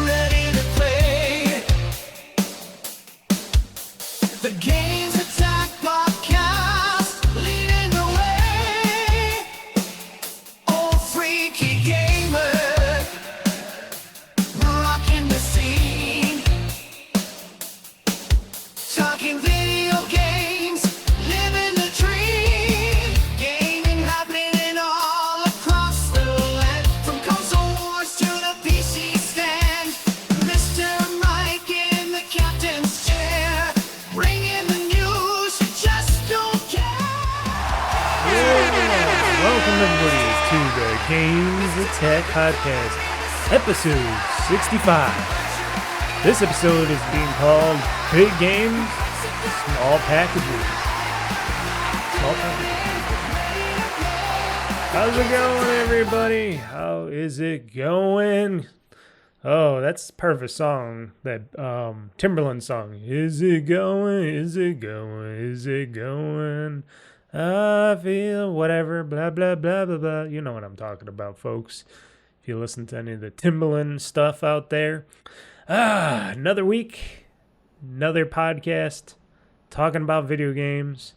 ready to play. The GamezAttack podcast, leading the way. OldFreakyGamer, rocking the scene. Talking video games, living the dream. Gaming happening all across the land. From console wars to the PC stand. Mr. Mike in the captain's chair. Bringing the news, just don't care. Welcome everybody to the GamezAttack podcast, episode 65. This episode is being called Big Games, Small Packages. How's it going, everybody? How is it going? Oh, that's part of a song, that Timberland song. Is it going? Is it going? Is it going? I feel whatever, blah, blah, blah, blah, blah. You know what I'm talking about, folks. If you listen to any of the Timberland stuff out there. Another week, another podcast, talking about video games.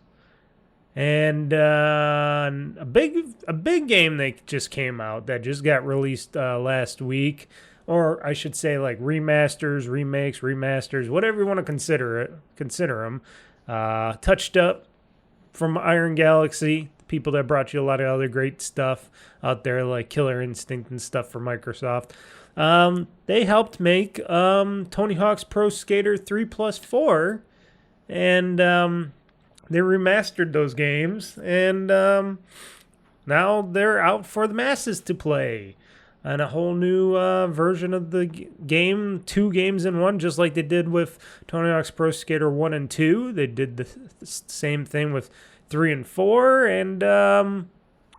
And a big game that just came out, that just got released last week. Or I should say, like, remasters, remakes, remasters, whatever you want to consider them. Touched Up from Iron Galaxy, the people that brought you a lot of other great stuff out there, like Killer Instinct and stuff for Microsoft. They helped make Tony Hawk's Pro Skater 3+4, and they remastered those games, and now they're out for the masses to play. And a whole new version of the game, 2 games in one, just like they did with Tony Hawk's Pro Skater 1 and 2. They did the same thing with 3 and 4, and I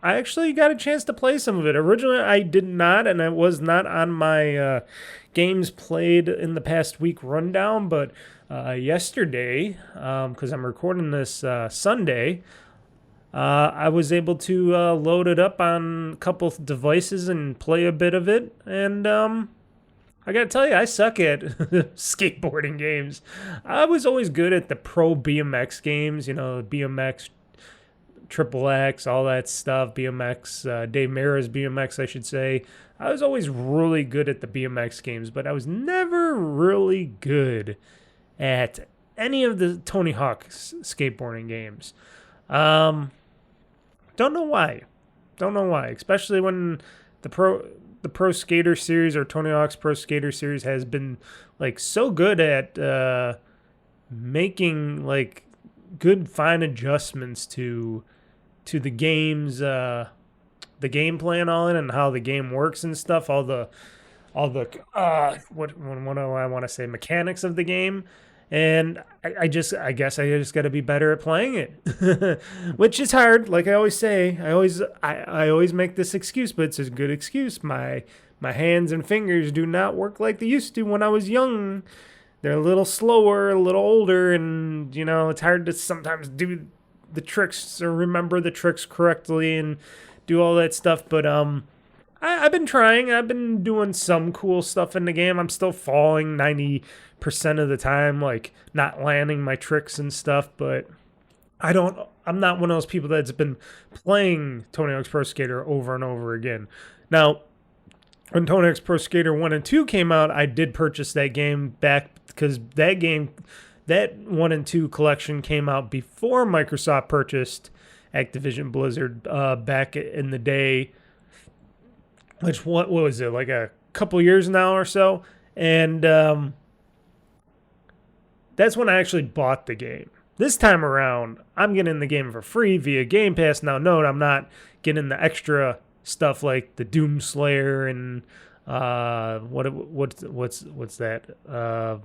actually got a chance to play some of it. Originally, I did not, and it was not on my games played in the past week rundown, but yesterday, because I'm recording this Sunday, I was able to load it up on a couple of devices and play a bit of it, and I gotta tell you, I suck at skateboarding games. I was always good at the pro BMX games, you know, BMX, Triple X, all that stuff, BMX, Dave Mara's BMX, I should say. I was always really good at the BMX games, but I was never really good at any of the Tony Hawk skateboarding games. Don't know why, especially when the Pro Skater series, or Tony Hawk's Pro Skater series, has been like so good at making like good fine adjustments to the game's the gameplay and all in, and how the game works and stuff, all the what do I want to say, mechanics of the game. And I guess I just got to be better at playing it, which is hard. Like I always say, I always make this excuse, but it's a good excuse. My hands and fingers do not work like they used to when I was young. They're a little slower, a little older, and you know, it's hard to sometimes do the tricks or remember the tricks correctly and do all that stuff. But I've been trying. I've been doing some cool stuff in the game. I'm still falling 90% of the time, like not landing my tricks and stuff, but I'm not one of those people that's been playing Tony Hawk's Pro Skater over and over again. Now, when Tony Hawk's Pro Skater 1 and 2 came out, I did purchase that game back because that 1 and 2 collection came out before Microsoft purchased Activision Blizzard back in the day, which, what was it, like a couple years now or so? And that's when I actually bought the game. This time around, I'm getting the game for free via Game Pass. Now, note, I'm not getting the extra stuff like the Doom Slayer and what's that?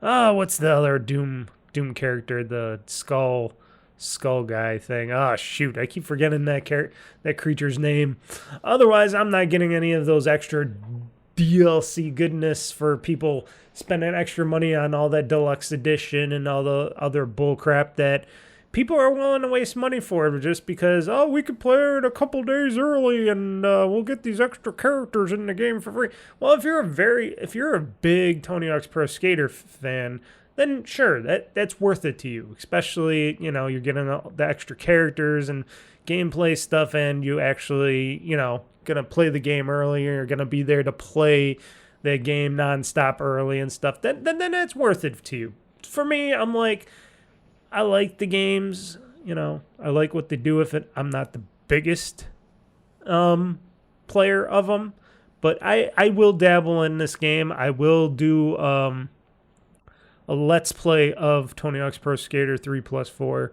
What's the other Doom character? The skull guy thing. Oh shoot, I keep forgetting that creature's name. Otherwise, I'm not getting any of those extra DLC goodness for people spending extra money on all that deluxe edition and all the other bullcrap that people are willing to waste money for it just because, oh, we could play it a couple days early and we'll get these extra characters in the game for free. Well, if you're a big Tony Hawk's Pro Skater fan, then sure, that's worth it to you. Especially, you're getting the extra characters and gameplay stuff, and you actually, gonna play the game early, you're gonna be there to play the game nonstop early and stuff. Then it's worth it to you. For me, I'm like, I like the games, I like what they do with it. I'm not the biggest player of them, but I will dabble in this game. I will do a Let's Play of Tony Hawk's Pro Skater 3+4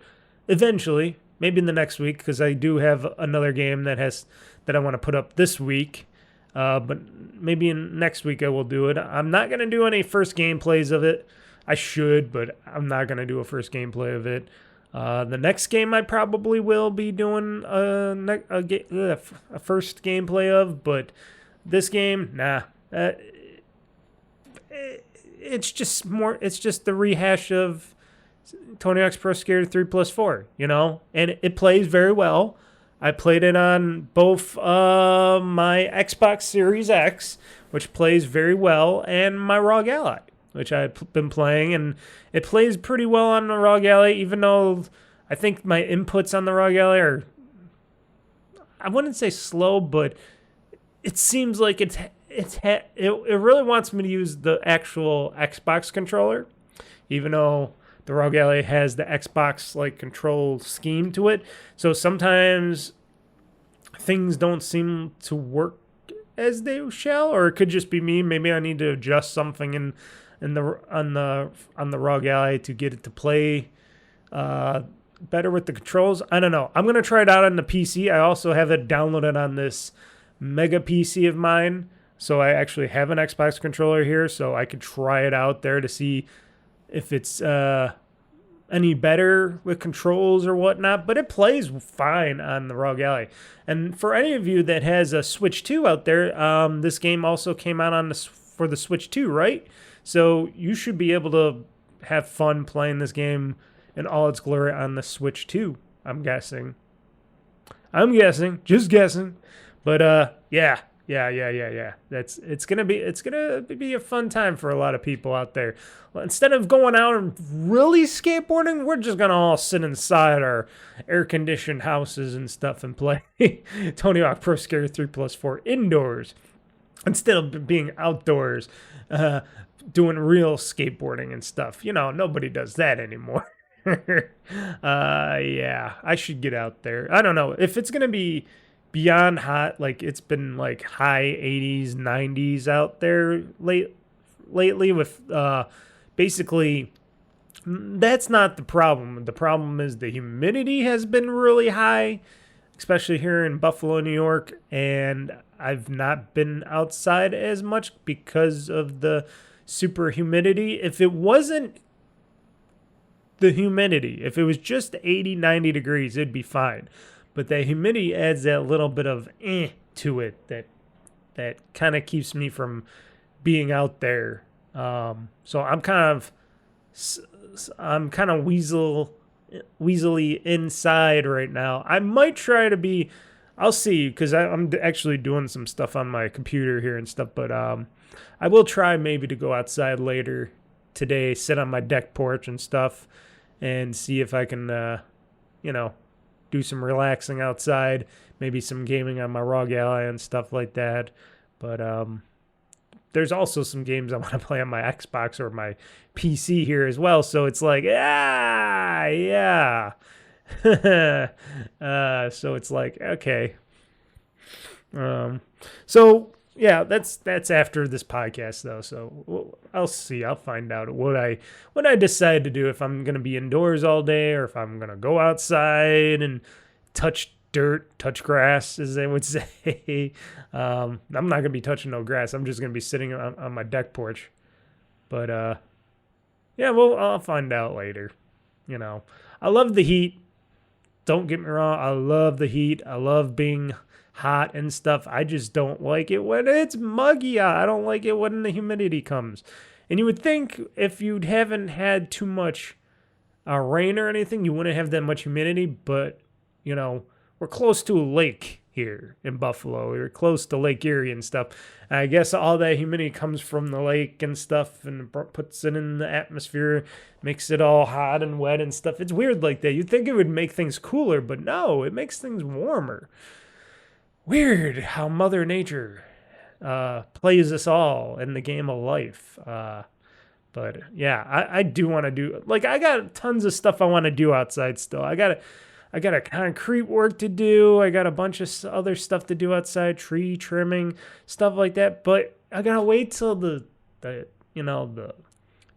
eventually, maybe in the next week, because I do have another game that I want to put up this week. But maybe next week I will do it. I'm not going to do any first gameplays of it. I should, but I'm not going to do a first gameplay of it. The next game I probably will be doing a first gameplay of, but this game, nah. It's just the rehash of Tony Hawk's Pro Skater 3+4, and it plays very well. I played it on both my Xbox Series X, which plays very well, and my ROG Ally, which I've been playing, and it plays pretty well on the ROG Ally, even though I think my inputs on the ROG Ally are, I wouldn't say slow, but it seems like it really wants me to use the actual Xbox controller, even though the ROG Ally has the Xbox control scheme to it. So sometimes things don't seem to work as they shall, or it could just be me. Maybe I need to adjust something on the ROG Ally to get it to play better with the controls. I don't know. I'm gonna try it out on the PC. I also have it downloaded on this Mega PC of mine, so I actually have an Xbox controller here, so I could try it out there to see if it's any better with controls or whatnot, but it plays fine on the ROG Ally. And for any of you that has a Switch 2 out there, this game also came out for the Switch 2, right? So you should be able to have fun playing this game in all its glory on the Switch 2, I'm guessing. Just guessing. But yeah. It's gonna be a fun time for a lot of people out there. Well, instead of going out and really skateboarding, we're just gonna all sit inside our air-conditioned houses and stuff and play Tony Hawk Pro Skater 3+4 indoors instead of being outdoors, doing real skateboarding and stuff. Nobody does that anymore. Yeah, I should get out there. I don't know if it's gonna be beyond hot, it's been high 80s, 90s out there lately with basically, that's not the problem. The problem is the humidity has been really high, especially here in Buffalo, New York, and I've not been outside as much because of the super humidity. If it wasn't the humidity, if it was just 80, 90 degrees, it'd be fine. But the humidity adds that little bit of to it that kind of keeps me from being out there. So I'm kind of weaselly inside right now. I might try to be. I'll see, because I'm actually doing some stuff on my computer here and stuff. But I will try maybe to go outside later today, sit on my deck porch and stuff, and see if I can, do some relaxing outside, maybe some gaming on my ROG Ally and stuff like that. But there's also some games I want to play on my Xbox or my PC here as well. So it's yeah. So it's okay. So yeah, that's after this podcast though. So I'll see. I'll find out what I decide to do, if I'm gonna be indoors all day or if I'm gonna go outside and touch dirt, touch grass, as they would say. I'm not gonna be touching no grass. I'm just gonna be sitting on my deck porch. But yeah, well, I'll find out later. I love the heat. Don't get me wrong. I love the heat. I love being hot and stuff. I just don't like it when it's muggy out. I don't like it when the humidity comes. And you would think if you haven't had too much rain or anything, you wouldn't have that much humidity. But, you know, we're close to a lake here in Buffalo. We're close to Lake Erie and stuff. I guess all that humidity comes from the lake and stuff and puts it in the atmosphere, makes it all hot and wet and stuff. It's weird like that. You'd think it would make things cooler, but no, it makes things warmer. Weird how Mother Nature plays us all in the game of life. But yeah, I do want to do, like, I got tons of stuff I want to do outside still. I got a concrete work to do. I got a bunch of other stuff to do outside, tree trimming, stuff like that. But I gotta wait till the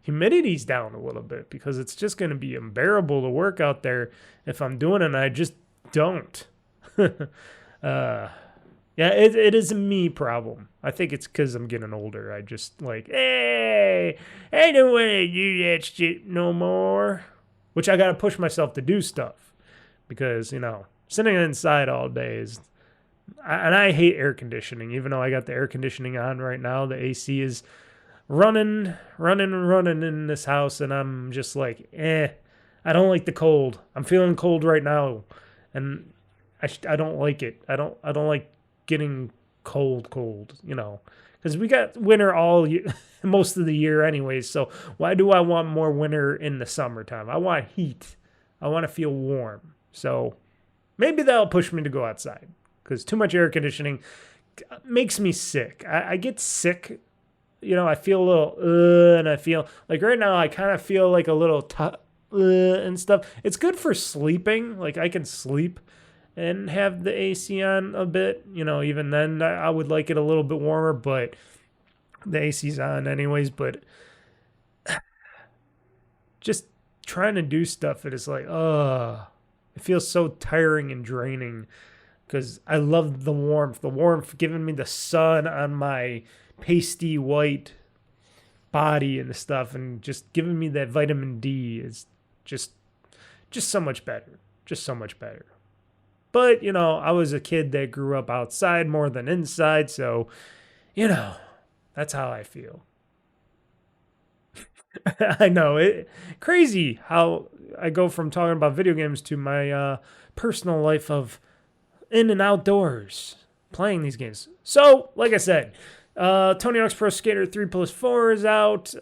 humidity's down a little bit, because it's just gonna be unbearable to work out there if I'm doing it. And I just don't. Yeah, it is a me problem. I think it's because I'm getting older. I just like, hey, I don't want to do that shit no more. Which I gotta push myself to do stuff. Because, you know, sitting inside all day is... And I hate air conditioning, even though I got the air conditioning on right now. The AC is running in this house, and I'm just like, I don't like the cold. I'm feeling cold right now, and I don't like it. I don't like getting cold, you know. Because we got winter all year, most of the year anyways, so why do I want more winter in the summertime? I want heat. I want to feel warm. So maybe that'll push me to go outside, because too much air conditioning makes me sick. I get sick, you know. I feel a little and I feel like right now I kind of feel like a little and stuff. It's good for sleeping. Like, I can sleep and have the AC on a bit, you know. Even then I would like it a little bit warmer, but the AC's on anyways. But just trying to do stuff, it is like, it feels so tiring and draining, because I love the warmth. The warmth giving me the sun on my pasty white body and stuff, and just giving me that vitamin D is just so much better. Just so much better. But, you know, I was a kid that grew up outside more than inside, so, you know, that's how I feel. I know, crazy how I go from talking about video games to my personal life of in and outdoors playing these games. So, like I said, Tony Hawk's Pro Skater 3+4 is out.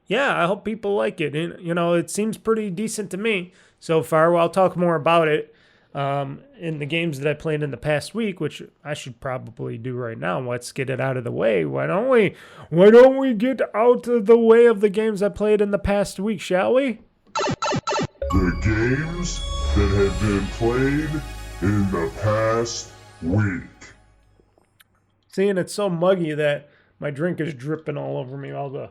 Yeah, I hope people like it. And, you know, it seems pretty decent to me so far. Well, I'll talk more about it in the games that I played in the past week, which I should probably do right now. Let's get it out of the way. Why don't we get out of the way of the games I played in the past week, shall we? The games that have been played in the past week. Seeing it's so muggy that my drink is dripping all over me, all the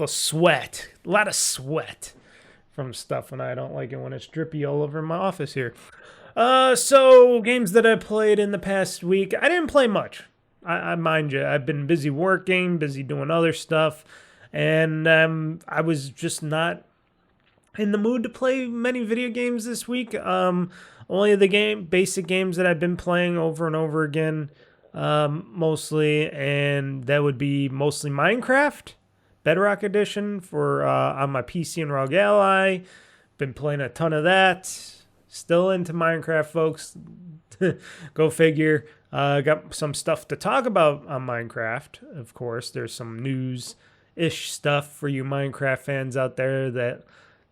sweat, a lot of sweat from stuff, and I don't like it when it's drippy all over my office here. So games that I played in the past week, I didn't play much. I mind you, I've been busy working, busy doing other stuff, and I was just not in the mood to play many video games this week. Only the basic games that I've been playing over and over again, mostly, and that would be mostly Minecraft. Bedrock edition for on my PC and ROG Ally. Been playing a ton of that. Still into Minecraft, folks. Go figure. Got some stuff to talk about on Minecraft, of course. There's some news-ish stuff for you Minecraft fans out there that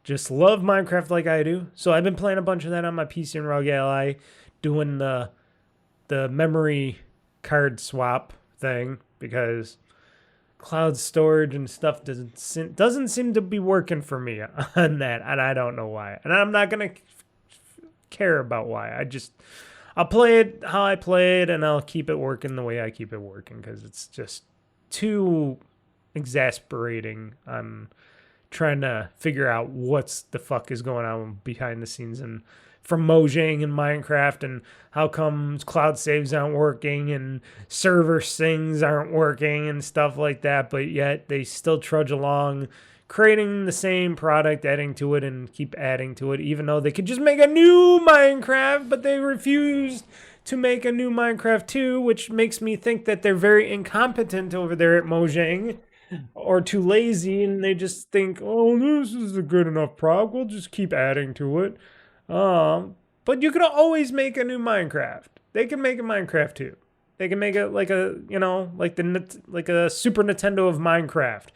just love Minecraft like I do. So I've been playing a bunch of that on my PC and ROG Ally, doing the memory card swap thing, because cloud storage and stuff doesn't seem to be working for me on that, and I don't know why. And I'm not gonna care about why. I'll play it how I play it, and I'll keep it working the way I keep it working, because it's just too exasperating. I'm trying to figure out what's the fuck is going on behind the scenes and from Mojang and Minecraft, and how come cloud saves aren't working and server things aren't working and stuff like that, but yet they still trudge along creating the same product, adding to it and keep adding to it, even though they could just make a new Minecraft, but they refused to make a new Minecraft 2, which makes me think that they're very incompetent over there at Mojang. or too lazy, and they just think, oh, this is a good enough prog. We'll just keep adding to it. But you can always make a new Minecraft. They can make a Minecraft too. They can make it like a, like a Super Nintendo of Minecraft.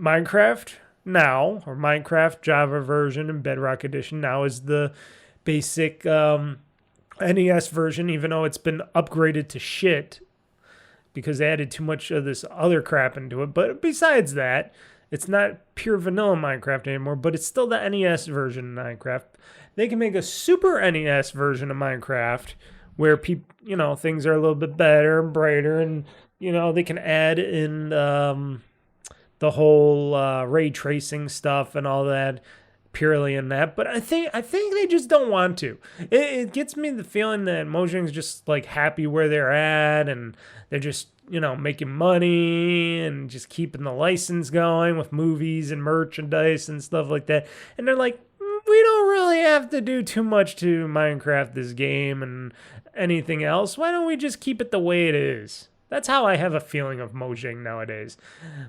Minecraft now, or Minecraft Java version and Bedrock edition now is the basic NES version, even though it's been upgraded to shit because they added too much of this other crap into it. But besides that, it's not pure vanilla Minecraft anymore, but it's still the NES version of Minecraft. They can make a Super NES version of Minecraft where people, things are a little bit better and brighter, and they can add in the whole ray tracing stuff and all that purely in that. But I think they just don't want to. It gets me the feeling that Mojang's just like happy where they're at, and they're just making money and just keeping the license going with movies and merchandise and stuff like that. And they're like, we don't really have to do too much to Minecraft this game and anything else. Why don't we just keep it the way it is? That's how I have a feeling of Mojang nowadays.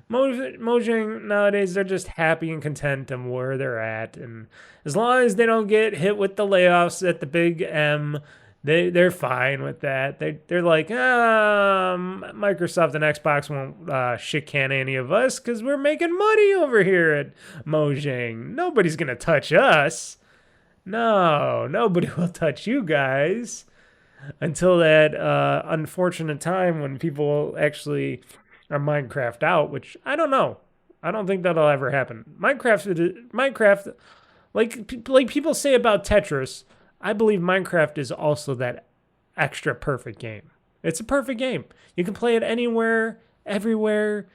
Mojang nowadays, they're just happy and content on where they're at. And as long as they don't get hit with the layoffs at the big M, they're fine with that. They're like, Microsoft and Xbox won't shit can any of us because we're making money over here at Mojang. Nobody's going to touch us. No, nobody will touch you guys until that unfortunate time when people actually are Minecraft out, which I don't know. I don't think that'll ever happen. Minecraft, like people say about Tetris, I believe Minecraft is also that extra perfect game. It's a perfect game. You can play it anywhere, everywhere.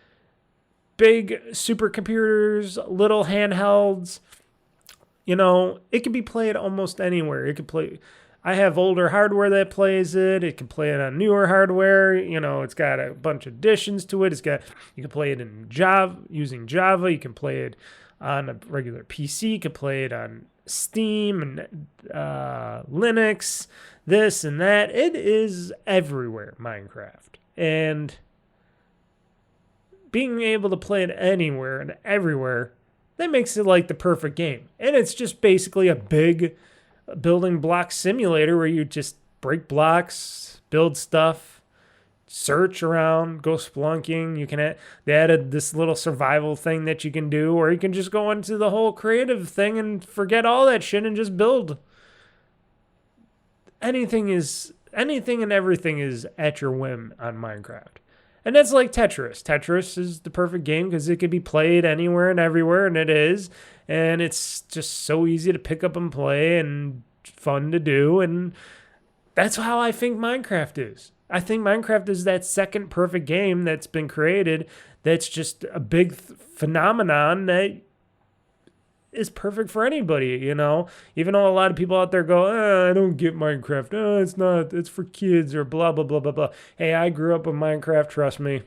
Big supercomputers, little handhelds. It can be played almost anywhere. I have older hardware that plays it. It can play it on newer hardware. It's got a bunch of additions to it. You can play it in Java, using Java. You can play it on a regular PC. You can play it on Steam and Linux, this and that. It is everywhere, Minecraft. And being able to play it anywhere and everywhere, that makes it like the perfect game. And it's just basically a big building block simulator where you just break blocks, build stuff, search around, go splunking. They added this little survival thing that you can do, or you can just go into the whole creative thing and forget all that shit and just build. Anything and everything is at your whim on Minecraft. And that's like Tetris. Tetris is the perfect game because it could be played anywhere and everywhere, and it is. And it's just so easy to pick up and play and fun to do. And that's how I think Minecraft is. I think Minecraft is that second perfect game that's been created that's just a big phenomenon that is perfect for anybody, Even though a lot of people out there go, I don't get Minecraft. It's for kids or blah, blah, blah, blah, blah. Hey, I grew up with Minecraft, trust me.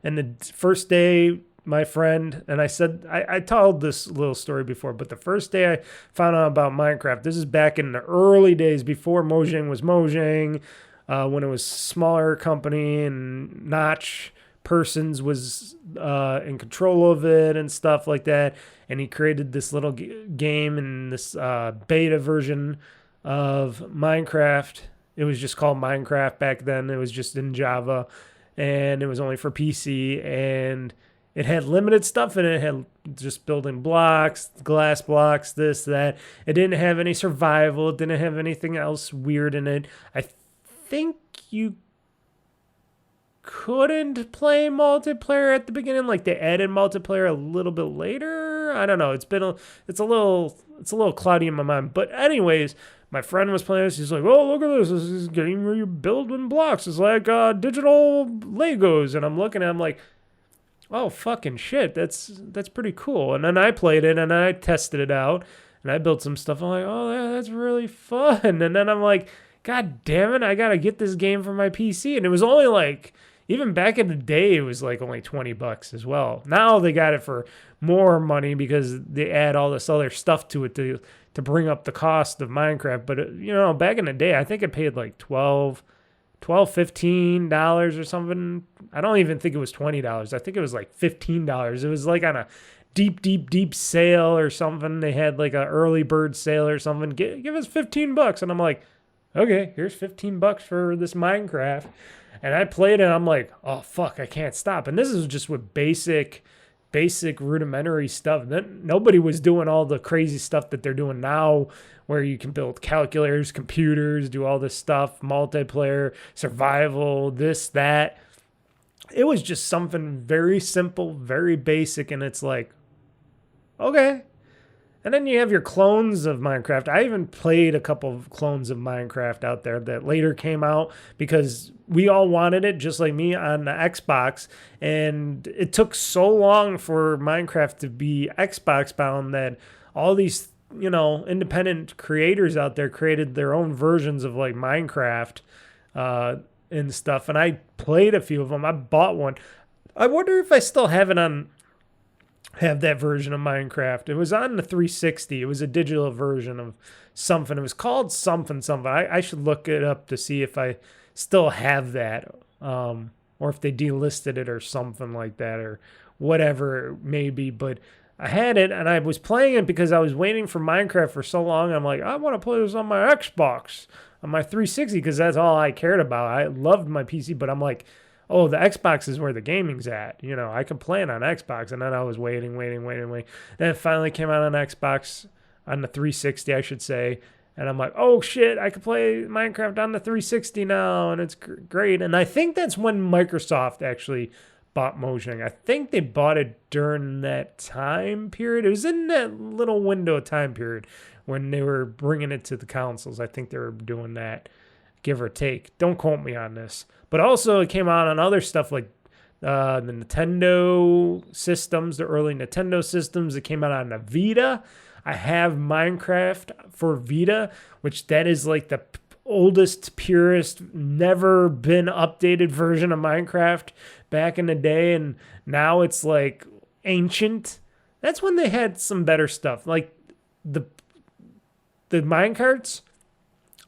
And the first day, my friend, and I told this little story before, but the first day I found out about Minecraft, this is back in the early days before Mojang was Mojang, when it was smaller company and Notch Persons was in control of it and stuff like that. And he created this little game and this beta version of Minecraft. It was just called Minecraft back then. It was just in Java, and it was only for PC, and it had limited stuff in it. It had just building blocks, glass blocks, this, that. It didn't have any survival. It didn't have anything else weird in it. I think you couldn't play multiplayer at the beginning. Like, they added multiplayer a little bit later. I don't know. It's a little cloudy in my mind. But anyways, my friend was playing this. He's like, oh, look at this. This is a game where you're building blocks. It's like digital Legos. And I'm looking at it, I'm like, oh, fucking shit. That's pretty cool. And then I played it and I tested it out and I built some stuff. I'm like, oh, yeah, that's really fun. And then I'm like, God damn it, I gotta get this game for my PC. And it was only like, even back in the day, it was like only $20 as well. Now they got it for more money because they add all this other stuff to it to bring up the cost of Minecraft. But, back in the day, I think I paid like $12 $15 or something. I don't even think it was $20. I think it was like $15. It was like on a deep sale or something. They had like an early bird sale or something. Give us $15. And I'm like, okay, here's $15 for this Minecraft. And I played it and I'm like, oh fuck, I can't stop. And this is just with basic rudimentary stuff. Nobody was doing all the crazy stuff that they're doing now, where you can build calculators, computers, do all this stuff, multiplayer, survival, this, that. It was just something very simple, very basic, and it's like, okay. And then you have your clones of Minecraft. I even played a couple of clones of Minecraft out there that later came out because we all wanted it, just like me, on the Xbox. And it took so long for Minecraft to be Xbox bound that all these, independent creators out there created their own versions of like Minecraft and stuff. And I played a few of them. I bought one. I wonder if I still have that version of Minecraft. It was on the 360. It was a digital version of something. It was called something. I should look it up to see if I still have that, or if they delisted it or something like that, or whatever it may be. But I had it, and I was playing it because I was waiting for Minecraft for so long. I'm like, I want to play this on my Xbox, on my 360, because that's all I cared about. I loved my PC, but I'm like, oh, the Xbox is where the gaming's at. I can play it on Xbox. And then I was waiting. Then it finally came out on Xbox, on the 360, I should say. And I'm like, oh, shit, I can play Minecraft on the 360 now, and it's great. And I think that's when Microsoft actually bought Mojang. I think they bought it during that time period. It was in that little window of time period when they were bringing it to the consoles. I think they were doing that, give or take. Don't quote me on this. But also it came out on other stuff like the Nintendo systems, the early Nintendo systems. It came out on the Vita. I have Minecraft for Vita, which that is like the oldest, purest, never been updated version of Minecraft back in the day. And now it's like ancient. That's when they had some better stuff. Like the minecarts,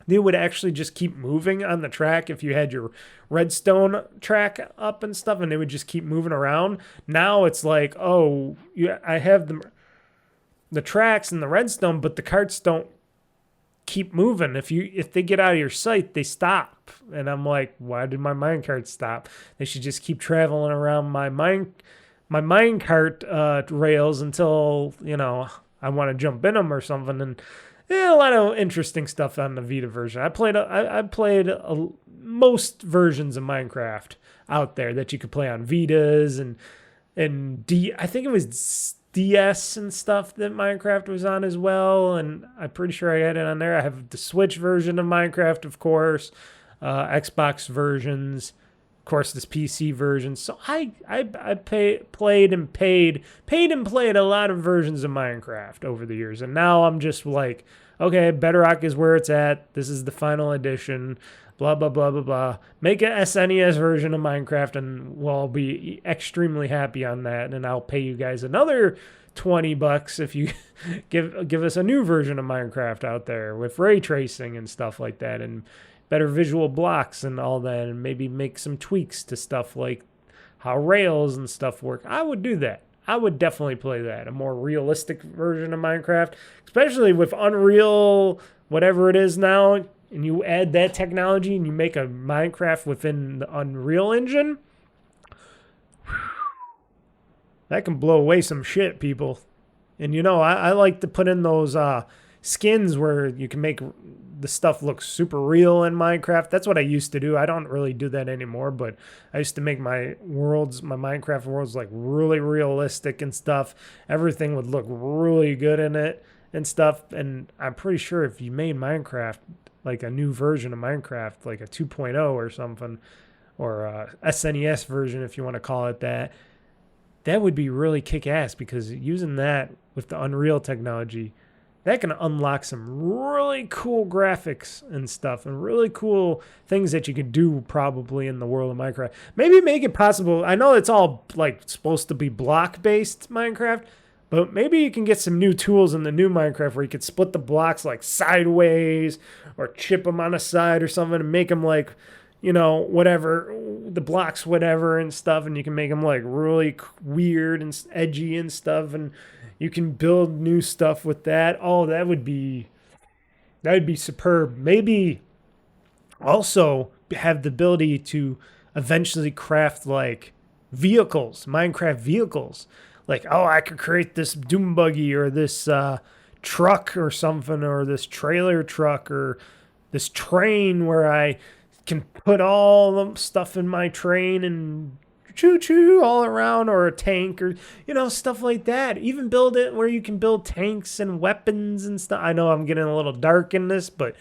they would actually just keep moving on the track if you had your redstone track up and stuff, and they would just keep moving around. Now it's like, oh, I have the tracks and the redstone, but the carts don't keep moving. If they get out of your sight, they stop. And I'm like, why did my minecart stop? They should just keep traveling around my minecart rails until, I want to jump in them or something. And a lot of interesting stuff on the Vita version. I played most versions of Minecraft out there that you could play on Vitas and I think it was DS and stuff that Minecraft was on as well. And I'm pretty sure I had it on there. I have the Switch version of Minecraft, of course, Xbox versions, of course, this PC version. So I played and played a lot of versions of Minecraft over the years. And now I'm just like, okay, Bedrock is where it's at. This is the final edition. Blah, blah, blah, blah, blah. Make a SNES version of Minecraft, and we'll be extremely happy on that. And I'll pay you guys another $20 if you give us a new version of Minecraft out there with ray tracing and stuff like that, and better visual blocks and all that, and maybe make some tweaks to stuff like how rails and stuff work. I would do that. I would definitely play that. A more realistic version of Minecraft, especially with Unreal, whatever it is now, and you add that technology and you make a Minecraft within the Unreal Engine, that can blow away some shit, people. And I like to put in those skins where you can make the stuff look super real in Minecraft. That's what I used to do. I don't really do that anymore, but I used to make my Minecraft worlds like really realistic and stuff. Everything would look really good in it and stuff. And I'm pretty sure if you made Minecraft, like a new version of Minecraft, like a 2.0 or something, or a SNES version, if you want to call it that, that would be really kick-ass, because using that with the Unreal technology, that can unlock some really cool graphics and stuff, and really cool things that you can do probably in the world of Minecraft. Maybe make it possible. I know it's all like supposed to be block-based Minecraft, but maybe you can get some new tools in the new Minecraft where you could split the blocks like sideways or chip them on a side or something and make them like, whatever, the blocks, whatever, and stuff, and you can make them like really weird and edgy and stuff, and you can build new stuff with that. Oh, that would be superb. Maybe also have the ability to eventually craft like vehicles, Minecraft vehicles. Like, oh, I could create this doom buggy or this truck or something, or this trailer truck or this train where I can put all the stuff in my train and choo-choo all around, or a tank, or stuff like that. Even build it where you can build tanks and weapons and stuff. I know I'm getting a little dark in this, but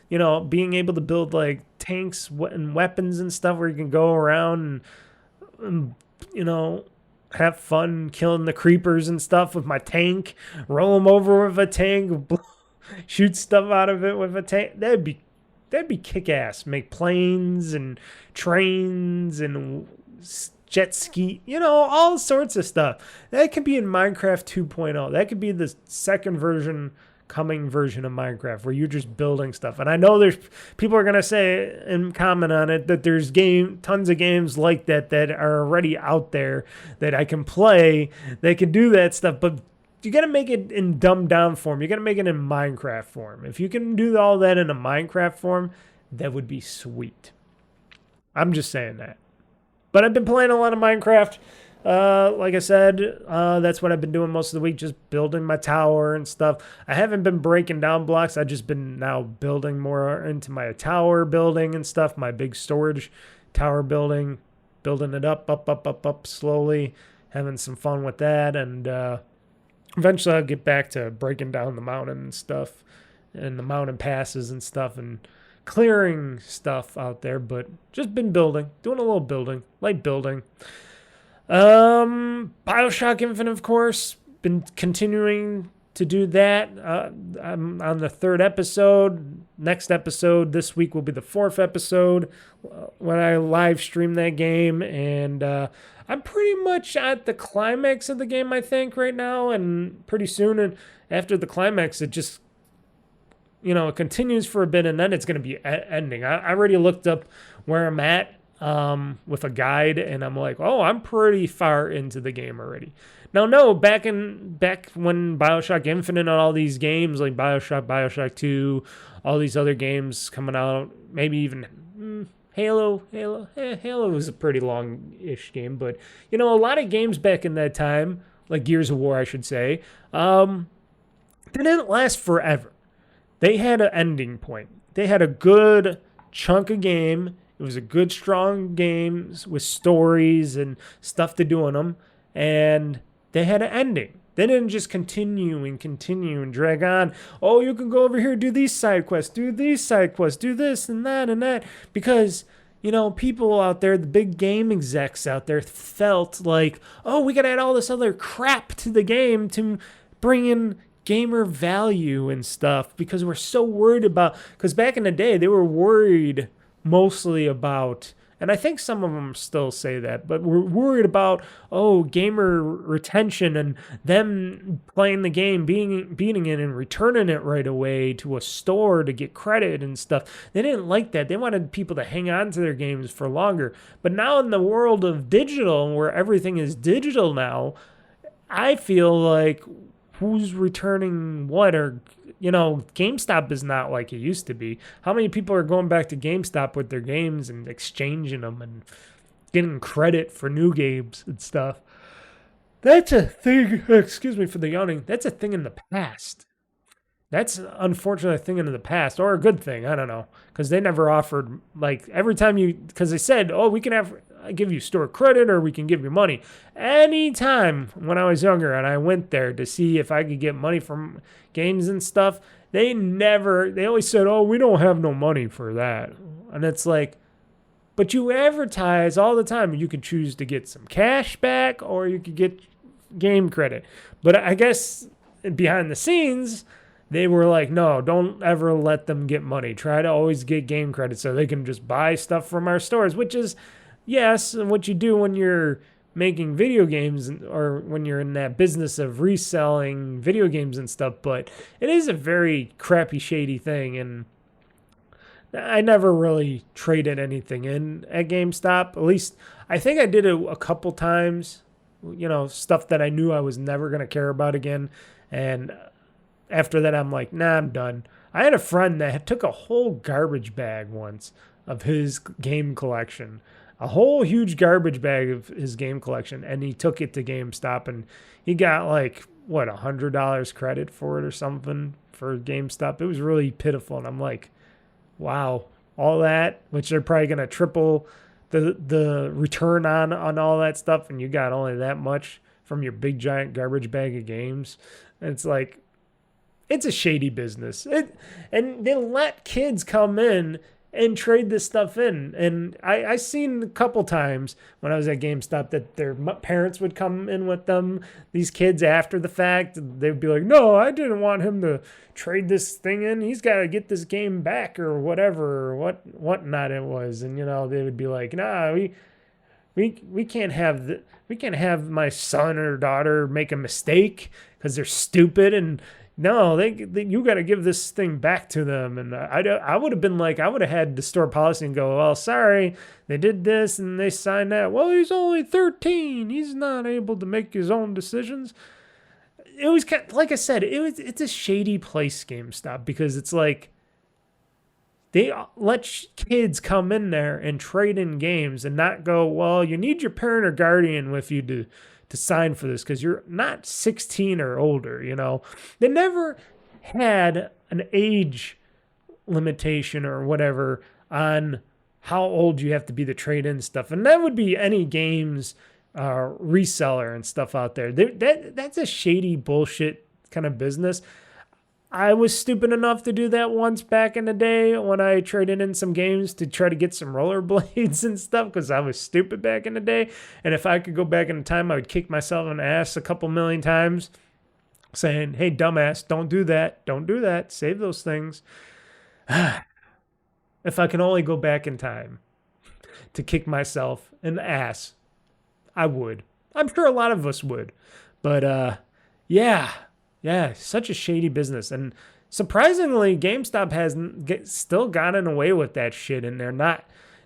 being able to build like tanks and weapons and stuff where you can go around and have fun killing the creepers and stuff with my tank, roll them over with a tank, shoot stuff out of it with a tank. That'd be kick-ass. Make planes and trains and jet ski, all sorts of stuff. That could be in Minecraft 2.0. That could be the coming version of Minecraft where you're just building stuff. And I know there's people are going to say and comment on it that there's tons of games like that are already out there that I can play. They can do that stuff, but you got to make it in dumbed down form. You got to make it in Minecraft form. If you can do all that in a Minecraft form, that would be sweet. I'm just saying that. But I've been playing a lot of Minecraft. Like I said, that's what I've been doing most of the week, just building my tower and stuff. I haven't been breaking down blocks. I've just been now building more into my tower building and stuff, my big storage tower building it up slowly, having some fun with that. And eventually I'll get back to breaking down the mountain and stuff, and the mountain passes and stuff, and clearing stuff out there. But just been building, doing a little building, light building. Bioshock Infinite, of course, been continuing to do that. I'm on the 3rd episode. Next episode this week will be the 4th episode when I live stream that game. And I'm pretty much at the climax of the game, I think, right now. And pretty soon, and after the climax, it just, it continues for a bit, and then it's going to be ending. I already looked up where I'm at with a guide, and I'm like, oh, I'm pretty far into the game already. Now, no, back when Bioshock Infinite and all these games like Bioshock 2, all these other games coming out, maybe even Halo was a pretty long-ish game, but a lot of games back in that time, like Gears of War, I should say, didn't last forever. They had an ending point. They had a good chunk of game. It was a good, strong game with stories and stuff to do in them. And they had an ending. They didn't just continue and drag on. Oh, you can go over here, do these side quests, do this and that. Because, people out there, the big game execs out there felt like, oh, we got to add all this other crap to the game to bring in gamer value and stuff, because we're so worried about, because back in the day they were worried mostly about, and I think some of them still say that, but we're worried about, gamer retention and them playing the game, beating it and returning it right away to a store to get credit and stuff. They didn't like that. They wanted people to hang on to their games for longer. But now in the world of digital, where everything is digital now, I feel like who's returning what, or, GameStop is not like it used to be. How many people are going back to GameStop with their games and exchanging them and getting credit for new games and stuff? That's a thing, excuse me for the yawning, that's a thing in the past. That's unfortunately a thing in the past, or a good thing, I don't know. Because they never offered, like, every time because they said, we can give you store credit or we can give you money. Anytime when I was younger and I went there to see if I could get money from games and stuff, they always said, we don't have no money for that. And it's like, but you advertise all the time. You could choose to get some cash back or you could get game credit. But I guess behind the scenes, they were like, no, don't ever let them get money. Try to always get game credit so they can just buy stuff from our stores, which is, yes, what you do when you're making video games or when you're in that business of reselling video games and stuff. But it is a very crappy, shady thing. And I never really traded anything in at GameStop. At least I think I did it a couple times, stuff that I knew I was never going to care about again. And after that, I'm like, nah, I'm done. I had a friend that took a whole garbage bag once of his game collection, a whole huge garbage bag of his game collection, and he took it to GameStop, and he got like, what, $100 credit for it or something for GameStop. It was really pitiful, and I'm like, wow, all that, which they're probably going to triple the return on all that stuff, and you got only that much from your big giant garbage bag of games. And it's like, it's a shady business. And they let kids come in and trade this stuff in. And I seen a couple times when I was at GameStop that their parents would come in with them, these kids after the fact. They'd be like, no, I didn't want him to trade this thing in. He's got to get this game back or whatever, or whatnot it was. And, they would be like, nah, we can't have my son or daughter make a mistake because they're stupid. And no, you got to give this thing back to them. And I would have been like, I would have had the store policy and go, well, sorry, they did this and they signed that. Well, he's only 13. He's not able to make his own decisions. It was like I said, it's a shady place, GameStop, because it's like they let kids come in there and trade in games and not go, well, you need your parent or guardian with you to sign for this because you're not 16 or older, They never had an age limitation or whatever on how old you have to be to trade in stuff. And that would be any games reseller and stuff out there. That's a shady bullshit kind of business. I was stupid enough to do that once back in the day when I traded in some games to try to get some rollerblades and stuff because I was stupid back in the day. And if I could go back in time, I would kick myself in the ass a couple million times saying, hey, dumbass, don't do that. Don't do that. Save those things. If I can only go back in time to kick myself in the ass, I would. I'm sure a lot of us would. But yeah, such a shady business. And surprisingly, GameStop has still gotten away with that shit, and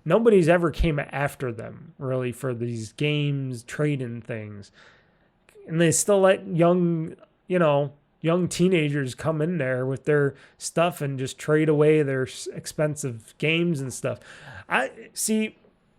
nobody's ever came after them, really, for these games trading things. And they still let young teenagers come in there with their stuff and just trade away their expensive games and stuff. I see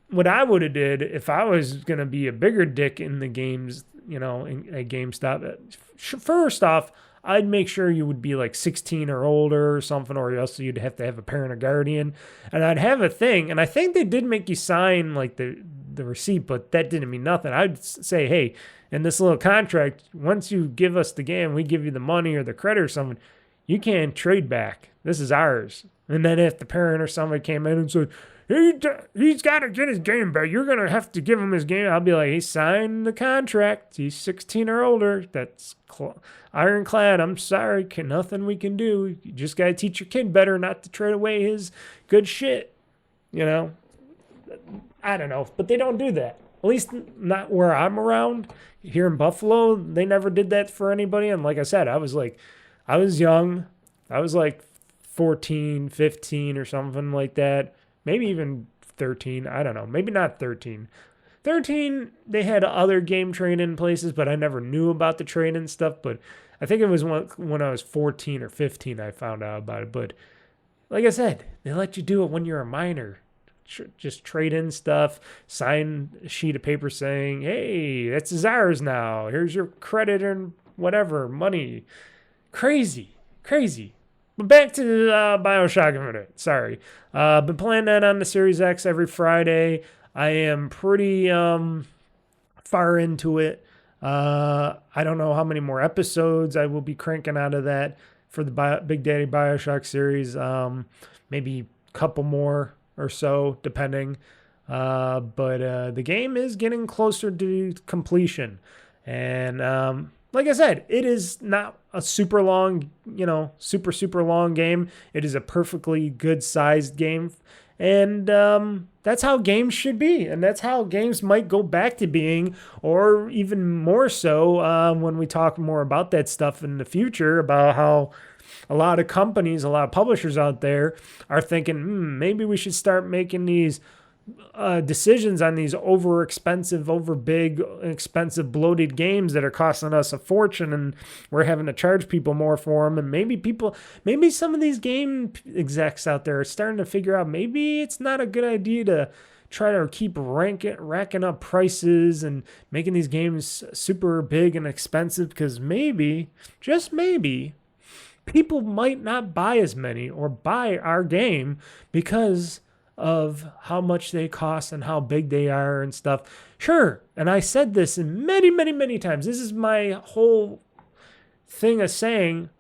what I would have did if I was going to be a bigger dick in the games, at GameStop. First off, I'd make sure you would be like 16 or older or something, or else you'd have to have a parent or guardian. And I'd have a thing, and I think they did make you sign like the receipt, but that didn't mean nothing. I'd say, hey, in this little contract, once you give us the game, we give you the money or the credit or something, you can't trade back. This is ours. And then if the parent or somebody came in and said, he's got to get his game back, you're going to have to give him his game, I'll be like, he signed the contract. He's 16 or older. That's ironclad. I'm sorry. Nothing we can do. You just got to teach your kid better not to trade away his good shit. I don't know. But they don't do that. At least not where I'm around. Here in Buffalo, they never did that for anybody. And like I said, I was young. I was like 14, 15 or something like that. Maybe even 13. I don't know. Maybe not 13. 13, they had other game trade-in places, but I never knew about the trade-in stuff. But I think it was when I was 14 or 15 I found out about it. But like I said, they let you do it when you're a minor. Just trade in stuff, sign a sheet of paper saying, hey, that's ours now. Here's your credit and whatever, money. Crazy. But back to Bioshock a minute. Sorry. Been playing that on the Series X every Friday. I am pretty far into it. I don't know how many more episodes I will be cranking out of that for the Big Daddy Bioshock series. Maybe a couple more or so, depending. But the game is getting closer to completion. And like I said, it is not a super long, super long game. It is a perfectly good sized game. And that's how games should be. And that's how games might go back to being, or even more so when we talk more about that stuff in the future, about how a lot of companies, a lot of publishers out there are thinking, maybe we should start making these decisions on these over big, expensive, bloated games that are costing us a fortune, and we're having to charge people more for them. And maybe some of these game execs out there are starting to figure out maybe it's not a good idea to try to keep racking up prices and making these games super big and expensive, because maybe, just maybe, people might not buy as many or buy our game because of how much they cost and how big they are and stuff. Sure, and I said this in many, many, many times. This is my whole thing of saying,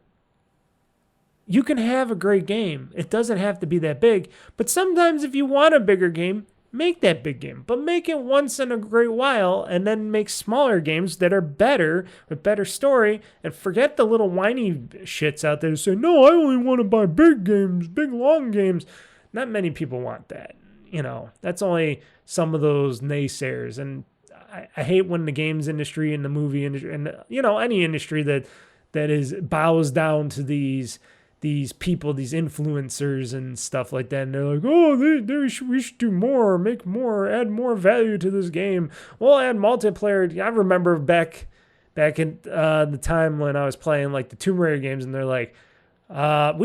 you can have a great game. It doesn't have to be that big. But sometimes if you want a bigger game, make that big game. But make it once in a great while, and then make smaller games that are better, with better story, and forget the little whiny shits out there who say, no, I only want to buy big games, big long games. Not many people want that. That's only some of those naysayers. And I hate when the games industry and the movie industry and, any industry that bows down to these people, these influencers and stuff like that. And they're like, oh, we should do more, make more, add more value to this game. We'll add multiplayer. I remember back in the time when I was playing like the Tomb Raider games, and they're like, we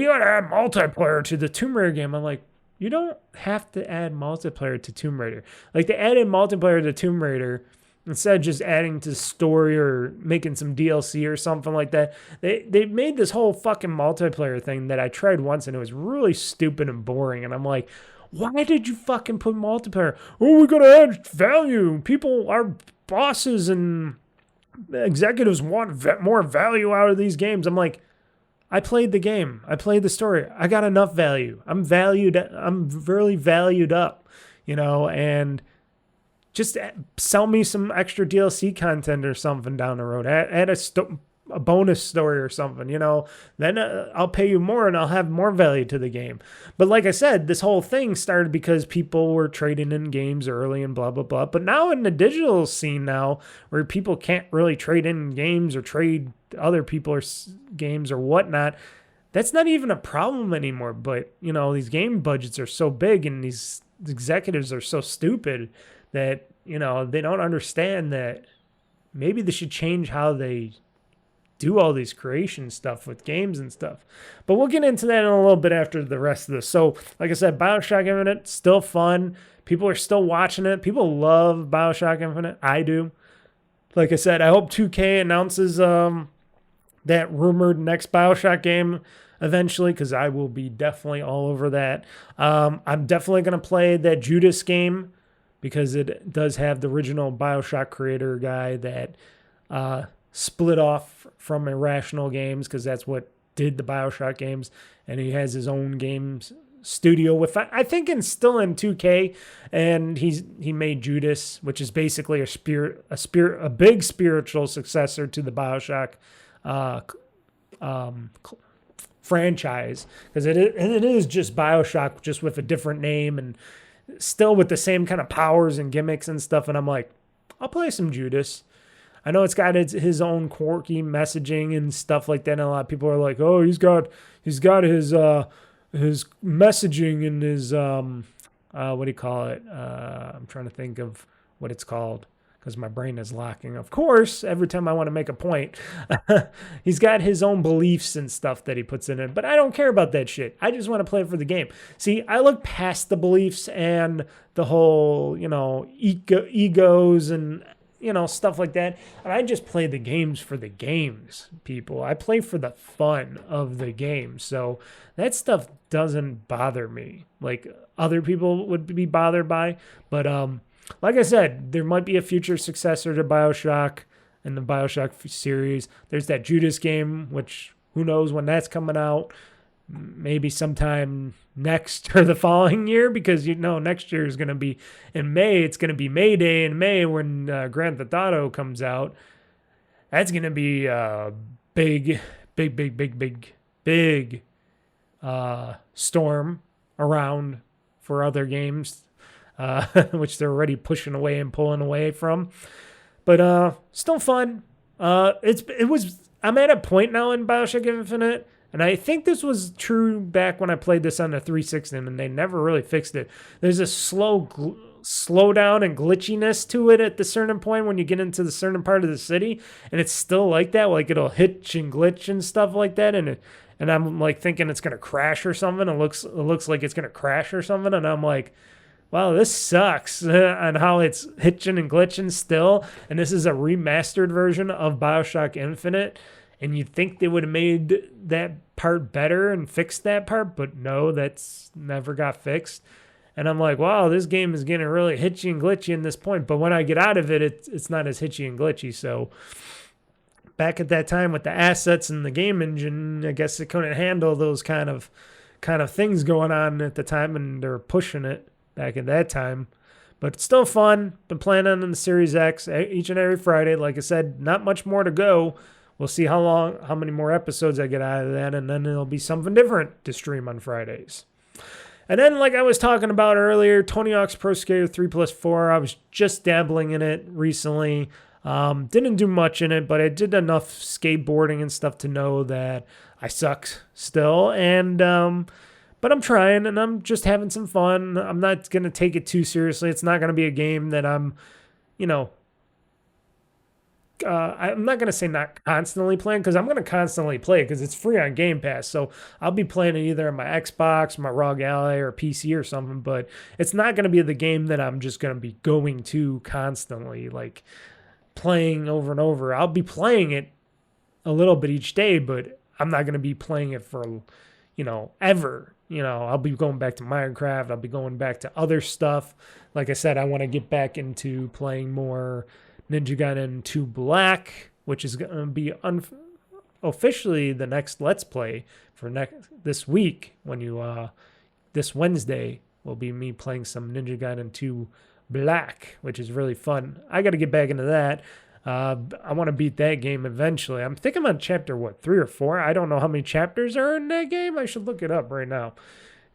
ought to add multiplayer to the Tomb Raider game. I'm like, you don't have to add multiplayer to Tomb Raider. Like, they added multiplayer to Tomb Raider instead of just adding to story or making some DLC or something like that. They made this whole fucking multiplayer thing that I tried once, and it was really stupid and boring. And I'm like, why did you fucking put multiplayer? Oh, we gotta add value. People, our bosses and executives want more value out of these games. I'm like, I played the game. I played the story. I got enough value. I'm really valued up, and just sell me some extra DLC content or something down the road. Add a bonus story or something, then I'll pay you more and I'll have more value to the game. But like I said, this whole thing started because people were trading in games early and blah, blah, blah. But now in the digital scene now, where people can't really trade in games or trade other people's games or whatnot, that's not even a problem anymore. But, these game budgets are so big and these executives are so stupid that, they don't understand that maybe they should change how they do all these creation stuff with games and stuff. But we'll get into that in a little bit after the rest of this. So, like I said, Bioshock Infinite, still fun. People are still watching it. People love Bioshock Infinite. I do. Like I said, I hope 2K announces that rumored next Bioshock game eventually, because I will be definitely all over that. I'm definitely going to play that Judas game, because it does have the original Bioshock creator guy that split off from Irrational Games, because that's what did the Bioshock games, and he has his own games studio with, I think, still in 2K, and he made Judas, which is basically a big spiritual successor to the Bioshock franchise, because it is just Bioshock, just with a different name and still with the same kind of powers and gimmicks and stuff. And I'm like, I'll play some Judas. I know it's got his own quirky messaging and stuff like that. And a lot of people are like, oh, he's got his messaging and his what do you call it? I'm trying to think of what it's called, because my brain is locking. Of course, every time I want to make a point, he's got his own beliefs and stuff that he puts in it. But I don't care about that shit. I just want to play it for the game. See, I look past the beliefs and the whole, egos and, stuff like that. And I just play the games for the games, people. I play for the fun of the game. So that stuff doesn't bother me like other people would be bothered by. But, like I said, there might be a future successor to Bioshock in the Bioshock series. There's that Judas game, which who knows when that's coming out. Maybe sometime next or the following year, because next year is going to be in May. It's going to be May Day in May when Grand Theft Auto comes out. That's going to be a big storm around for other games, which they're already pushing away and pulling away from. But still fun. I'm at a point now in Bioshock Infinite, And I think this was true back when I played this on the 360, and they never really fixed it. There's a slowdown and glitchiness to it at the certain point when you get into the certain part of the city, and it's still like that. Like it'll hitch and glitch and stuff like that, and I'm like thinking it's gonna crash or something. It looks like it's gonna crash or something, and I'm like, wow, this sucks on how it's hitching and glitching still. And this is a remastered version of Bioshock Infinite. And you'd think they would have made that part better and fixed that part, but no, that's never got fixed. And I'm like, wow, this game is getting really hitchy and glitchy in this point. But when I get out of it, it's not as hitchy and glitchy. So back at that time with the assets and the game engine, I guess it couldn't handle those kind of things going on at the time, and they're pushing it back at that time. But it's still fun. Been playing on the Series X each and every Friday. Like I said, not much more to go. We'll see how many more episodes I get out of that, and then it'll be something different to stream on Fridays. And then, like I was talking about earlier, Tony Hawk's Pro Skater 3+4, I was just dabbling in it recently. Didn't do much in it, but I did enough skateboarding and stuff to know that I suck still. And but I'm trying, and I'm just having some fun. I'm not going to take it too seriously. It's not going to be a game that I'm, I'm not going to say not constantly playing, because I'm going to constantly play it because it's free on Game Pass. So I'll be playing it either on my Xbox, my ROG Ally, or PC or something. But it's not going to be the game that I'm just going to be going to constantly, like playing over and over. I'll be playing it a little bit each day, but I'm not going to be playing it for, ever. I'll be going back to Minecraft. I'll be going back to other stuff. Like I said, I want to get back into playing more Ninja Gaiden 2 Black, which is going to be officially the next Let's Play for this week. This Wednesday will be me playing some Ninja Gaiden 2 Black, which is really fun. I got to get back into that. I want to beat that game eventually. I'm thinking on chapter 3 or 4. I don't know how many chapters are in that game. I should look it up right now,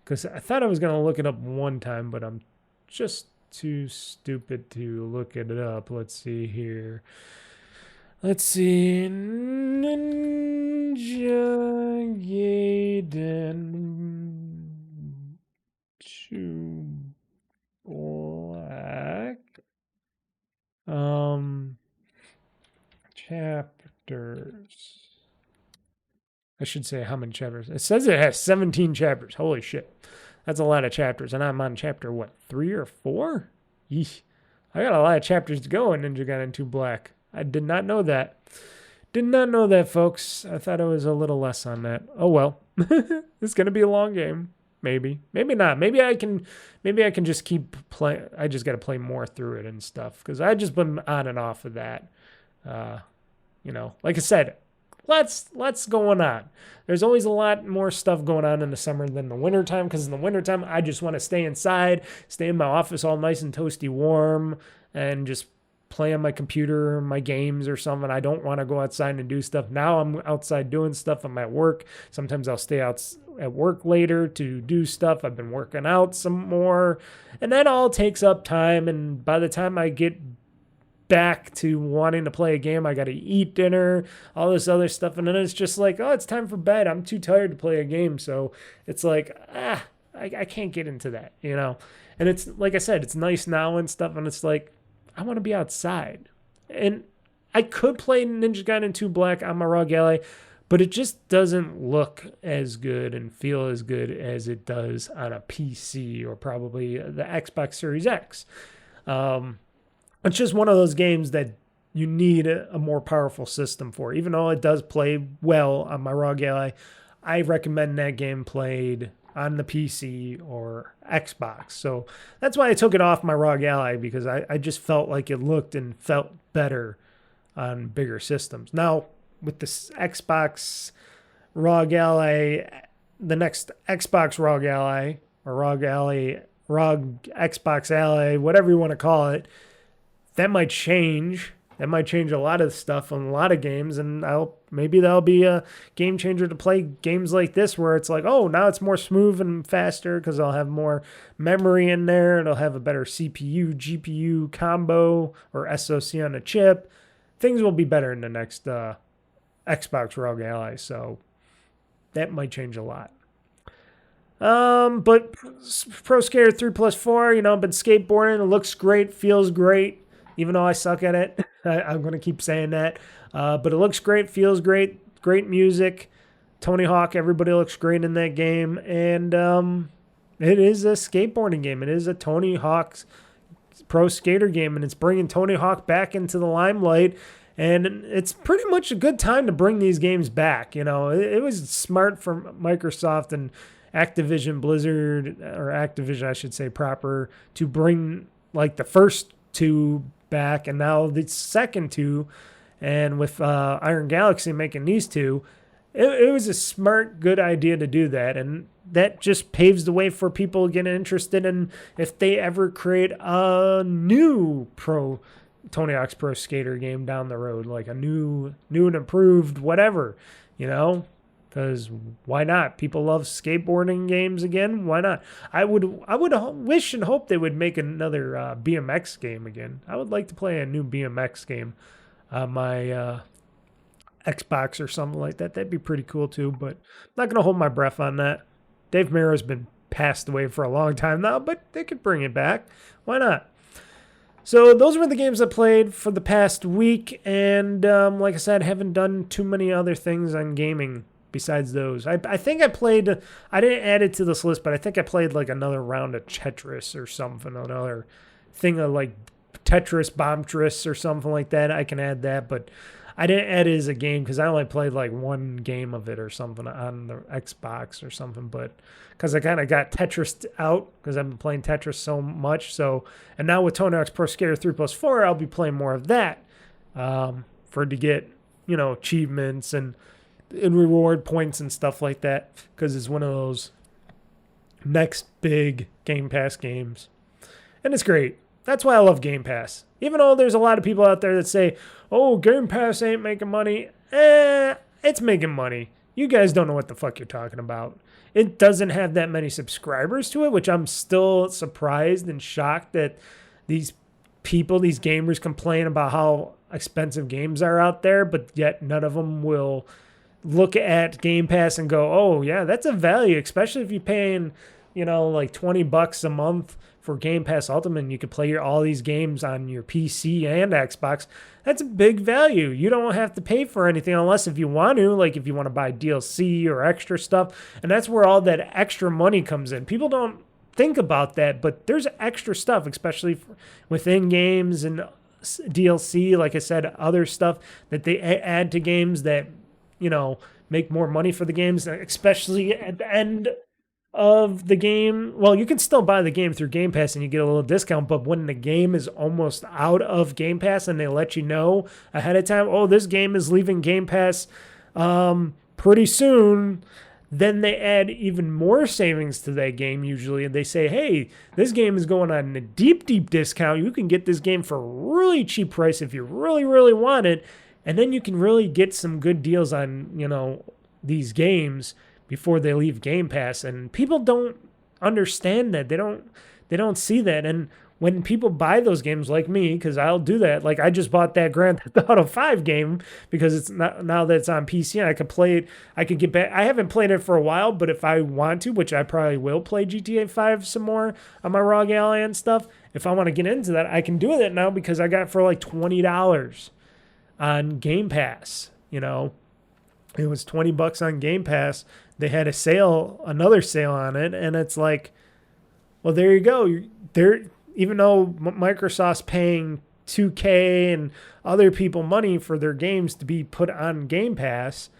because I thought I was going to look it up one time, but I'm just too stupid to look it up. Let's see here. Let's see. Ninja Gaiden 2 Black. Chapters. I should say how many chapters. It says it has 17 chapters. Holy shit. That's a lot of chapters. And I'm on chapter, 3 or 4? Yeesh. I got a lot of chapters to go in Ninja Gaiden 2 Black. I did not know that. Did not know that, folks. I thought it was a little less on that. Oh, well. It's going to be a long game. Maybe. Maybe not. Maybe I can just keep playing. I just got to play more through it and stuff, because I just been on and off of that. Like I said, lots going on. There's always a lot more stuff going on in the summer than the wintertime, because in the wintertime, I just want to stay inside, stay in my office all nice and toasty warm, and just play on my computer, my games or something. I don't want to go outside and do stuff. Now I'm outside doing stuff. I'm at work. Sometimes I'll stay out at work later to do stuff. I've been working out some more, and that all takes up time. And by the time I get back to wanting to play a game, I got to eat dinner, all this other stuff. And then it's just like, oh, it's time for bed. I'm too tired to play a game. So it's like, I can't get into that, And it's like I said, it's nice now and stuff. And it's like, I want to be outside. And I could play Ninja Gaiden 2 Black on my ROG Ally, but it just doesn't look as good and feel as good as it does on a PC or probably the Xbox Series X. It's just one of those games that you need a more powerful system for. Even though it does play well on my ROG Ally, I recommend that game played on the PC or Xbox. So that's why I took it off my ROG Ally, because I just felt like it looked and felt better on bigger systems. Now, with this Xbox ROG Ally, the next Xbox ROG Ally, or ROG Xbox Ally, whatever you want to call it, that might change. That might change a lot of stuff on a lot of games, and maybe that'll be a game changer to play games like this, where it's like, oh, now it's more smooth and faster because I'll have more memory in there. It'll have a better CPU, GPU combo, or SoC on a chip. Things will be better in the next Xbox ROG Ally. So that might change a lot. But Pro Skater 3+4, you know, I've been skateboarding. It looks great, feels great, even though I suck at it. I'm going to keep saying that. But it looks great, feels great, great music. Tony Hawk, everybody looks great in that game. And it is a skateboarding game. It is a Tony Hawk's Pro Skater game, and it's bringing Tony Hawk back into the limelight. And it's pretty much a good time to bring these games back. You know, it was smart from Microsoft and Activision Blizzard, or Activision, I should say proper, to bring like the first two back, and now the second two, and with Iron Galaxy making these two, it was a smart, good idea to do that, and that just paves the way for people getting interested in if they ever create a new Tony Hawk's Pro Skater game down the road, like a new and improved whatever, you know. Because why not? People love skateboarding games again. Why not? I would wish and hope they would make another BMX game again. I would like to play a new BMX game on my Xbox or something like that. That'd be pretty cool too. But I'm not gonna hold my breath on that. Dave Mirra's been passed away for a long time now, but they could bring it back. Why not? So those were the games I played for the past week, and like I said, haven't done too many other things on gaming besides those. I think I played, I didn't add it to this list, but I think I played like another round of Tetris or something, another thing of like Tetris, Bombtris or something like that. I can add that, but I didn't add it as a game because I only played like one game of it or something on the Xbox or something, but because I kind of got Tetris out because I've been playing Tetris so much. So, and now with Tony Hawk's Pro Skater 3+4, I'll be playing more of that for to get, you know, achievements and reward points and stuff like that, because it's one of those next big Game Pass games. And it's great. That's why I love Game Pass. Even though there's a lot of people out there that say, oh, Game Pass ain't making money. It's making money. You guys don't know what the fuck you're talking about. It doesn't have that many subscribers to it, which I'm still surprised and shocked that these people, these gamers, complain about how expensive games are out there, but yet none of them will look at Game Pass and go, oh yeah, that's a value, especially if you're paying, you know, like $20 a month for Game Pass Ultimate, and you could play all these games on your PC and Xbox. That's a big value. You don't have to pay for anything unless if you want to, like if you want to buy DLC or extra stuff, and that's where all that extra money comes in. People don't think about that, but there's extra stuff, especially within games and DLC, like I said, other stuff that they add to games that, you know, make more money for the games, especially at the end of the game. Well, you can still buy the game through Game Pass and you get a little discount, but when the game is almost out of Game Pass and they let you know ahead of time, oh, this game is leaving Game Pass pretty soon, then they add even more savings to that game usually, and they say, hey, this game is going on a deep discount. You can get this game for a really cheap price if you really, really want it. And then you can really get some good deals on, you know, these games before they leave Game Pass. And people don't understand that. They don't see that. And when people buy those games like me, because I'll do that, like I just bought that Grand Theft Auto 5 game because it's not, now that it's on PC and I could play it, I could get back. I haven't played it for a while, but if I want to, which I probably will play GTA 5 some more on my ROG Ally and stuff, if I want to get into that, I can do that now because I got it for like $20. On Game Pass, you know, it was $20 on Game Pass. They had a sale, another sale on it, and it's like, well, there you go. There, even though Microsoft's paying 2K and other people money for their games to be put on Game Pass,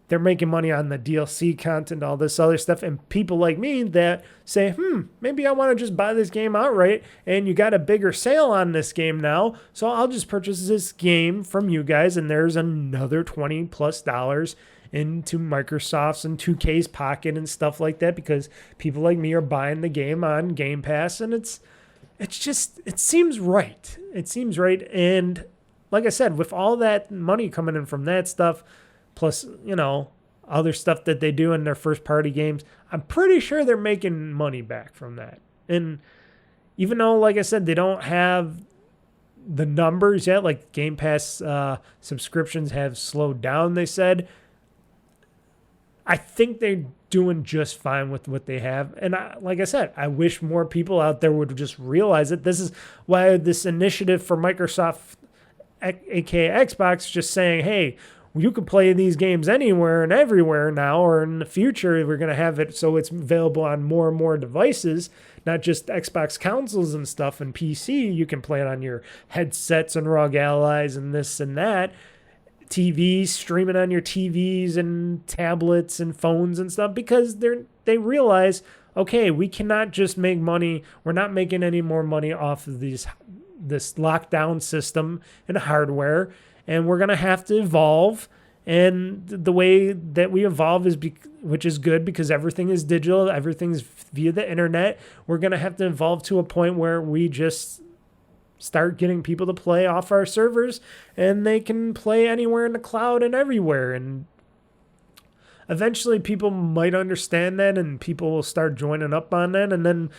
they're making money on the DLC content, all this other stuff, and people like me that say, maybe I want to just buy this game outright, and you got a bigger sale on this game now, so I'll just purchase this game from you guys, and there's another $20+ into Microsoft's and 2K's pocket and stuff like that, because people like me are buying the game on Game Pass, and it seems right. It seems right, and like I said, with all that money coming in from that stuff, plus, you know, other stuff that they do in their first-party games, I'm pretty sure they're making money back from that. And even though, like I said, they don't have the numbers yet, like Game Pass subscriptions have slowed down, they said, I think they're doing just fine with what they have. And like I said, I wish more people out there would just realize it. This is why this initiative for Microsoft, aka Xbox, just saying, hey, you can play these games anywhere and everywhere now, or in the future, we're going to have it so it's available on more and more devices, not just Xbox consoles and stuff and PC. You can play it on your headsets and ROG Allies and this and that. TVs, streaming on your TVs and tablets and phones and stuff, because they realize, okay, we cannot just make money. We're not making any more money off of this lockdown system and hardware, and we're going to have to evolve. And the way that we evolve is, which is good because everything is digital, everything's via the internet. We're going to have to evolve to a point where we just start getting people to play off our servers, and they can play anywhere in the cloud and everywhere. And eventually people might understand that, and people will start joining up on that. And then,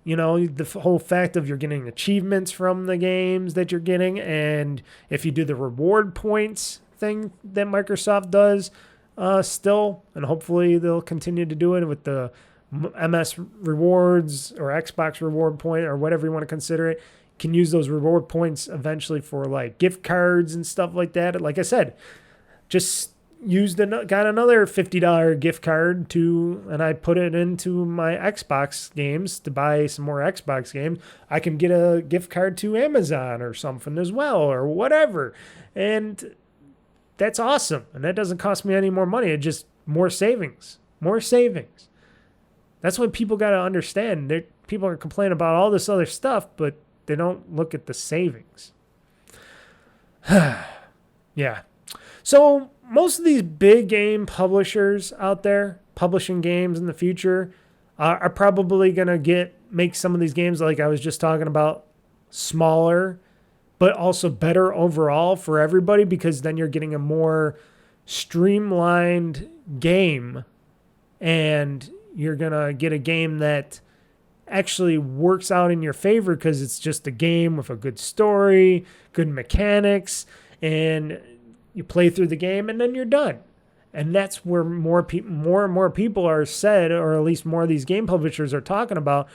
you know, the whole fact of you're getting achievements from the games that you're getting, and if you do the reward points thing that Microsoft does still, and hopefully they'll continue to do it with the MS rewards or Xbox reward point or whatever you want to consider it, can use those reward points eventually for like gift cards and stuff like that. Like I said, just got another $50 gift card and I put it into my Xbox games to buy some more Xbox games. I can get a gift card to Amazon or something as well, or whatever. And that's awesome. And that doesn't cost me any more money. It's just more savings. That's what people got to understand. People are complaining about all this other stuff, but they don't look at the savings. Yeah. So most of these big game publishers out there publishing games in the future are probably going to make some of these games, like I was just talking about, smaller, but also better overall for everybody, because then you're getting a more streamlined game, and you're going to get a game that actually works out in your favor because it's just a game with a good story, good mechanics, and you play through the game and then you're done. And that's where more and more people are said, or at least more of these game publishers are talking about,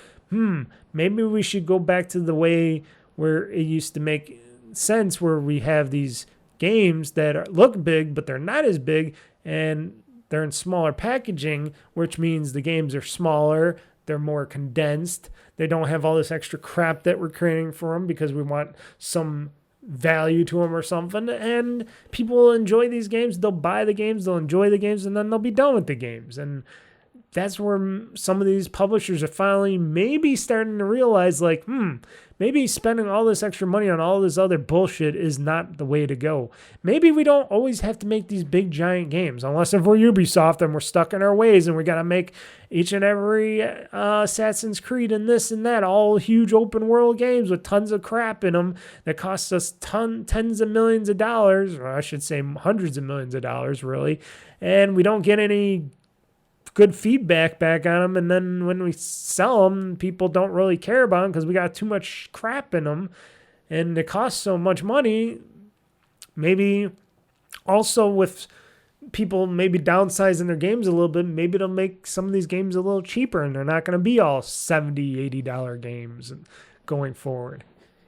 maybe we should go back to the way where it used to make sense, where we have these games that look big, but they're not as big, and they're in smaller packaging, which means the games are smaller, they're more condensed, they don't have all this extra crap that we're creating for them because we want some value to them or something. And people will enjoy these games, they'll buy the games, they'll enjoy the games, and then they'll be done with the games. And that's where some of these publishers are finally maybe starting to realize, like, maybe spending all this extra money on all this other bullshit is not the way to go. Maybe we don't always have to make these big giant games, unless if we're Ubisoft and we're stuck in our ways and we got to make each and every Assassin's Creed and this and that, all huge open world games with tons of crap in them that costs us tens of millions of dollars, or I should say hundreds of millions of dollars, really, and we don't get any good feedback back on them, and then when we sell them, people don't really care about them because we got too much crap in them and it costs so much money. Maybe also with people maybe downsizing their games a little bit, maybe it'll make some of these games a little cheaper, and they're not going to be all $70-$80 games going forward.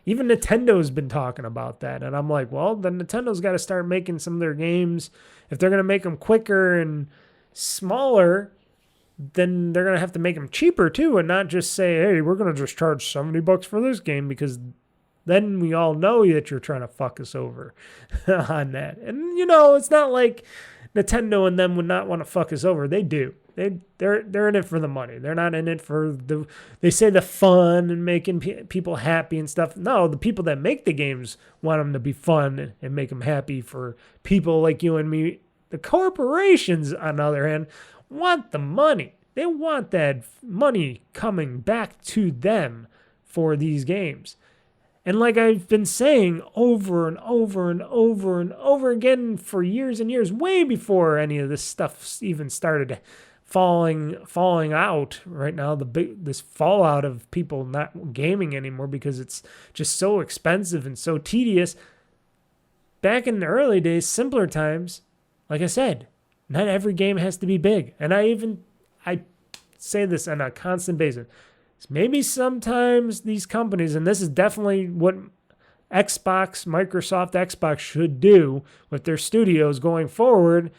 Even Nintendo's been talking about that, and I'm like, well, then Nintendo's got to start making some of their games. If they're going to make them quicker and smaller, then they're going to have to make them cheaper too, and not just say, hey, we're going to just charge $70 for this game, because then we all know that you're trying to fuck us over on that. And you know, it's not like Nintendo and them would not want to fuck us over. They do. They're in it for the money. They're not in it for they say the fun and making people happy and stuff. No, the people that make the games want them to be fun and make them happy for people like you and me. The corporations, on the other hand, want the money. They want that money coming back to them for these games. And like I've been saying over and over and over and over again for years and years, way before any of this stuff even started falling out right now, this fallout of people not gaming anymore because it's just so expensive and so tedious. Back in the early days, simpler times, like I said, Not every game has to be big. And I say this on a constant basis. Maybe sometimes these companies, and this is definitely what Microsoft Xbox should do with their studios going forward,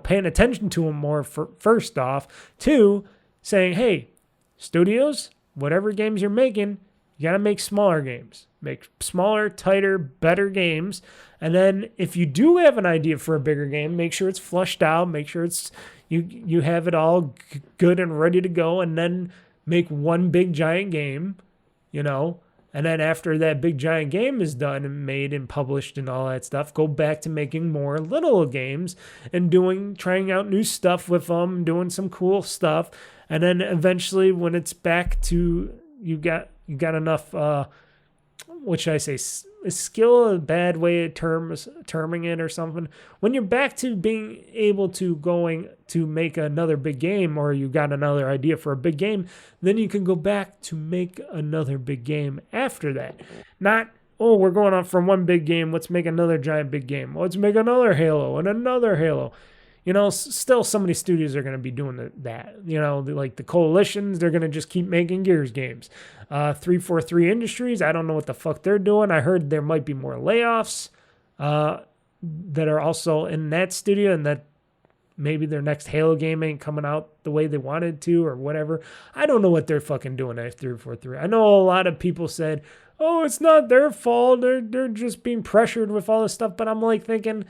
paying attention to them more first off. Two, saying, hey, studios, whatever games you're making, you got to make smaller games. Make smaller, tighter, better games. And then if you do have an idea for a bigger game, make sure it's flushed out. Make sure it's you have it all good and ready to go. And then make one big giant game, And then after that big giant game is done and made and published and all that stuff, go back to making more little games and trying out new stuff with them, doing some cool stuff. And then eventually when it's back to you got enough what should I say, skill, a bad way of terming it or something. When you're back to being able to going to make another big game, or you got another idea for a big game, then you can go back to make another big game after that. Not, oh, we're going on from one big game, let's make another giant big game. Let's make another Halo and another Halo. Still so many studios are going to be doing that. Like the coalitions, they're going to just keep making Gears games. 343 Industries, I don't know what the fuck they're doing. I heard there might be more layoffs that are also in that studio, and that maybe their next Halo game ain't coming out the way they wanted to or whatever. I don't know what they're fucking doing at 343. I know a lot of people said, oh, it's not their fault. They're just being pressured with all this stuff. But I'm like thinking,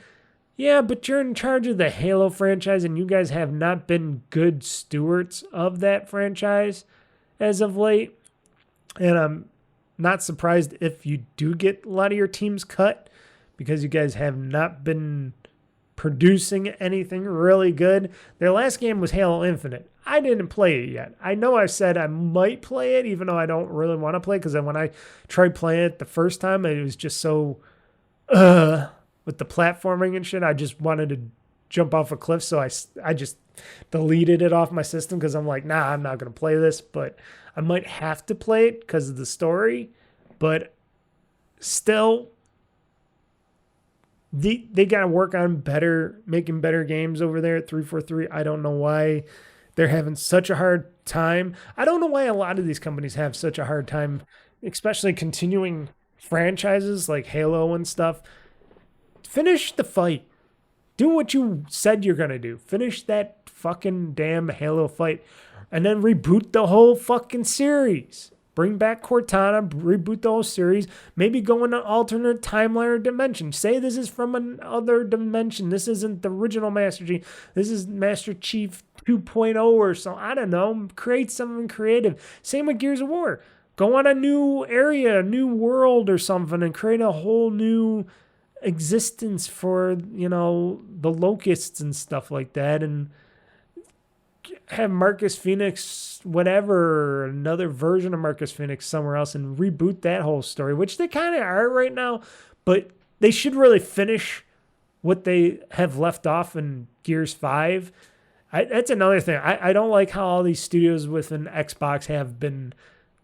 yeah, but you're in charge of the Halo franchise, and you guys have not been good stewards of that franchise as of late. And I'm not surprised if you do get a lot of your teams cut, because you guys have not been producing anything really good. Their last game was Halo Infinite. I didn't play it yet. I know I said I might play it, even though I don't really want to play it, because when I tried playing it the first time, it was just so... with the platforming and shit, I just wanted to jump off a cliff, so I just deleted it off my system, because I'm like, nah, I'm not going to play this, but I might have to play it because of the story. But still, they got to work on making better games over there at 343. I don't know why they're having such a hard time. I don't know why a lot of these companies have such a hard time, especially continuing franchises like Halo and stuff. Finish the fight. Do what you said you're going to do. Finish that fucking damn Halo fight. And then reboot the whole fucking series. Bring back Cortana. Reboot the whole series. Maybe go in an alternate timeline or dimension. Say this is from another dimension. This isn't the original Master Chief. This is Master Chief 2.0 or so. I don't know. Create something creative. Same with Gears of War. Go on a new area, a new world or something, and create a whole new existence for the locusts and stuff like that, and have Marcus Phoenix, whatever, another version of Marcus Phoenix somewhere else, and reboot that whole story, which they kind of are right now. But they should really finish what they have left off in Gears 5. That's another thing. I don't like how all these studios within Xbox have been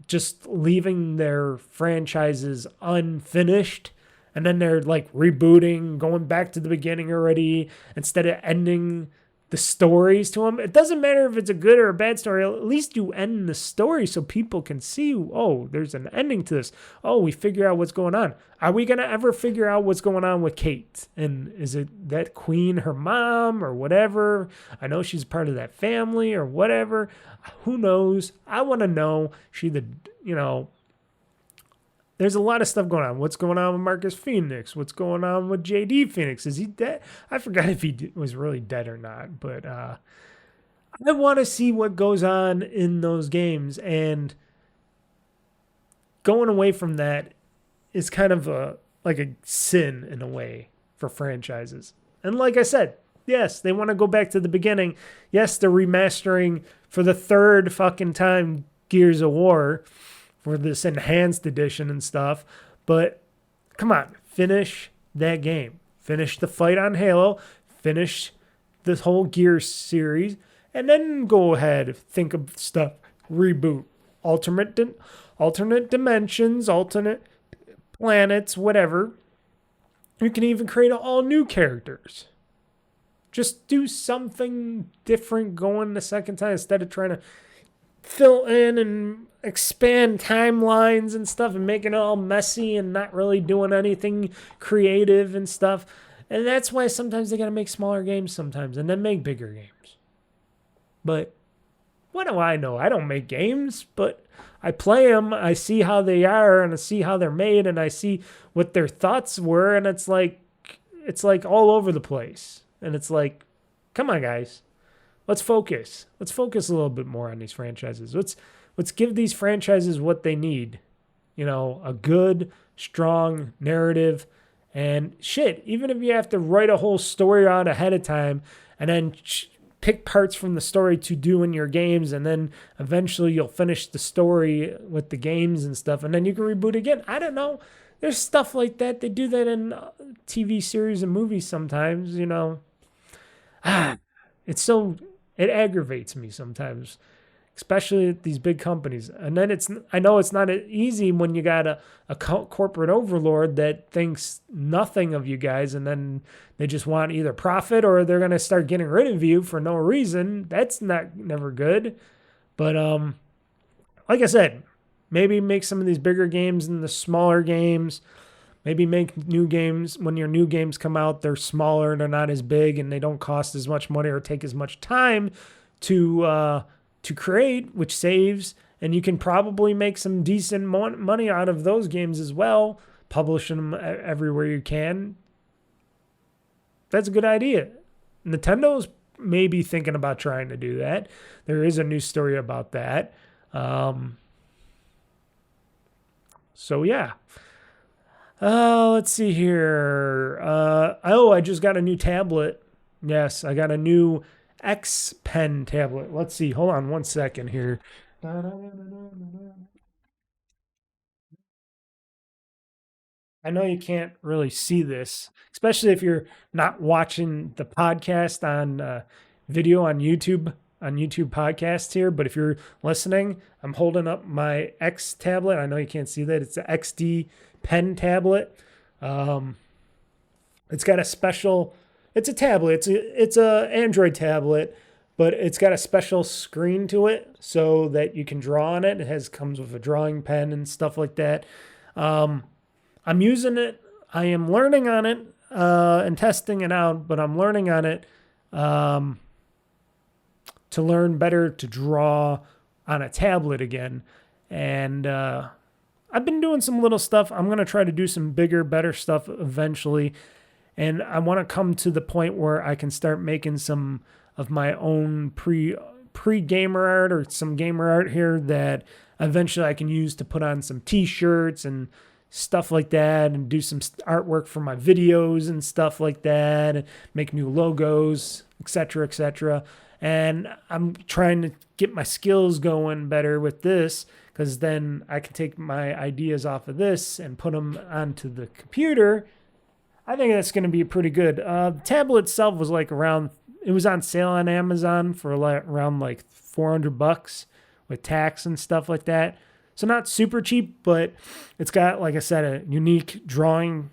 just leaving their franchises unfinished. And then they're like rebooting, going back to the beginning already, instead of ending the stories to them. It doesn't matter if it's a good or a bad story. At least you end the story so people can see, oh, there's an ending to this. Oh, we figure out what's going on. Are we going to ever figure out what's going on with Kate? And is it that queen, her mom, or whatever? I know she's part of that family or whatever. Who knows? I want to know. There's a lot of stuff going on. What's going on with Marcus Phoenix? What's going on with JD Phoenix? Is he dead? I forgot if he was really dead or not. But I want to see what goes on in those games. And going away from that is kind of like a sin in a way for franchises. And like I said, yes, they want to go back to the beginning. Yes, they're remastering for the third fucking time Gears of War for this enhanced edition and stuff. But come on, finish that game. Finish the fight on Halo. Finish this whole Gears series. And then go ahead, think of stuff. Reboot. Alternate dimensions, alternate planets, whatever. You can even create all new characters. Just do something different going the second time instead of trying to fill in and expand timelines and stuff and making it all messy and not really doing anything creative and stuff. And that's why sometimes they got to make smaller games sometimes and then make bigger games. But what do I know? I don't make games, but I play them. I see how they are and I see how they're made and I see what their thoughts were. And it's like all over the place. And it's like, come on, guys, let's focus. Let's focus a little bit more on these franchises. Let's give these franchises what they need. You know, a good, strong narrative. And shit, even if you have to write a whole story out ahead of time and then pick parts from the story to do in your games, and then eventually you'll finish the story with the games and stuff, and then you can reboot again. I don't know. There's stuff like that. They do that in TV series and movies sometimes, you know. It aggravates me sometimes, especially at these big companies. And then I know it's not easy when you got a corporate overlord that thinks nothing of you guys, and then they just want either profit or they're going to start getting rid of you for no reason. That's never good. But like I said, maybe make some of these bigger games and the smaller games. Maybe make new games. When your new games come out, they're smaller, they're not as big, and they don't cost as much money or take as much time to create, which saves. And you can probably make some decent money out of those games as well, publishing them everywhere you can. That's a good idea. Nintendo's maybe thinking about trying to do that. There is a news story about that. So yeah. Let's see here. I just got a new tablet. Yes, I got a new X Pen tablet. Let's see. Hold on one second here. I know you can't really see this, especially if you're not watching the podcast on video on YouTube podcasts here. But if you're listening, I'm holding up my X tablet. I know you can't see that. It's an XD pen tablet. It's got a special. It's a tablet. It's a Android tablet, but it's got a special screen to it so that you can draw on it. It comes with a drawing pen and stuff like that. I'm using it. I am learning on it and testing it out, but I'm learning on it to learn better to draw on a tablet again. And I've been doing some little stuff. I'm going to try to do some bigger, better stuff eventually. And I want to come to the point where I can start making some of my own pre-gamer art or some gamer art here that eventually I can use to put on some t-shirts and stuff like that, and do some artwork for my videos and stuff like that, and make new logos, etc., etc. And I'm trying to get my skills going better with this, because then I can take my ideas off of this and put them onto the computer. I think that's going to be pretty good. The tablet itself was like it was on sale on Amazon for around like $400 with tax and stuff like that. So not super cheap, but it's got, like I said, a unique drawing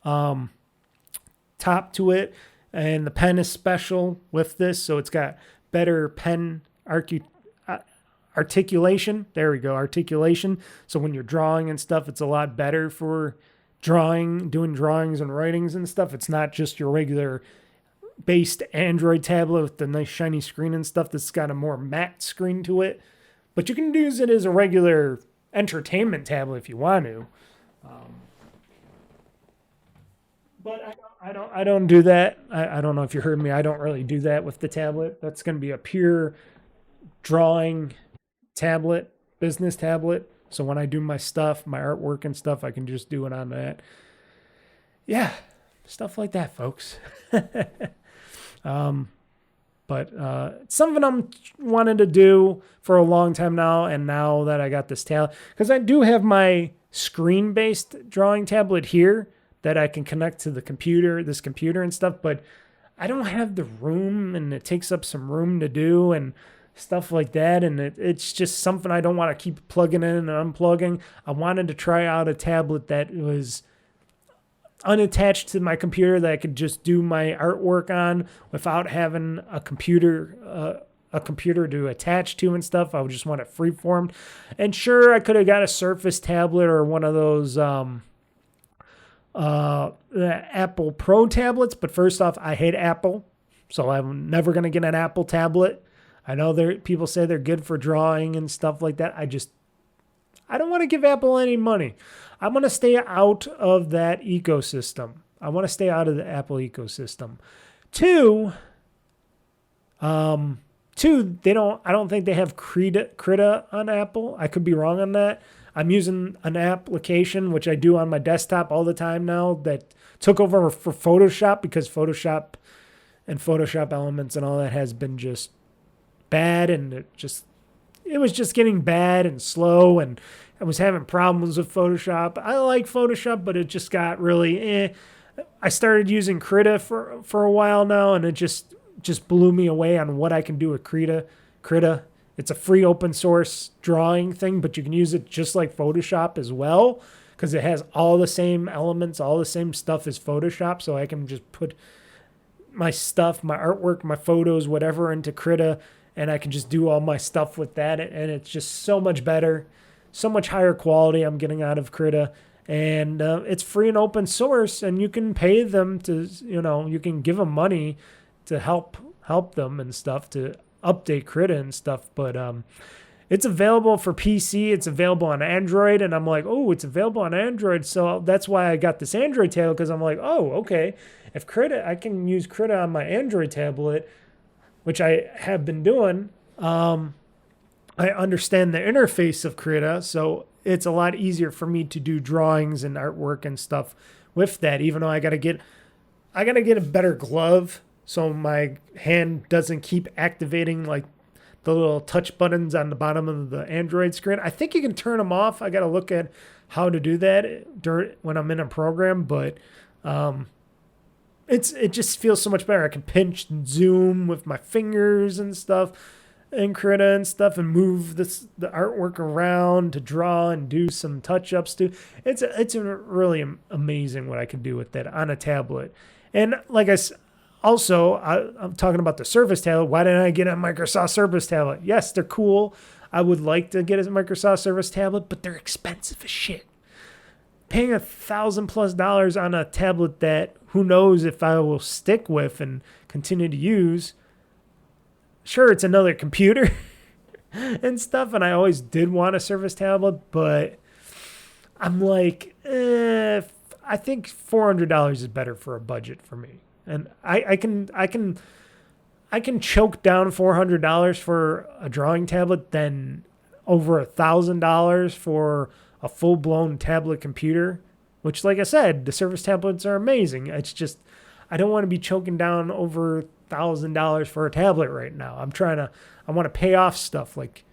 top to it. And the pen is special with this, so it's got better pen articulation. There we go, articulation. So when you're drawing and stuff, it's a lot better for doing drawings and writings and stuff. It's not just your regular based Android tablet with the nice shiny screen and stuff. That's got a more matte screen to it. But you can use it as a regular entertainment tablet if you want to. But I don't do that. I don't know if you heard me. I don't really do that with the tablet. That's going to be a pure drawing tablet, business tablet. So when I do my stuff, my artwork and stuff, I can just do it on that. Yeah, stuff like that, folks. But it's something I'm wanted to do for a long time now. And now that I got this tablet, because I do have my screen-based drawing tablet here that I can connect to the computer, this computer and stuff, but I don't have the room, and it takes up some room to do and stuff like that. And it's just something I don't want to keep plugging in and unplugging. I wanted to try out a tablet that was unattached to my computer that I could just do my artwork on without having a computer to attach to and stuff. I would just want it freeformed. And sure, I could have got a Surface tablet or one of those the Apple Pro tablets, but first off, I hate Apple, so I'm never going to get an Apple tablet. I know people say they're good for drawing and stuff like that. I don't want to give Apple any money. I want to stay out of that ecosystem. I want to stay out of the Apple ecosystem. Two, I don't think they have Krita on Apple. I could be wrong on that. I'm using an application, which I do on my desktop all the time now, that took over for Photoshop because Photoshop and Photoshop Elements and all that has been just bad, and it was just getting bad and slow, and I was having problems with Photoshop. I like Photoshop, but it just got really I started using Krita for a while now, and it just blew me away on what I can do with Krita. It's a free open source drawing thing, but you can use it just like Photoshop as well because it has all the same elements, all the same stuff as Photoshop. So I can just put my stuff, my artwork, my photos, whatever into Krita, and I can just do all my stuff with that. And it's just so much better, so much higher quality I'm getting out of Krita. And it's free and open source, and you can pay them to, you can give them money to help them and stuff to update Krita and stuff. But it's available for PC. It's available on Android. And I'm like, oh, it's available on Android. So that's why I got this Android tablet, because I'm like, oh, okay. If Krita, I can use Krita on my Android tablet, which I have been doing. I understand the interface of Krita, so it's a lot easier for me to do drawings and artwork and stuff with that, even though I gotta get a better glove so my hand doesn't keep activating like the little touch buttons on the bottom of the Android screen. I think you can turn them off. I got to look at how to do that when I'm in a program, but it just feels so much better. I can pinch and zoom with my fingers and stuff and Krita and stuff, and move the artwork around to draw and do some touch-ups too. It's really amazing what I can do with that on a tablet. And like also, I'm talking about the Surface tablet. Why didn't I get a Microsoft Surface tablet? Yes, they're cool. I would like to get a Microsoft Surface tablet, but they're expensive as shit. Paying $1,000+ on a tablet that who knows if I will stick with and continue to use. Sure, it's another computer and stuff, and I always did want a Surface tablet, but I'm like, I think $400 is better for a budget for me. And I can choke down $400 for a drawing tablet than over $1,000 for a full-blown tablet computer, which, like I said, the Surface tablets are amazing. It's just I don't want to be choking down over $1,000 for a tablet right now. I want to pay off stuff like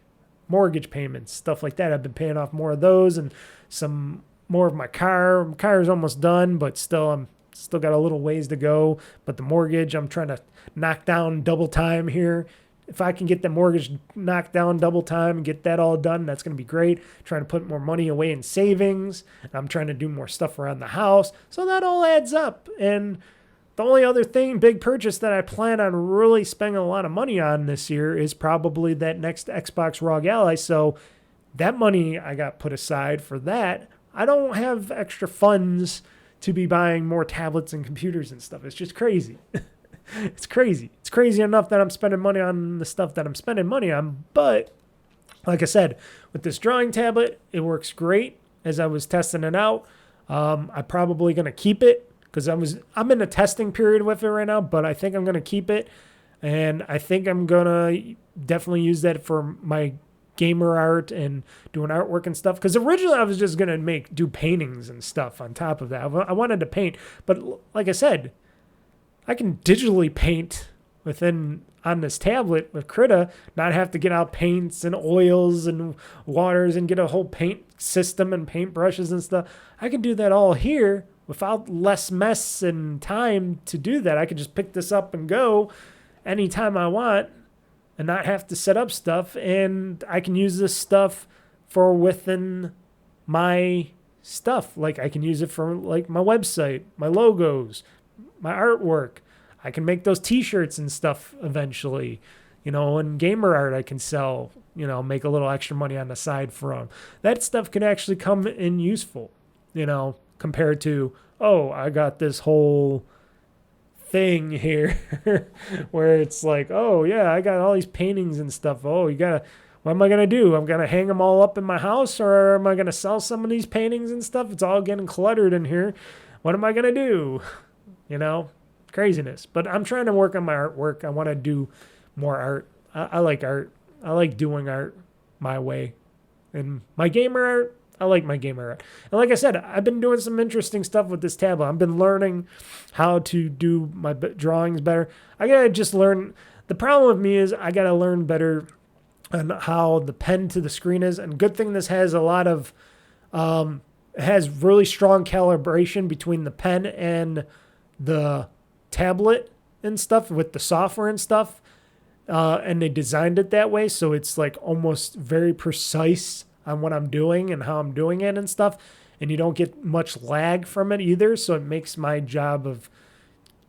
mortgage payments, stuff like that. I've been paying off more of those and some more of my car. My car is almost done, but still got a little ways to go. But the mortgage, I'm trying to knock down double time here. If I can get the mortgage knocked down double time and get that all done, that's going to be great. Trying to put more money away in savings. I'm trying to do more stuff around the house. So that all adds up. And the only other big purchase that I plan on really spending a lot of money on this year is probably that next Xbox ROG Ally. So that money I got put aside for that. I don't have extra funds to be buying more tablets and computers and stuff. It's just crazy. It's crazy. It's crazy enough that I'm spending money on the stuff that I'm spending money on. But like I said, with this drawing tablet, it works great as I was testing it out. I'm probably going to keep it because I'm in a testing period with it right now, but I think I'm going to keep it. And I think I'm going to definitely use that for my gamer art and doing artwork and stuff. Because originally I was just going to do paintings and stuff on top of that. I wanted to paint. But like I said, I can digitally paint on this tablet with Krita, not have to get out paints and oils and waters and get a whole paint system and paint brushes and stuff. I can do that all here without less mess and time to do that. I can just pick this up and go anytime I want and not have to set up stuff. And I can use this stuff for within my stuff. Like I can use it for like my website, my logos, my artwork. I can make those t-shirts and stuff eventually, and gamer art I can sell, make a little extra money on the side from. That stuff can actually come in useful, compared to, oh, I got this whole thing here where it's like, oh yeah, I got all these paintings and stuff. Oh, what am I going to do? I'm going to hang them all up in my house, or am I going to sell some of these paintings and stuff? It's all getting cluttered in here. What am I going to do? Craziness. But I'm trying to work on my artwork. I want to do more art. I like art. I like doing art my way. And my gamer art, I like my gamer art. And like I said, I've been doing some interesting stuff with this tablet. I've been learning how to do my drawings better. I got to just learn. The problem with me is I got to learn better on how the pen to the screen is. And good thing this has a lot of, it has really strong calibration between the pen and the tablet and stuff with the software and stuff. And they designed it that way. So it's like almost very precise on what I'm doing and how I'm doing it and stuff. And you don't get much lag from it either. So it makes my job of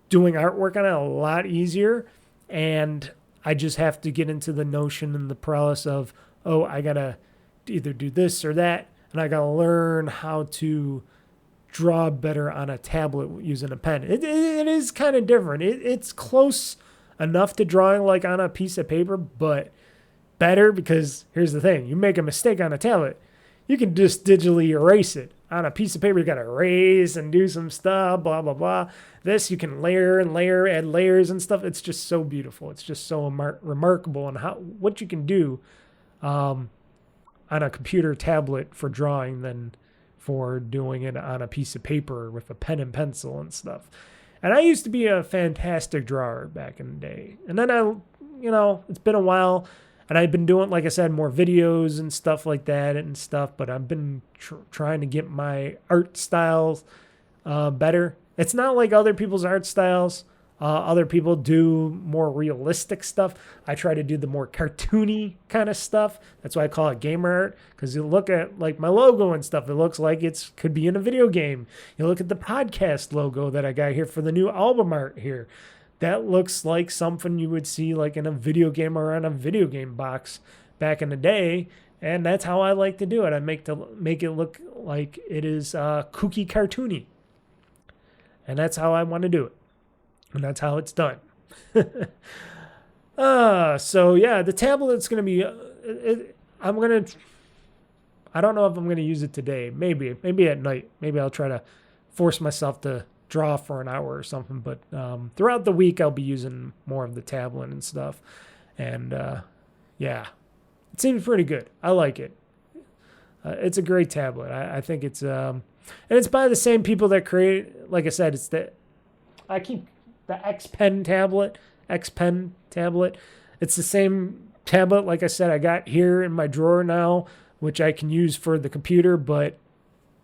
doing artwork on it a lot easier. And I just have to get into the notion and the paralysis of, oh, I got to either do this or that. And I got to learn how to draw better on a tablet using a pen. It is kind of different. It's close enough to drawing like on a piece of paper, but better because here's the thing. You make a mistake on a tablet, you can just digitally erase it. On a piece of paper, you got to erase and do some stuff, blah, blah, blah. This, you can layer and layer, add layers and stuff. It's just so beautiful. It's just so remarkable and what you can do on a computer tablet for drawing than for doing it on a piece of paper with a pen and pencil and stuff. And I used to be a fantastic drawer back in the day. And then it's been a while. And I've been doing, like I said, more videos and stuff like that and stuff. But I've been trying to get my art styles better. It's not like other people's art styles. Other people do more realistic stuff. I try to do the more cartoony kind of stuff. That's why I call it gamer art. Because you look at like my logo and stuff, it looks like it could be in a video game. You look at the podcast logo that I got here for the new album art here. That looks like something you would see like in a video game or on a video game box back in the day. And that's how I like to do it. I make it look like it is kooky cartoony. And that's how I want to do it. And that's how it's done. So yeah, the tablet's going to be, I don't know if I'm going to use it today. Maybe at night. Maybe I'll try to force myself to draw for an hour or something. But throughout the week, I'll be using more of the tablet and stuff. And yeah, it seems pretty good. I like it. It's a great tablet. I think it's, and it's by the same people that create, like I said, it's the X Pen tablet. It's the same tablet, like I said, I got here in my drawer now, which I can use for the computer, but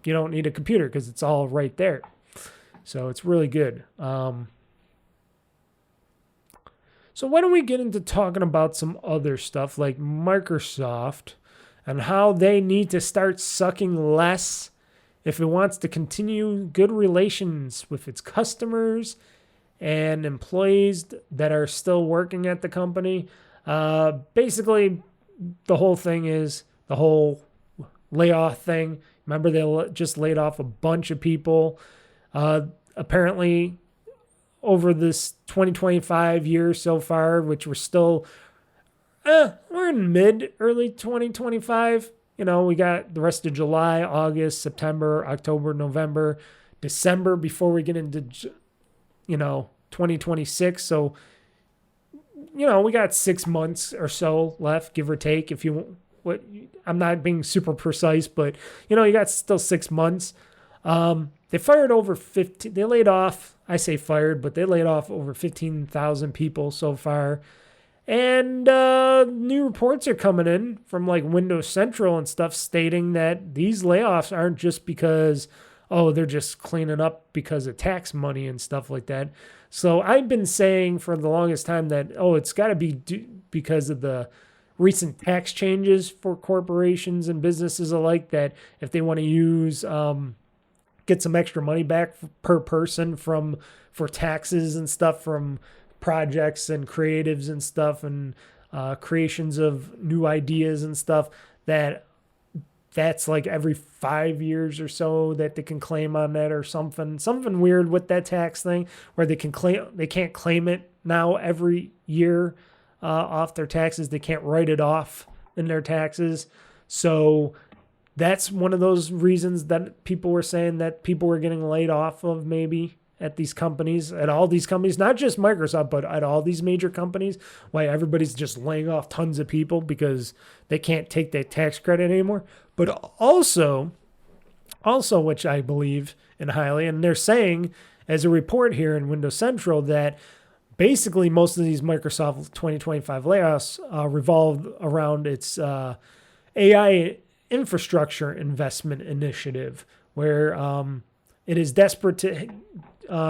you don't need a computer because it's all right there. So it's really good. So why don't we get into talking about some other stuff like Microsoft and how they need to start sucking less if it wants to continue good relations with its customers and employees that are still working at the company. Basically, the whole thing is the whole layoff thing. Remember, they just laid off a bunch of people. Apparently, over this 2025 year so far, which we're still, we're in early 2025. We got the rest of July, August, September, October, November, December before we get into 2026. So, we got 6 months or so left, give or take. I'm not being super precise, but you got still 6 months. They fired over 15. They laid off. I say fired, but they laid off over 15,000 people so far. And new reports are coming in from like Windows Central and stuff stating that these layoffs aren't just because, they're just cleaning up because of tax money and stuff like that. So I've been saying for the longest time that, it's got to be because of the recent tax changes for corporations and businesses alike, that if they want to use get some extra money back per person for taxes and stuff from projects and creatives and stuff, and creations of new ideas and stuff, that's like every 5 years or so that they can claim on that, or something weird with that tax thing where they can't claim it now every year off their taxes. They can't write it off in their taxes. So that's one of those reasons that people were saying that people were getting laid off of, maybe at these companies, at all these companies, not just Microsoft, but at all these major companies, why everybody's just laying off tons of people because they can't take that tax credit anymore. But also, which I believe in highly, and they're saying as a report here in Windows Central that basically most of these Microsoft 2025 layoffs revolve around its AI infrastructure investment initiative, where it is desperate to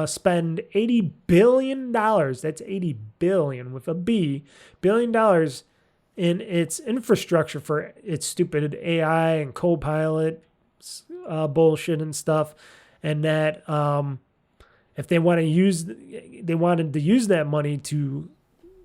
spend $80 billion. That's 80 billion with a B, $billion in its infrastructure for its stupid AI and Copilot bullshit and stuff. And that if they wanted to use that money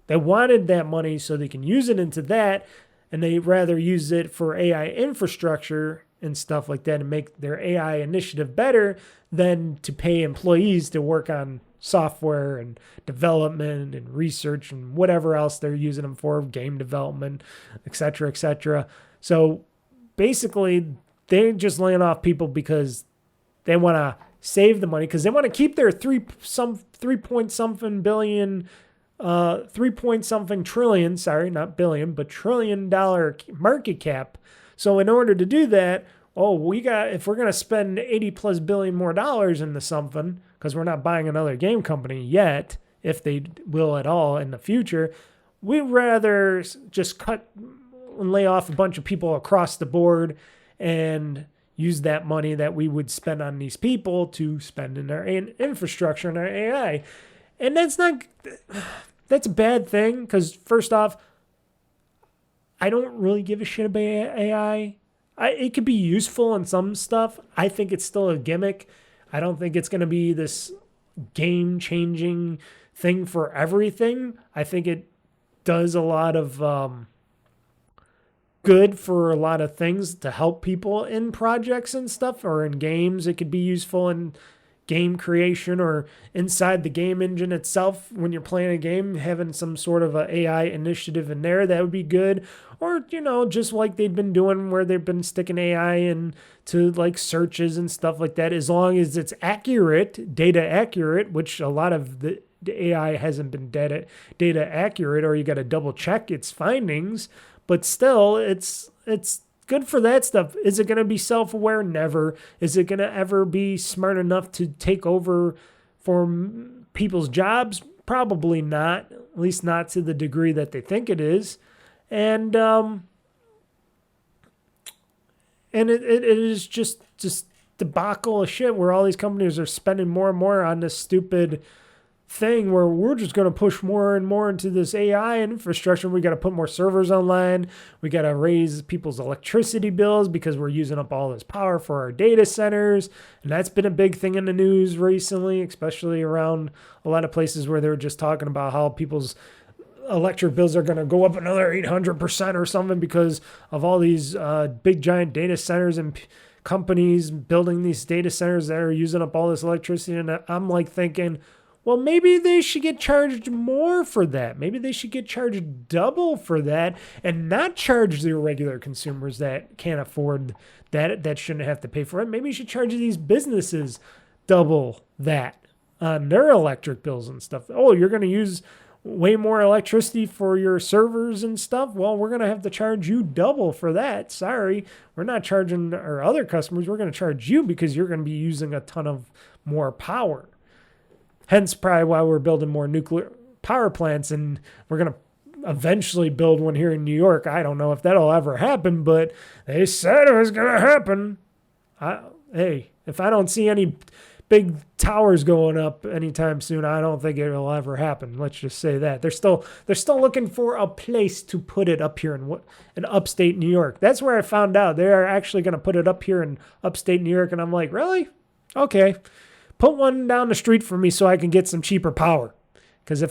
they wanted that money so they can use it into that, and they rather use it for AI infrastructure and stuff like that and make their AI initiative better than to pay employees to work on software and development and research and whatever else they're using them for, game development, et cetera, et cetera. So basically, they're just laying off people because they want to save the money, because they want to keep their 3 point something trillion, sorry, not billion, but $1 trillion market cap. So in order to do that, if we're going to spend 80 plus billion more dollars into something, because we're not buying another game company yet, if they will at all in the future, we'd rather just cut and lay off a bunch of people across the board and use that money that we would spend on these people to spend in our infrastructure and our AI. And that's a bad thing, because first off, I don't really give a shit about AI. It could be useful in some stuff. I think it's still a gimmick. I don't think it's going to be this game-changing thing for everything. I think it does a lot of good for a lot of things to help people in projects and stuff, or in games. It could be useful in game creation or inside the game engine itself. When you're playing a game, having some sort of a AI initiative in there, that would be good. Or, just like they've been doing, where they've been sticking AI into like searches and stuff like that, as long as it's accurate, data accurate, which a lot of the AI hasn't been data accurate, or you got to double check its findings. But still, it's good for that stuff. Is it going to be self-aware? Never. Is it going to ever be smart enough to take over for people's jobs? Probably not. At least not to the degree that they think it is. And it is just debacle of shit, where all these companies are spending more and more on this stupid thing where we're just going to push more and more into this AI infrastructure. We got to put more servers online. We got to raise people's electricity bills because we're using up all this power for our data centers. And that's been a big thing in the news recently, especially around a lot of places where they were just talking about how people's electric bills are going to go up another 800% or something because of all these big giant data centers and companies building these data centers that are using up all this electricity. And I'm like thinking, well, maybe they should get charged more for that. Maybe they should get charged double for that, and not charge the regular consumers that can't afford that shouldn't have to pay for it. Maybe you should charge these businesses double that on their electric bills and stuff. Oh, you're going to use way more electricity for your servers and stuff? Well, we're going to have to charge you double for that. Sorry, we're not charging our other customers. We're going to charge you because you're going to be using a ton of more power. Hence, probably why we're building more nuclear power plants, and we're going to eventually build one here in New York. I don't know if that'll ever happen, but they said it was going to happen. Hey, if I don't see any big towers going up anytime soon. I don't think it will ever happen. Let's just say that. They're still looking for a place to put it up here in upstate New York. That's where I found out they are actually going to put it up here in upstate New York. And I'm like, really? Okay. Put one down the street for me so I can get some cheaper power. Because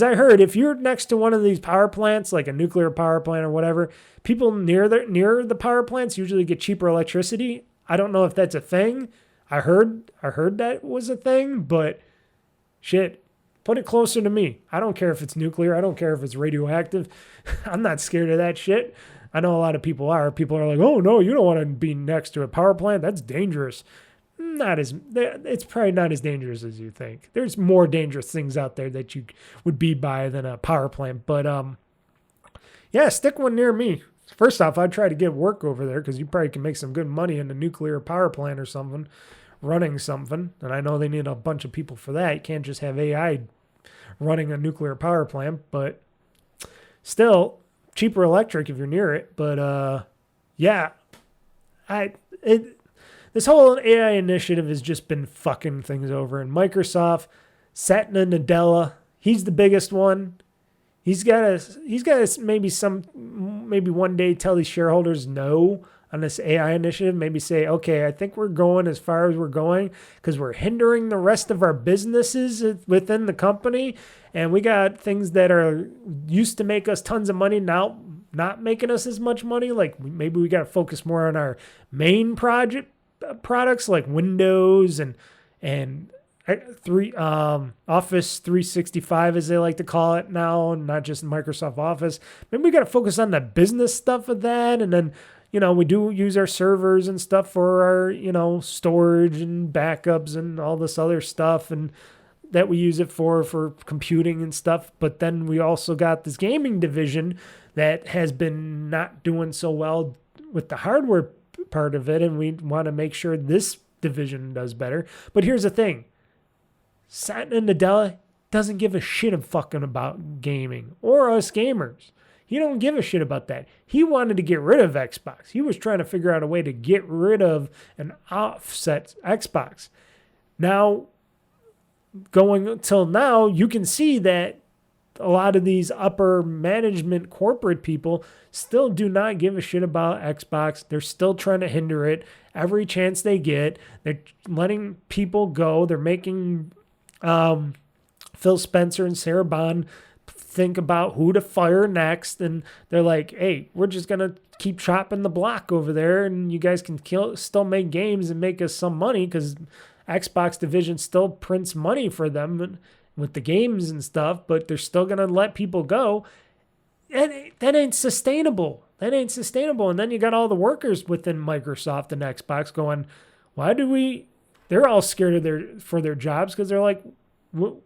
I heard if you're next to one of these power plants, like a nuclear power plant or whatever, people near the power plants usually get cheaper electricity. I don't know if that's a thing. I heard that was a thing, but shit, put it closer to me. I don't care if it's nuclear. I don't care if it's radioactive. I'm not scared of that shit. I know a lot of people are. People are like, oh no, you don't want to be next to a power plant. That's dangerous. It's probably not as dangerous as you think. There's more dangerous things out there that you would be by than a power plant. But yeah, stick one near me. First off, I'd try to get work over there because you probably can make some good money in a nuclear power plant or something, running something. And I know they need a bunch of people for that. You can't just have AI running a nuclear power plant, but still cheaper electric if you're near it. But yeah, this whole AI initiative has just been fucking things over. And Microsoft, Satya Nadella, he's the biggest one. He's got to maybe one day tell these shareholders no on this AI initiative. Maybe say, okay, I think we're going as far as we're going because we're hindering the rest of our businesses within the company. And we got things that are used to make us tons of money now not making us as much money. Like maybe we got to focus more on our main products like Windows and Office 365 as they like to call it now, not just Microsoft Office. Maybe we got to focus on the business stuff of that, and then we do use our servers and stuff for our storage and backups and all this other stuff, and that we use it for computing and stuff. But then we also got this gaming division that has been not doing so well with the hardware part of it, and we want to make sure this division does better. But here's the thing. Satya Nadella doesn't give a shit fucking about gaming or us gamers. He don't give a shit about that. He wanted to get rid of Xbox. He was trying to figure out a way to get rid of and offset Xbox. Now, going until now, you can see that a lot of these upper management corporate people still do not give a shit about Xbox. They're still trying to hinder it every chance they get. They're letting people go. They're making Phil Spencer and Sarah Bond think about who to fire next. And they're like, hey, we're just going to keep chopping the block over there. And you guys can still make games and make us some money because Xbox division still prints money for them with the games and stuff, but they're still going to let people go. And that ain't sustainable. That ain't sustainable. And then you got all the workers within Microsoft and Xbox going, why do we... They're all scared for their jobs because they're like, how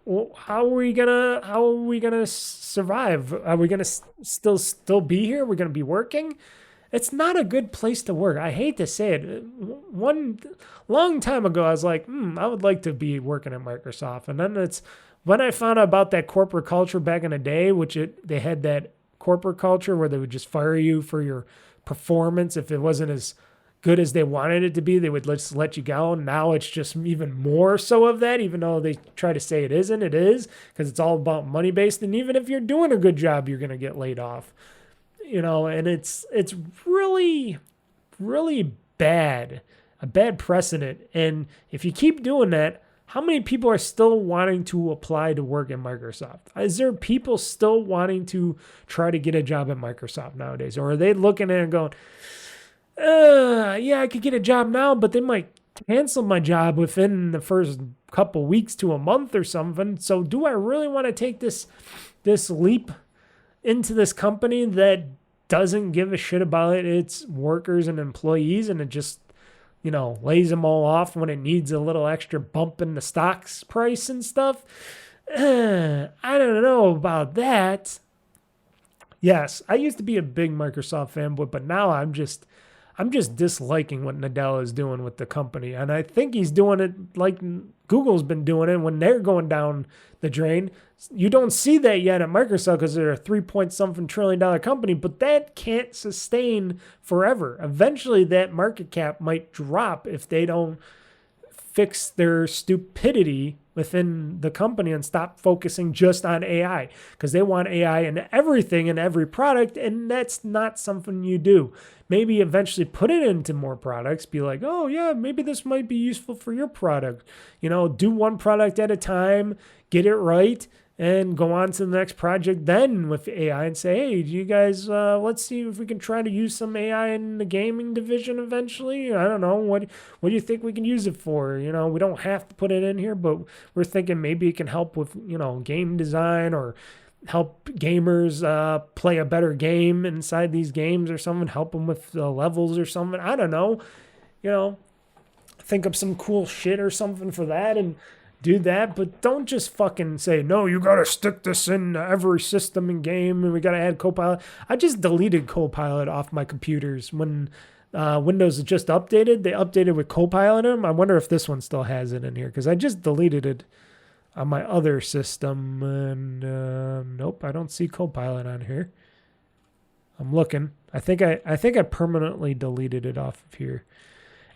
are we gonna survive? Are we gonna still be here? We're gonna be working? It's not a good place to work. I hate to say it. One long time ago, I was like, I would like to be working at Microsoft. And then it's when I found out about that corporate culture back in the day, they had that corporate culture where they would just fire you for your performance. If it wasn't as good as they wanted it to be, they would just let you go. Now it's just even more so of that, even though they try to say it isn't. It is, because it's all about money based. And even if you're doing a good job, you're going to get laid off. And it's really, really bad, a bad precedent. And if you keep doing that, how many people are still wanting to apply to work at Microsoft? Is there people still wanting to try to get a job at Microsoft nowadays? Or are they looking at it and going, yeah, I could get a job now, but they might cancel my job within the first couple weeks to a month or something. So do I really want to take this leap into this company that doesn't give a shit about its workers and employees, and it just, lays them all off when it needs a little extra bump in the stocks price and stuff? I don't know about that. Yes, I used to be a big Microsoft fanboy, but now I'm just disliking what Nadella is doing with the company. And I think he's doing it like Google's been doing it when they're going down the drain. You don't see that yet at Microsoft because they're a 3-point-something trillion company, but that can't sustain forever. Eventually, that market cap might drop if they don't fix their stupidity within the company and stop focusing just on AI, because they want AI in everything, in every product, and that's not something you do. Maybe eventually put it into more products, be like, oh yeah, maybe this might be useful for your product. You know, do one product at a time, get it right, and go on to the next project then with AI and say, hey, do you guys, let's see if we can try to use some AI in the gaming division eventually. I don't know. What do you think we can use it for? You know, we don't have to put it in here, but we're thinking maybe it can help with, you know, game design or help gamers play a better game inside these games or something, help them with the levels or something. I don't know. You know, think of some cool shit or something for that and do that, but don't just fucking say, no, you gotta stick this in every system and game and we gotta add Copilot. I just deleted Copilot off my computers when Windows just updated. They updated with Copilot in them. I wonder if this one still has it in here, because I just deleted it on my other system and nope, I don't see Copilot on here. I'm looking. I think I permanently deleted it off of here.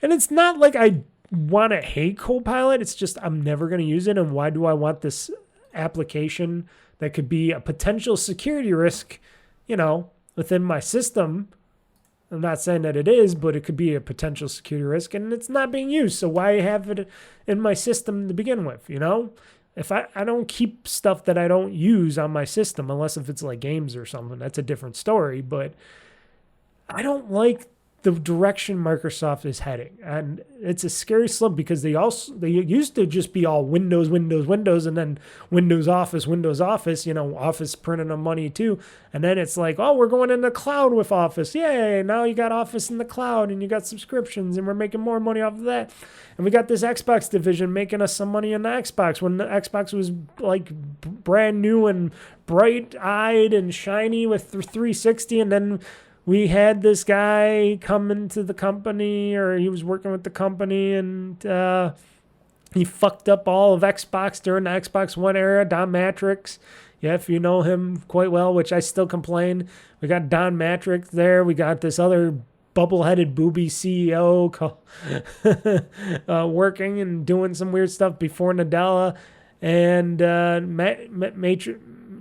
And it's not like I want to hate Copilot. It's just I'm never going to use it. And why do I want this application that could be a potential security risk, you know, within my system? I'm not saying that it is, but it could be a potential security risk, and it's not being used. So why have it in my system to begin with, you know? If I don't keep stuff that I don't use on my system, unless if it's like games or something, that's a different story. But I don't like the direction Microsoft is heading, and it's a scary slip, because they used to just be all Windows, and then Windows Office, you know, Office printing them money too, and then it's like, oh, we're going in the cloud with Office, yay! Now you got Office in the cloud, and you got subscriptions, and we're making more money off of that, and we got this Xbox division making us some money in the Xbox when the Xbox was like brand new and bright-eyed and shiny with 360, and then we had this guy come into the company, or he was working with the company, and he fucked up all of Xbox during the Xbox One era. Don Matrix, yeah, if you know him quite well, which I still complain. We got Don Matrix there. We got this other bubble-headed booby CEO working and doing some weird stuff before Nadella, and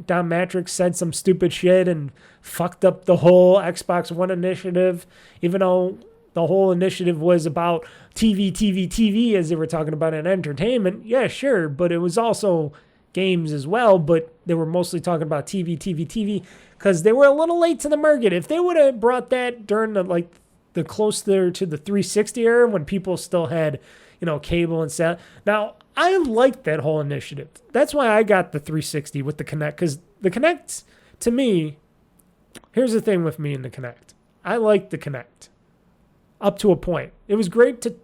Don Matrix said some stupid shit and fucked up the whole Xbox One initiative, even though the whole initiative was about TV, as they were talking about in entertainment. Yeah, sure, but it was also games as well, but they were mostly talking about TV, because they were a little late to the market. If they would have brought that during the closer to the 360 era, when people still had, you know, cable and set. Now, I liked that whole initiative. That's why I got the 360 with the Kinect, because the Kinect, to me, here's the thing with me and the Kinect. I liked the Kinect up to a point. It was great to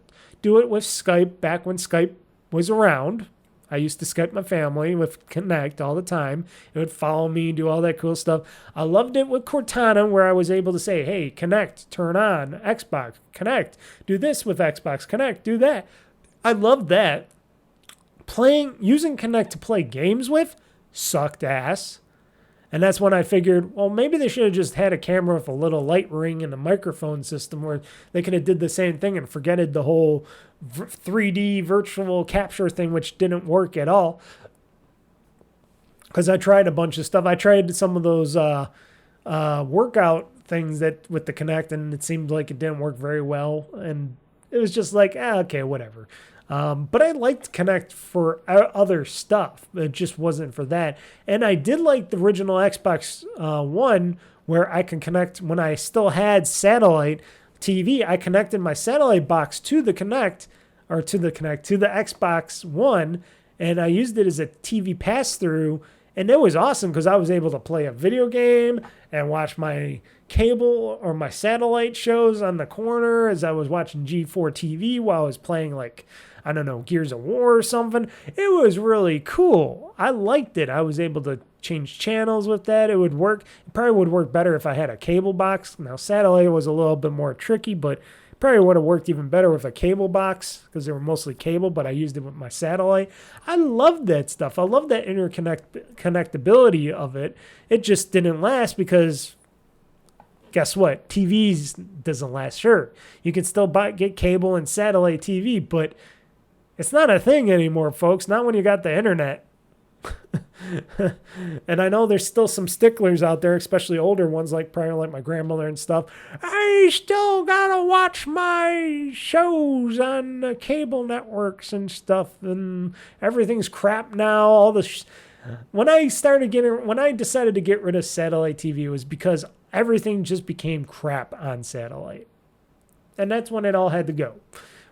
do it with Skype back when Skype was around. I used to Skype my family with Kinect all the time. It would follow me, do all that cool stuff. I loved it with Cortana, where I was able to say, hey, Kinect, turn on Xbox, Kinect, do this with Xbox, Kinect, do that. I loved that. Using Kinect to play games with sucked ass. And that's when I figured, well, maybe they should have just had a camera with a little light ring and a microphone system where they could have did the same thing and forgetted the whole 3D virtual capture thing, which didn't work at all. Because I tried a bunch of stuff. I tried some of those workout things that with the Kinect, and it seemed like it didn't work very well. And it was just like, okay, whatever. But I liked Kinect for other stuff. It just wasn't for that. And I did like the original Xbox One, where I can connect when I still had satellite TV. I connected my satellite box to the Kinect, to the Xbox One, and I used it as a TV pass-through. And it was awesome because I was able to play a video game and watch my cable or my satellite shows on the corner as I was watching G4 TV while I was playing, like, I don't know, Gears of War or something. It was really cool. I liked it. I was able to change channels with that. It would work. It probably would work better if I had a cable box. Now, satellite was a little bit more tricky, but Probably would have worked even better with a cable box because they were mostly cable, but I used it with my satellite. I love that stuff. I love that connectability of it. It just didn't last because guess what? TVs doesn't last. Sure, you can still get cable and satellite TV, but it's not a thing anymore, folks. Not when you got the internet. And I know there's still some sticklers out there, especially older ones, like probably like my grandmother and stuff. I still gotta watch my shows on the cable networks and stuff, and everything's crap now. All the when I decided to get rid of satellite TV, it was because everything just became crap on satellite, and that's when it all had to go.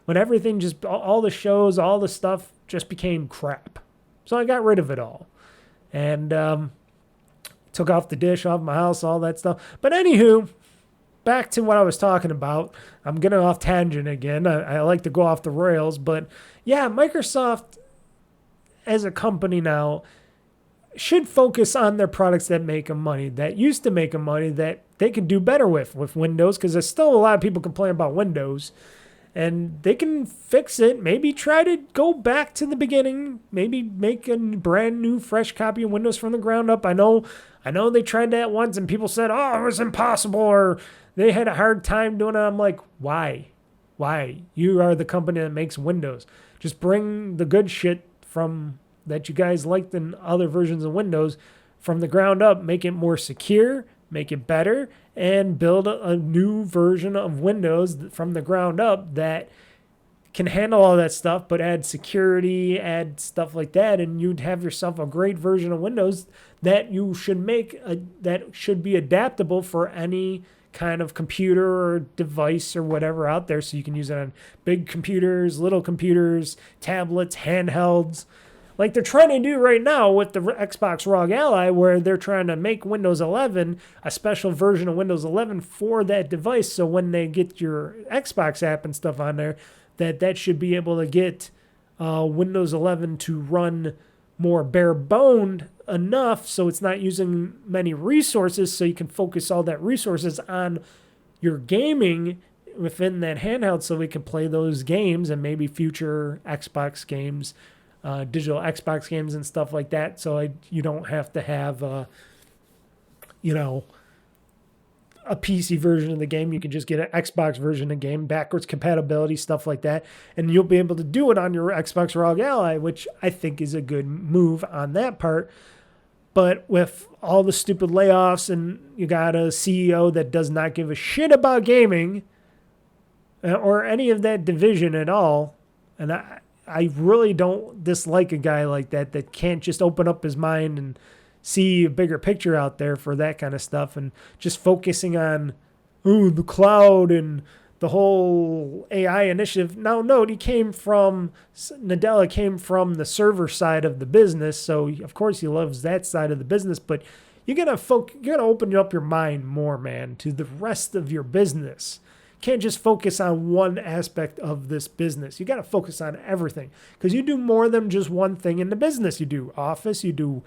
When everything just all the shows, all the stuff just became crap. So I got rid of it all. And took off the dish off my house, all that stuff. But anywho, back to what I was talking about. I'm getting off tangent again. I like to go off the rails. But yeah, Microsoft as a company now should focus on their products that make them money, that used to make them money, that they could do better with Windows. Because there's still a lot of people complaining about Windows. And they can fix it. Maybe try to go back to the beginning. Maybe make a brand new, fresh copy of Windows from the ground up. I know they tried that once and people said, oh, it was impossible, or they had a hard time doing it. I'm like, why? Why? You are the company that makes Windows. Just bring the good shit from that you guys liked in other versions of Windows from the ground up. Make it more secure, make it better, and build a new version of Windows from the ground up that can handle all that stuff, but add security, add stuff like that, and you'd have yourself a great version of Windows that you should make, that should be adaptable for any kind of computer or device or whatever out there, so you can use it on big computers, little computers, tablets, handhelds, like they're trying to do right now with the Xbox ROG Ally, where they're trying to make Windows 11 a special version of Windows 11 for that device. So when they get your Xbox app and stuff on there, that should be able to get Windows 11 to run more bare-boned enough so it's not using many resources, so you can focus all that resources on your gaming within that handheld, so we can play those games and maybe future Xbox games, digital Xbox games and stuff like that. So you don't have to have, a PC version of the game. You can just get an Xbox version of the game, backwards compatibility, stuff like that. And you'll be able to do it on your Xbox ROG Ally, which I think is a good move on that part. But with all the stupid layoffs and you got a CEO that does not give a shit about gaming or any of that division at all, and I really don't dislike a guy like that can't just open up his mind and see a bigger picture out there for that kind of stuff, and just focusing on the cloud and the whole AI initiative. Now, note, Nadella came from the server side of the business, so of course he loves that side of the business, but you're gonna open up your mind more, man, to the rest of your business. Can't just focus on one aspect of this business. You got to focus on everything, because you do more than just one thing in the business. You do Office, you do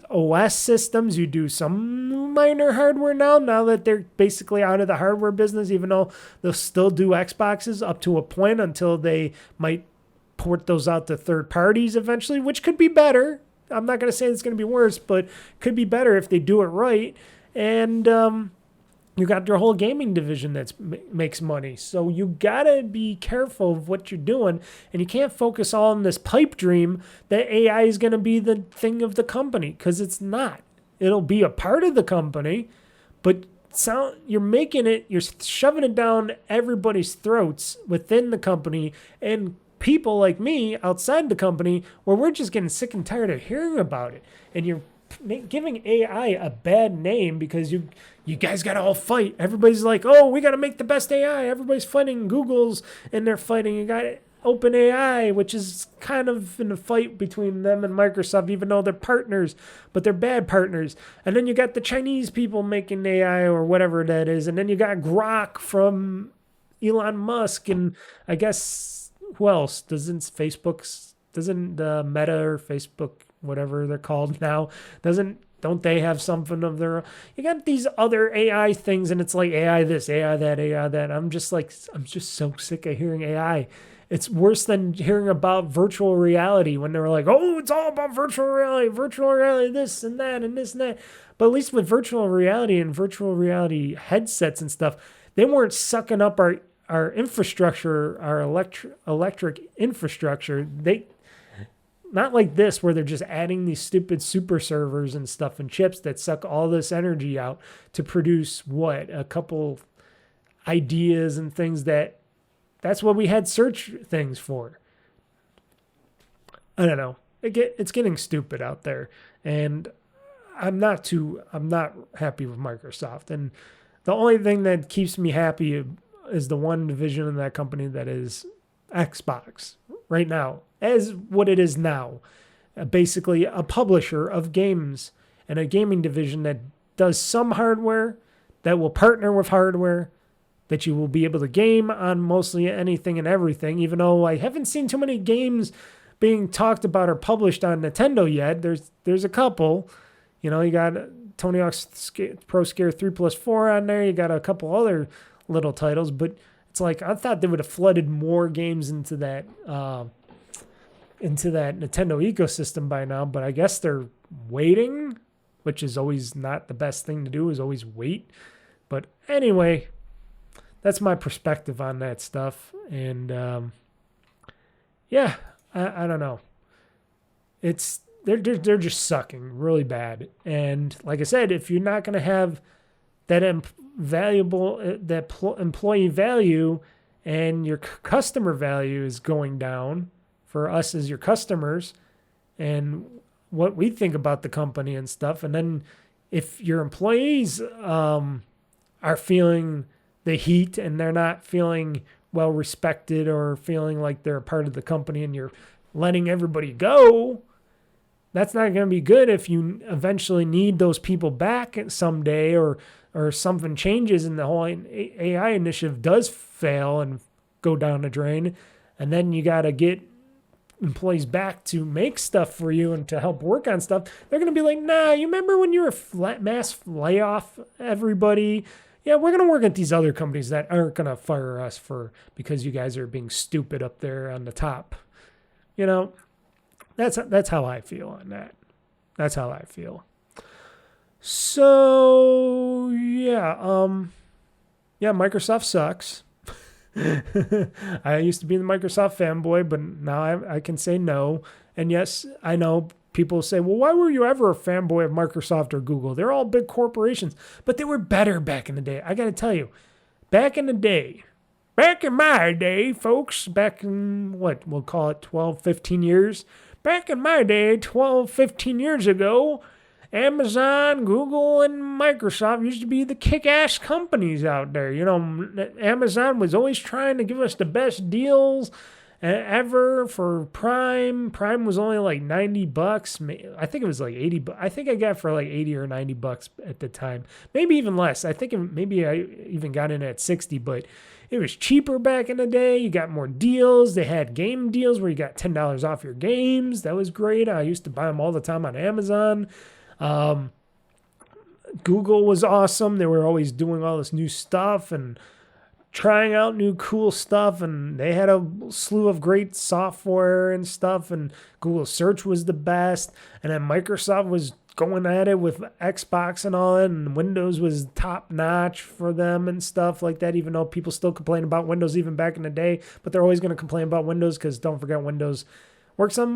OS systems, you do some minor hardware now that they're basically out of the hardware business, even though they'll still do Xboxes up to a point until they might port those out to third parties eventually, which could be better. I'm not going to say it's going to be worse, but could be better if they do it right. And you got your whole gaming division that makes money. So you got to be careful of what you're doing. And you can't focus all on this pipe dream that AI is going to be the thing of the company, because it's not. It'll be a part of the company, but you're shoving it down everybody's throats within the company, and people like me outside the company, where we're just getting sick and tired of hearing about it. And you're giving AI a bad name because you guys got to all fight. Everybody's like, oh, we got to make the best AI. Everybody's fighting Google's, and they're fighting. You got OpenAI, which is kind of in a fight between them and Microsoft, even though they're partners, but they're bad partners. And then you got the Chinese people making AI or whatever that is. And then you got Grok from Elon Musk. And I guess who else? Doesn't Meta or Facebook, whatever they're called now, doesn't Don't they have something of their own? You got these other AI things, and it's like AI this, AI that, AI that. I'm just so sick of hearing AI. It's worse than hearing about virtual reality when they were like, oh, it's all about virtual reality, this and that, and this and that. But at least with virtual reality and virtual reality headsets and stuff, they weren't sucking up our infrastructure, our electric infrastructure. Not like this, where they're just adding these stupid super servers and stuff and chips that suck all this energy out to produce a couple ideas and things that's what we had search things for. I don't know. It's getting stupid out there, and I'm not happy with Microsoft. And the only thing that keeps me happy is the one division in that company that is Xbox right now, as what it is now. Basically a publisher of games and a gaming division that does some hardware, that will partner with hardware, that you will be able to game on mostly anything and everything, even though I haven't seen too many games being talked about or published on Nintendo yet. There's a couple. You know, you got Tony Hawk's Pro Skater 3+4 on there. You got a couple other little titles, but it's like I thought they would have flooded more games into that Nintendo ecosystem by now, but I guess they're waiting, which is always not the best thing to do, is always wait. But anyway, that's my perspective on that stuff. And I don't know. They're just sucking really bad. And like I said, if you're not going to have that employee value, and your customer value is going down for us as your customers, and what we think about the company and stuff, and then if your employees are feeling the heat and they're not feeling well respected or feeling like they're a part of the company, and you're letting everybody go, that's not going to be good if you eventually need those people back someday, or something changes and the whole AI initiative does fail and go down the drain, and then you got to get employees back to make stuff for you and to help work on stuff. They're going to be like, nah, you remember when you were mass layoff everybody? Yeah, we're going to work at these other companies that aren't going to fire us because you guys are being stupid up there on the top. You know, that's how I feel on that. That's how I feel. So, Microsoft sucks. I used to be the Microsoft fanboy, but now I can say no. And yes, I know people say, well, why were you ever a fanboy of Microsoft or Google? They're all big corporations, but they were better back in the day. I got to tell you, back in my day, folks, back in we'll call it 12, 15 years. Back in my day, 12, 15 years ago, Amazon, Google, and Microsoft used to be the kick-ass companies out there. You know, Amazon was always trying to give us the best deals ever for Prime. Prime was only like $90. I think it was like $80. I think I got it for like $80 or $90 at the time. Maybe even less. I think maybe I even got in at $60, but it was cheaper back in the day. You got more deals. They had game deals where you got $10 off your games. That was great. I used to buy them all the time on Amazon. Google was awesome. They were always doing all this new stuff and trying out new cool stuff, and they had a slew of great software and stuff, and Google Search was the best, and then Microsoft was going at it with Xbox and all that, and Windows was top notch for them and stuff like that, even though people still complain about Windows even back in the day, but they're always going to complain about Windows because don't forget Windows works on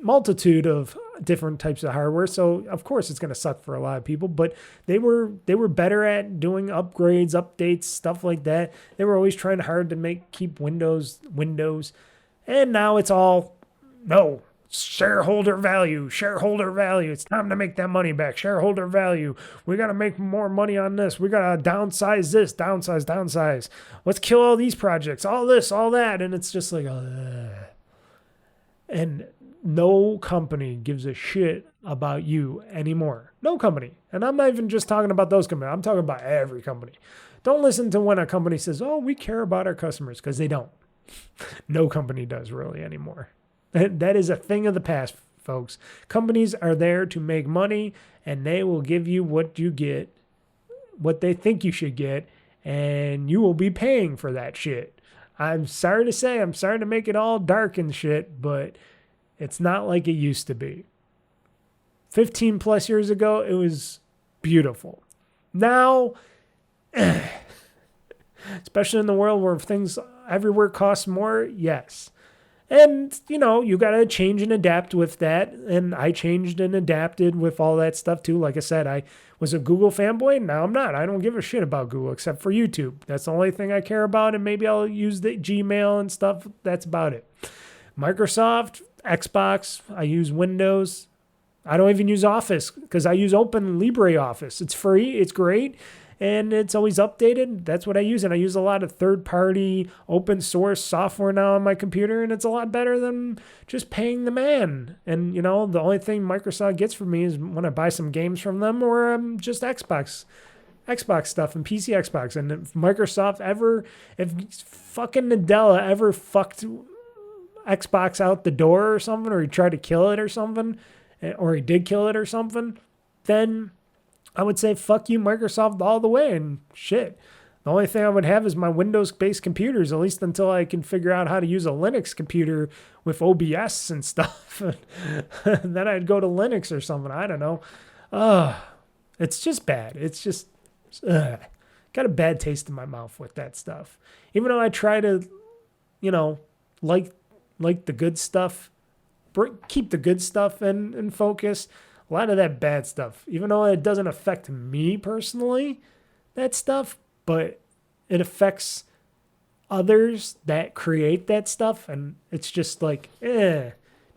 multitude of different types of hardware, so of course it's going to suck for a lot of people. But they were better at doing upgrades, updates, stuff like that. They were always trying hard to keep Windows, and now it's all no shareholder value. It's time to make that money back. Shareholder value. We got to make more money on this. We got to downsize this. Downsize. Let's kill all these projects. All this, all that, and it's just like. And no company gives a shit about you anymore. No company. And I'm not even just talking about those companies. I'm talking about every company. Don't listen to when a company says, oh, we care about our customers, because they don't. No company does really anymore. That is a thing of the past. folks. Companies are there to make money, and they will give you what you get, what they think you should get, and you will be paying for that shit. I'm sorry to say, I'm sorry to make it all dark and shit, but it's not like it used to be. 15 plus years ago, it was beautiful. Now, especially in the world where things everywhere cost more, yes. And, you know, you got to change and adapt with that. And I changed and adapted with all that stuff too. Like I said, I was a Google fanboy. Now I'm not. I don't give a shit about Google except for YouTube. That's the only thing I care about. And maybe I'll use the Gmail and stuff. That's about it. Microsoft, Xbox, I use Windows. I don't even use Office because I use Open LibreOffice. It's free. It's great. And it's always updated. That's what I use. And I use a lot of third-party open source software now on my computer, and it's a lot better than just paying the man. And, you know, the only thing Microsoft gets from me is when I buy some games from them or just Xbox stuff and PC Xbox. And if Microsoft if fucking Nadella ever fucked Xbox out the door or something, or he tried to kill it or something, or he did kill it or something, then I would say, fuck you, Microsoft, all the way, and shit. The only thing I would have is my Windows-based computers, at least until I can figure out how to use a Linux computer with OBS and stuff. And then I'd go to Linux or something. I don't know. It's just bad. It's just got a bad taste in my mouth with that stuff. Even though I try to, you know, like the good stuff, keep the good stuff in focus. A lot of that bad stuff, even though it doesn't affect me personally, that stuff, but it affects others that create that stuff. And it's just like,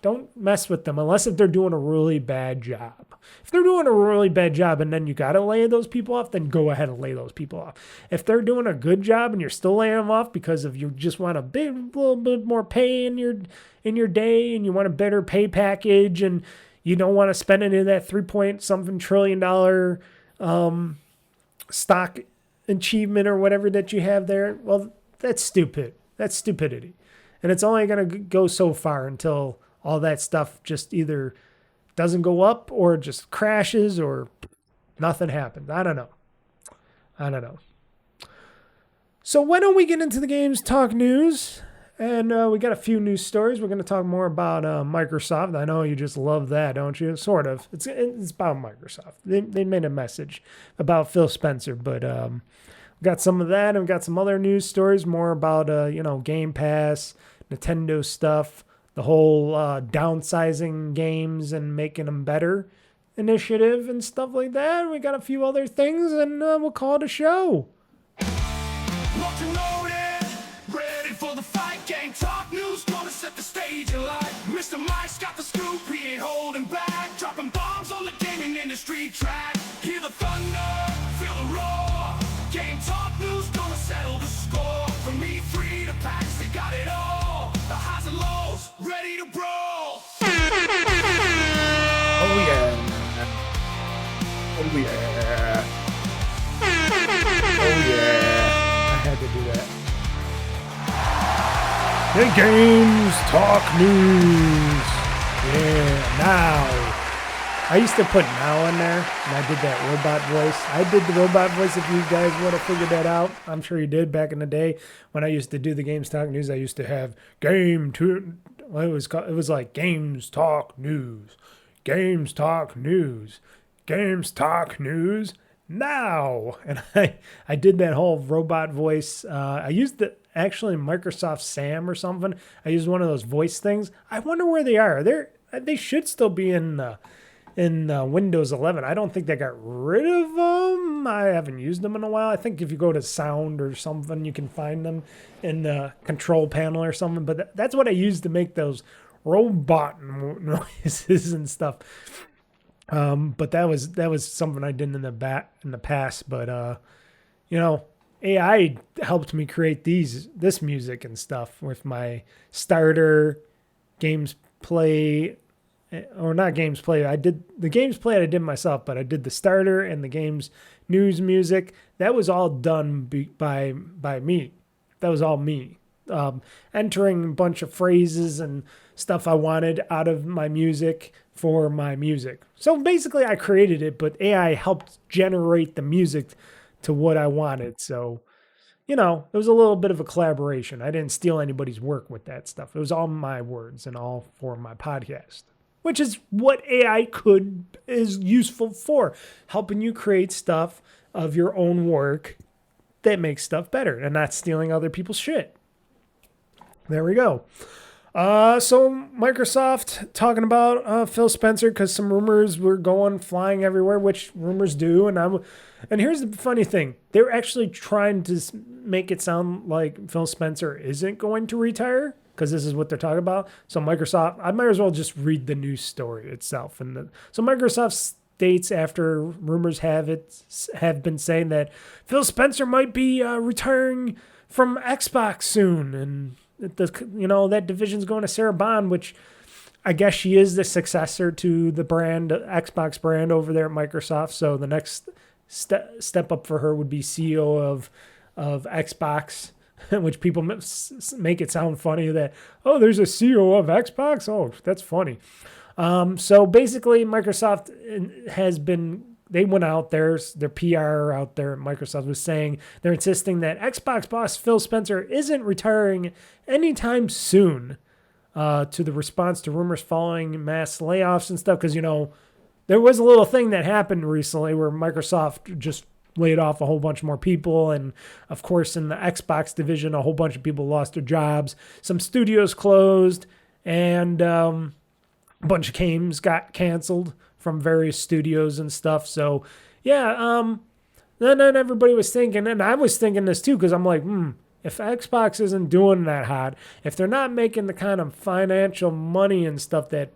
don't mess with them unless if they're doing a really bad job. If they're doing a really bad job and then you got to lay those people off, then go ahead and lay those people off. If they're doing a good job and you're still laying them off because of you just want a little bit more pay in your day and you want a better pay package and you don't want to spend any of that 3-point-something trillion stock achievement or whatever that you have there. Well, that's stupid. That's stupidity. And it's only going to go so far until all that stuff just either doesn't go up or just crashes or nothing happens. I don't know. So why don't we get into the Games Talk News? And we got a few news stories. We're going to talk more about Microsoft. I know you just love that, don't you? Sort of. It's about Microsoft. They made a message about Phil Spencer, but we got some of that, and we got some other news stories, more about Game Pass, Nintendo stuff, the whole downsizing games and making them better initiative and stuff like that. We got a few other things, and we'll call it a show. Locked and loaded, ready for the fight. Game Talk News, gonna set the stage alight. Mr. Mike's got the scoop, he ain't holding back. Dropping bombs on the gaming industry track. Hear the thunder, feel the roar. Game Talk News, gonna settle the score. From E3 to PAX, they got it all. The highs and lows, ready to brawl. Oh yeah. Oh yeah. Oh yeah. I had to do that. The Games Talk News. Yeah, now. I used to put now in there, and I did that robot voice. I did the robot voice if you guys want to figure that out. I'm sure you did back in the day. When I used to do the Games Talk News, I used to have it was like Games Talk News. Games Talk News. Games Talk News now. And I did that whole robot voice. I used actually Microsoft Sam or something. I used one of those voice things. I wonder where they are. They should still be in Windows 11. I don't think they got rid of them. I haven't used them in a while. I think if you go to sound or something, you can find them in the control panel or something. But that's what I used to make those robot noises and stuff. But that was something I did in the past. But AI helped me create this music and stuff with my starter, games play, or not games play. I did the games play I did myself, but I did the starter and the games news music. That was all done by me. That was all me. Entering a bunch of phrases and stuff I wanted out of my music for my music. So basically I created it, but AI helped generate the music to what I wanted. So, you know, it was a little bit of a collaboration. I didn't steal anybody's work with that stuff. It was all my words and all for my podcast, which is what AI is useful for, helping you create stuff of your own work that makes stuff better and not stealing other people's shit. There we go. So Microsoft talking about Phil Spencer, because some rumors were flying everywhere, which rumors do. And here's the funny thing. They're actually trying to make it sound like Phil Spencer isn't going to retire, because this is what they're talking about. So Microsoft, I might as well just read the news story itself. So Microsoft states, after rumors have been saying that Phil Spencer might be retiring from Xbox soon, and that division's going to Sarah Bond, which I guess she is the successor to the Xbox brand over there at Microsoft. So the next step up for her would be CEO of Xbox, which people make it sound funny that, oh, there's a CEO of Xbox. Oh, that's funny. So basically Microsoft they went out there, their PR out there at Microsoft was saying they're insisting that Xbox boss Phil Spencer isn't retiring anytime soon, to the response to rumors following mass layoffs and stuff. Because, there was a little thing that happened recently where Microsoft just laid off a whole bunch more people. And, of course, in the Xbox division, a whole bunch of people lost their jobs. Some studios closed, and a bunch of games got canceled from various studios and stuff. So, yeah, then everybody was thinking, and I was thinking this too, because I'm like, if Xbox isn't doing that hot, if they're not making the kind of financial money and stuff that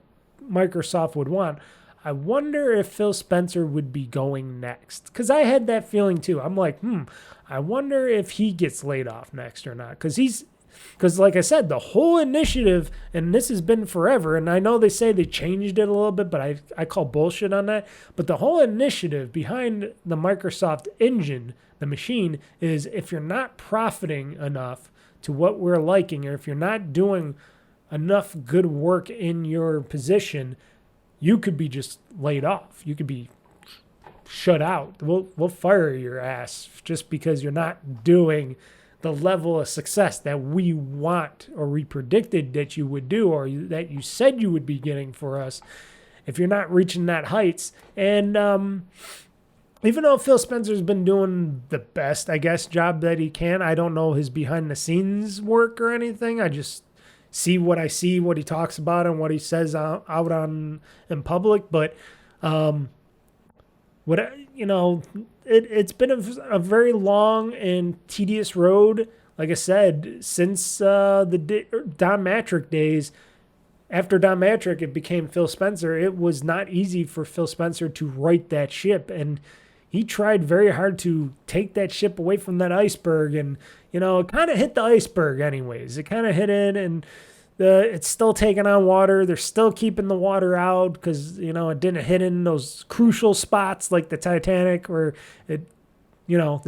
Microsoft would want, I wonder if Phil Spencer would be going next. Because I had that feeling too. I'm like, I wonder if he gets laid off next or not. Because like I said, the whole initiative, and this has been forever, and I know they say they changed it a little bit, but I call bullshit on that. But the whole initiative behind the Microsoft engine, the machine, is if you're not profiting enough to what we're liking, or if you're not doing enough good work in your position, you could be just laid off. You could be shut out. We'll fire your ass just because you're not doing the level of success that we want, or we predicted that you would do, or that you said you would be getting for us. If you're not reaching that heights. And even though Phil Spencer's been doing the best, I guess, job that he can, I don't know his behind the scenes work or anything. I just see, what he talks about and what he says out in public. But it's been a very long and tedious road. Like I said, since the Don Matrick days. After Don Matrick, it became Phil Spencer. It was not easy for Phil Spencer to right that ship, and he tried very hard to take that ship away from that iceberg. And it kind of hit the iceberg anyways. It kind of hit it, and it's still taking on water. They're still keeping the water out because, it didn't hit in those crucial spots like the Titanic, where the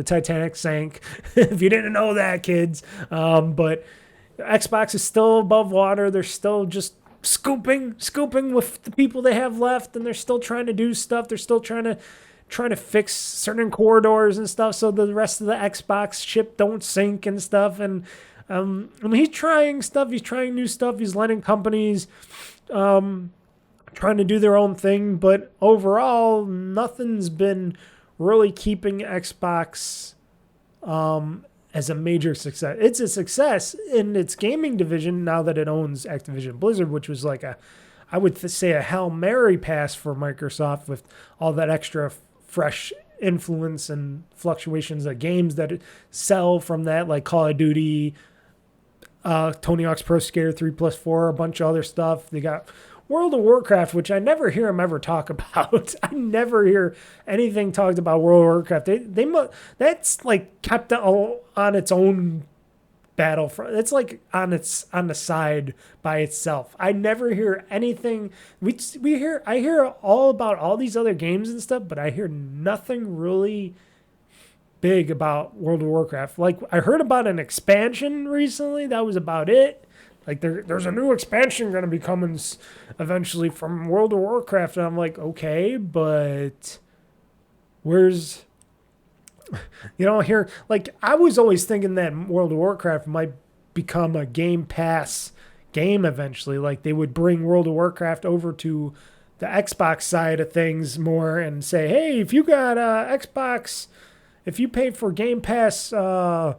Titanic sank. If you didn't know that, kids. But Xbox is still above water. They're still just scooping with the people they have left, and they're still trying to do stuff. They're still trying to fix certain corridors and stuff so the rest of the Xbox ship don't sink and stuff. And he's trying stuff. He's trying new stuff. He's letting companies trying to do their own thing. But overall, nothing's been really keeping Xbox as a major success. It's a success in its gaming division now that it owns Activision Blizzard, which was like I would say a Hail Mary pass for Microsoft with all that extra fresh influence and fluctuations of games that sell from that, like Call of Duty, Tony Hawk's Pro Skater 3+4, a bunch of other stuff. They got World of Warcraft, which I never hear them ever talk about. I never hear anything talked about World of Warcraft. That's like kept on its own battlefront. It's like on the side by itself. I never hear anything. I hear all about all these other games and stuff, but I hear nothing really big about World of Warcraft. Like, I heard about an expansion recently. That was about it. Like there's a new expansion going to be coming eventually from World of Warcraft. And I'm like, okay, but where's, here, like I was always thinking that World of Warcraft might become a Game Pass game eventually. Like they would bring World of Warcraft over to the Xbox side of things more and say, hey, if you got Xbox, if you pay for Game Pass, I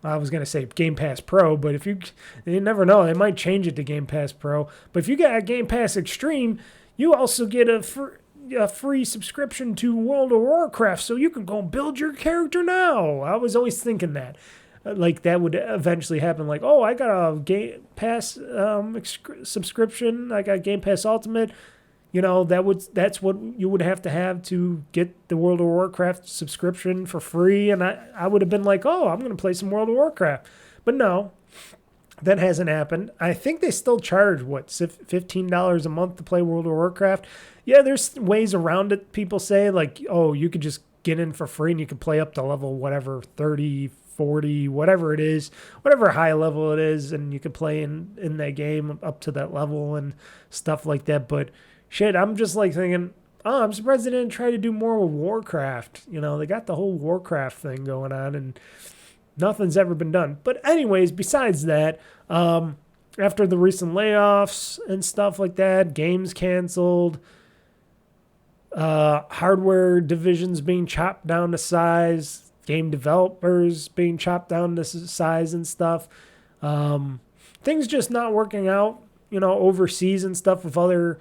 was going to say Game Pass Pro, but you never know. They might change it to Game Pass Pro. But if you got Game Pass Extreme, you also get a free subscription to World of Warcraft, so you can go build your character now. I was always thinking that. Like that would eventually happen. Like, oh, I got a Game Pass subscription. I got Game Pass Ultimate. That's what you would have to get the World of Warcraft subscription for free. And I would have been like, oh, I'm going to play some World of Warcraft. But no, that hasn't happened. I think they still charge, $15 a month to play World of Warcraft. Yeah, there's ways around it. People say like, oh, you could just get in for free and you can play up to level whatever, 30, 40, whatever it is, whatever high level it is. And you can play in that game up to that level and stuff like that. But shit, I'm just like thinking, oh, I'm surprised they didn't try to do more with Warcraft. They got the whole Warcraft thing going on and nothing's ever been done. But anyways, besides that, after the recent layoffs and stuff like that, games canceled, hardware divisions being chopped down to size, game developers being chopped down to size and stuff, things just not working out, overseas and stuff with other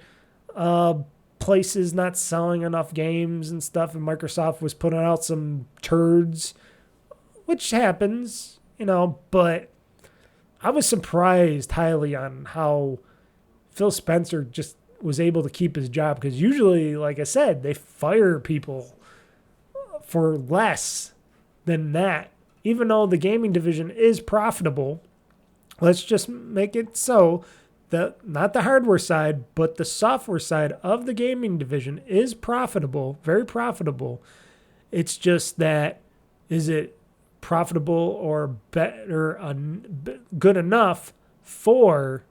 places not selling enough games and stuff, and Microsoft was putting out some turds, which happens, but I was surprised highly on how Phil Spencer just was able to keep his job, because usually, like I said, they fire people for less than that. Even though the gaming division is profitable, let's just make it so not the hardware side, but the software side of the gaming division is profitable, very profitable. It's just that, is it profitable or better, good enough for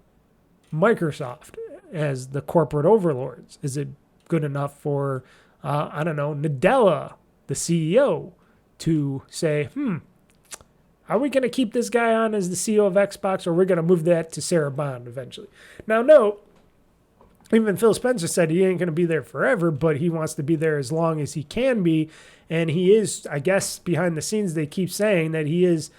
Microsoft as the corporate overlords? Is it good enough for, Nadella, the CEO, to say, are we going to keep this guy on as the CEO of Xbox, or we're going to move that to Sarah Bond eventually? Now, no, even Phil Spencer said he ain't going to be there forever, but he wants to be there as long as he can be. And he is, I guess, behind the scenes, they keep saying that he is,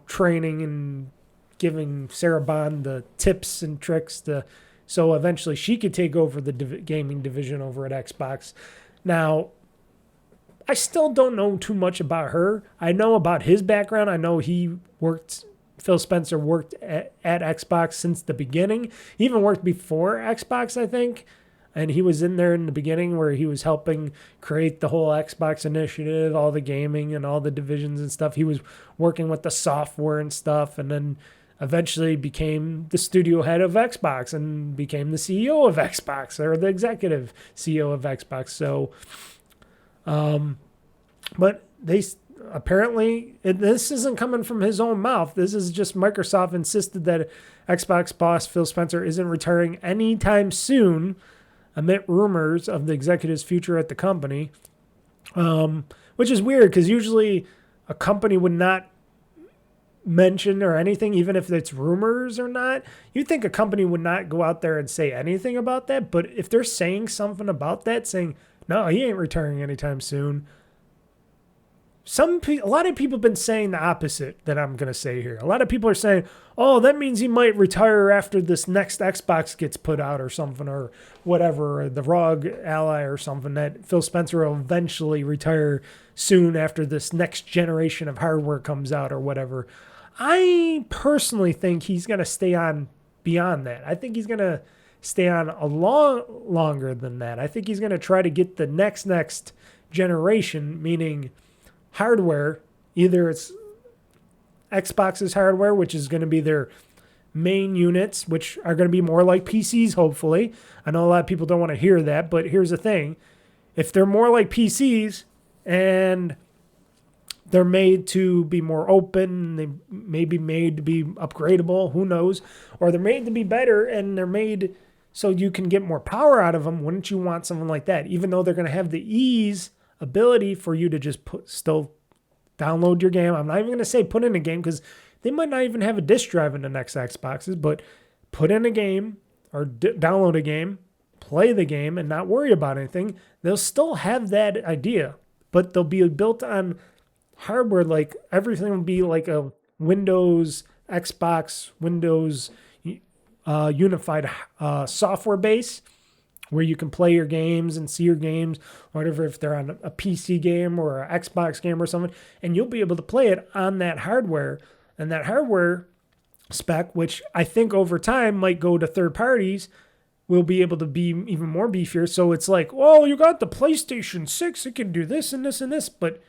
training and giving Sarah Bond the tips and tricks so eventually she could take over the gaming division over at Xbox. Now, I still don't know too much about her. I know about his background. I know Phil Spencer worked at Xbox since the beginning. He even worked before Xbox, I think. And he was in there in the beginning where he was helping create the whole Xbox initiative, all the gaming and all the divisions and stuff. He was working with the software and stuff, and then eventually became the studio head of Xbox and became the CEO of Xbox, or the executive CEO of Xbox. So, but they apparently, this isn't coming from his own mouth. This is just Microsoft insisted that Xbox boss Phil Spencer isn't retiring anytime soon, amid rumors of the executive's future at the company, which is weird because usually a company would not mention or anything, even if it's rumors or not. You'd think a company would not go out there and say anything about that, but if they're saying something about that, saying, no, he ain't retiring anytime soon, a lot of people have been saying the opposite that I'm going to say here. A lot of people are saying, oh, that means he might retire after this next Xbox gets put out or something, or whatever, or the ROG Ally or something, that Phil Spencer will eventually retire soon after this next generation of hardware comes out or whatever. I personally think he's going to stay on beyond that. I think he's going to stay on a longer than that. I think he's going to try to get the next generation, meaning hardware. Either it's Xbox's hardware, which is going to be their main units, which are going to be more like PCs, hopefully. I know a lot of people don't want to hear that, but here's the thing. If they're more like PCs and they're made to be more open. They may be made to be upgradable. Who knows? Or they're made to be better, and they're made so you can get more power out of them. Wouldn't you want something like that? Even though they're going to have the ability for you to just still download your game. I'm not even going to say put in a game, because they might not even have a disc drive in the next Xboxes, but put in a game or download a game, play the game, and not worry about anything. They'll still have that idea, but they'll be built on hardware. Like everything will be like a Windows, Xbox, Windows unified software base, where you can play your games and see your games, whatever, if they're on a PC game or an Xbox game or something, and you'll be able to play it on that hardware. And that hardware spec, which I think over time might go to third parties, will be able to be even more beefier. So it's like, oh, you got the PlayStation 6, it can do this and this and this. But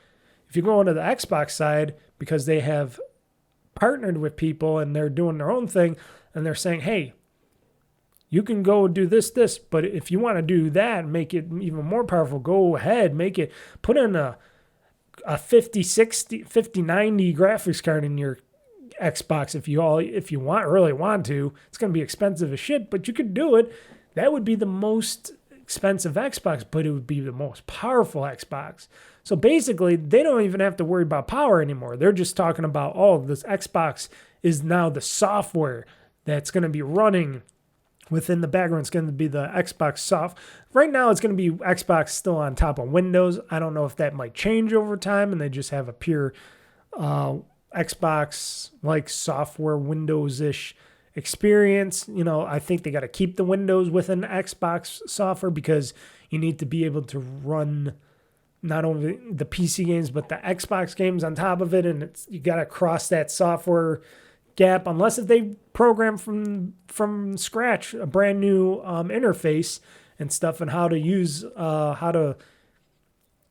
if you go onto the Xbox side, because they have partnered with people and they're doing their own thing, and they're saying, hey, you can go do this, but if you want to do that and make it even more powerful, go ahead, put in a 5060, 5090 graphics card in your Xbox if you really want to. It's going to be expensive as shit, but you could do it. That would be the most expensive Xbox, but it would be the most powerful Xbox. So basically, they don't even have to worry about power anymore. They're just talking about, oh, this Xbox is now the software that's going to be running within the background. It's going to be the Xbox soft. Right now, it's going to be Xbox still on top of Windows. I don't know if that might change over time and they just have a pure Xbox-like software, Windows-ish experience. You know, I think they got to keep the Windows within Xbox software, because you need to be able to run not only the PC games, but the Xbox games on top of it. And you got to cross that software gap, unless if they program from scratch a brand new interface and stuff, and how to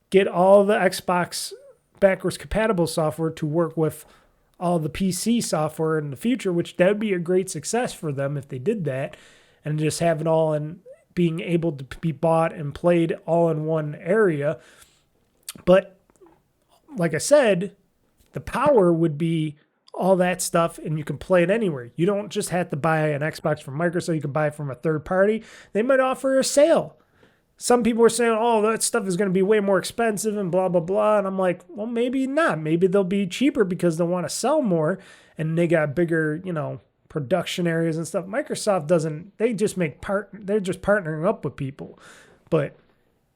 get all the Xbox backwards compatible software to work with all the PC software in the future, which that would be a great success for them if they did that, and just have it all and being able to be bought and played all in one area. But like I said, the power would be all that stuff, and you can play it anywhere. You don't just have to buy an Xbox from Microsoft. You can buy it from a third party. They might offer a sale. Some people are saying, oh, that stuff is going to be way more expensive and blah, blah, blah. And I'm like, well, maybe not. Maybe they'll be cheaper because they'll want to sell more, and they got bigger, production areas and stuff. Microsoft doesn't. They just they're just partnering up with people. But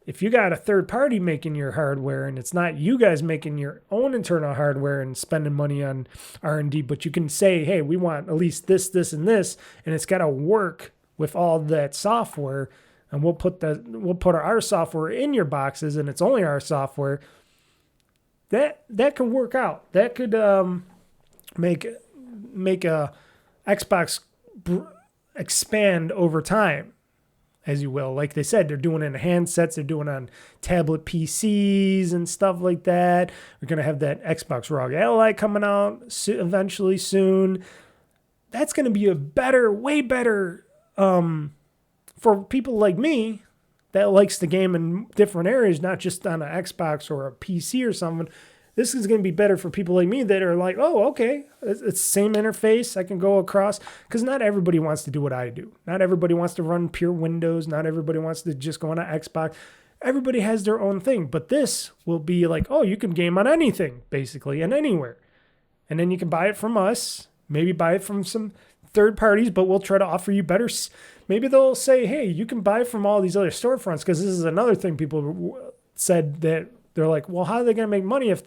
if you got a third party making your hardware, and it's not you guys making your own internal hardware and spending money on R&D, but you can say, hey, we want at least this, this, and this, and it's got to work with all that software, and we'll put our software in your boxes, and it's only our software. That can work out. That could make a Xbox expand over time, as you will. Like they said, they're doing it in handsets, they're doing it on tablet PCs and stuff like that. We're going to have that Xbox ROG Ally coming out eventually soon. That's going to be way better for people like me that likes the game in different areas, not just on an Xbox or a PC or something. This is going to be better for people like me that are like, oh, okay, it's the same interface. I can go across, because not everybody wants to do what I do. Not everybody wants to run pure Windows. Not everybody wants to just go on an Xbox. Everybody has their own thing, but this will be like, oh, you can game on anything, basically, and anywhere. And then you can buy it from us, maybe buy it from some third parties, but we'll try to offer you better. Maybe they'll say, hey, you can buy from all these other storefronts, because this is another thing people said, that they're like, well, how are they going to make money if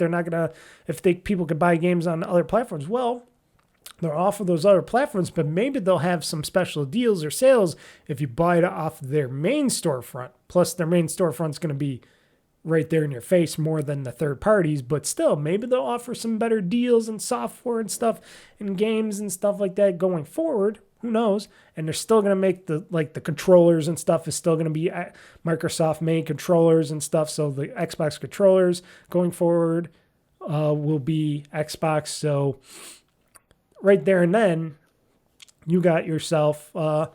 people could buy games on other platforms? Well, they're off of those other platforms, but maybe they'll have some special deals or sales if you buy it off their main storefront. Plus, their main storefront's going to be right there in your face more than the third parties, but still, maybe they'll offer some better deals and software and stuff and games and stuff like that going forward. Who knows? And they're still going to make the controllers and stuff is still going to be Microsoft made controllers and stuff. So the Xbox controllers going forward will be Xbox. So right there and then you got yourself a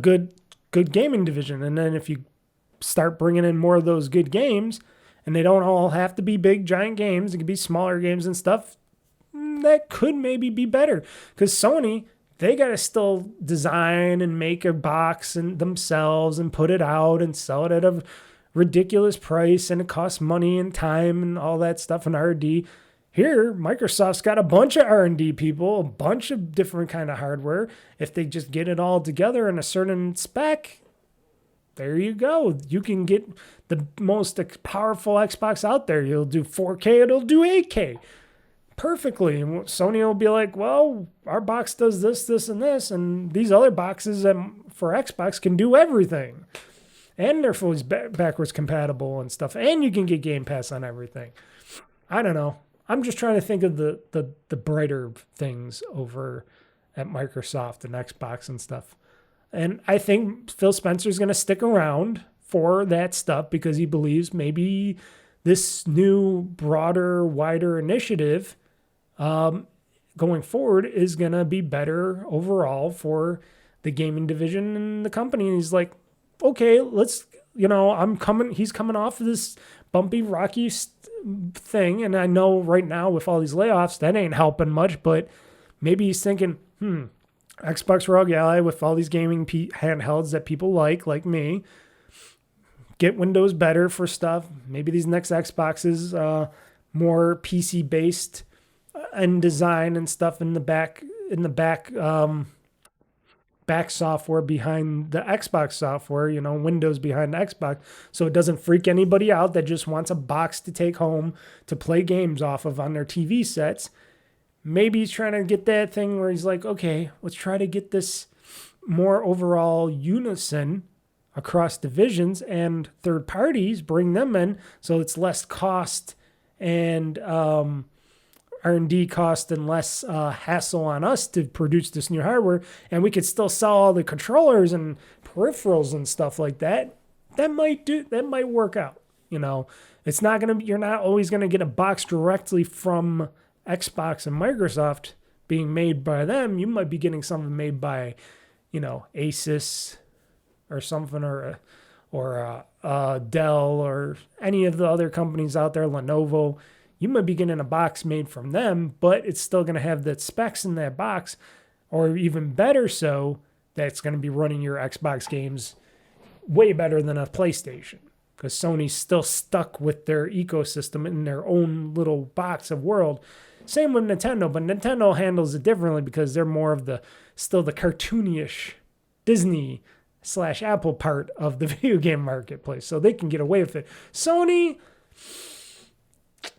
good gaming division. And then if you start bringing in more of those good games and they don't all have to be big, giant games. It could be smaller games and stuff. That could maybe be better because Sony, they got to still design and make a box and themselves and put it out and sell it at a ridiculous price, and it costs money and time and all that stuff and R&D. Here, Microsoft's got a bunch of R&D people, a bunch of different kind of hardware. If they just get it all together in a certain spec, there you go. You can get the most powerful Xbox out there. You'll do 4K, it'll do 8K. Perfectly. And Sony will be like, well, our box does this, this, and this, and these other boxes for Xbox can do everything. And they're fully backwards compatible and stuff. And you can get Game Pass on everything. I don't know. I'm just trying to think of the brighter things over at Microsoft and Xbox and stuff. And I think Phil Spencer's going to stick around for that stuff because he believes maybe this new, broader, wider initiative going forward is going to be better overall for the gaming division and the company. And he's like, okay, let's, he's coming off of this bumpy, rocky thing. And I know right now with all these layoffs, that ain't helping much, but maybe he's thinking, Xbox Rogue Ally with all these gaming handhelds that people like me, get Windows better for stuff. Maybe these next Xboxes, more PC based and design and stuff in the back software behind the Xbox software, Windows behind the Xbox, so it doesn't freak anybody out that just wants a box to take home to play games off of on their TV sets. Maybe he's trying to get that thing where he's like, okay, let's try to get this more overall unison across divisions and third parties, bring them in so it's less cost and R&D cost and less hassle on us to produce this new hardware, and we could still sell all the controllers and peripherals and stuff like that. That might work out. It's not gonna. You're not always gonna get a box directly from Xbox and Microsoft being made by them. You might be getting something made by, Asus or something, or Dell or any of the other companies out there, Lenovo. You might be getting a box made from them, but it's still going to have the specs in that box, or even better so, that's going to be running your Xbox games way better than a PlayStation, because Sony's still stuck with their ecosystem in their own little box of world. Same with Nintendo, but Nintendo handles it differently because they're more of still the cartoonish Disney / Apple part of the video game marketplace, so they can get away with it. Sony,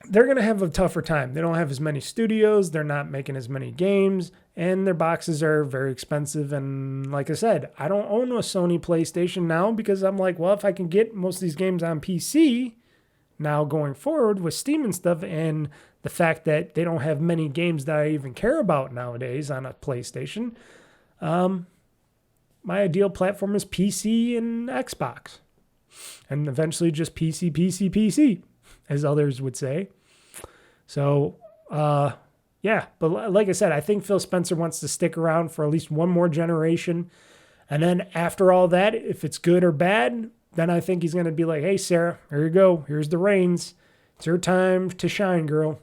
they're going to have a tougher time. They don't have as many studios. They're not making as many games, and their boxes are very expensive. And like I said, I don't own a Sony PlayStation now because I'm like, well, if I can get most of these games on PC now going forward with Steam and stuff, and the fact that they don't have many games that I even care about nowadays on a PlayStation, my ideal platform is PC and Xbox, and eventually just PC, as others would say. So, yeah. But like I said, I think Phil Spencer wants to stick around for at least one more generation. And then after all that, if it's good or bad, then I think he's going to be like, hey, Sarah, here you go. Here's the reins. It's your time to shine, girl.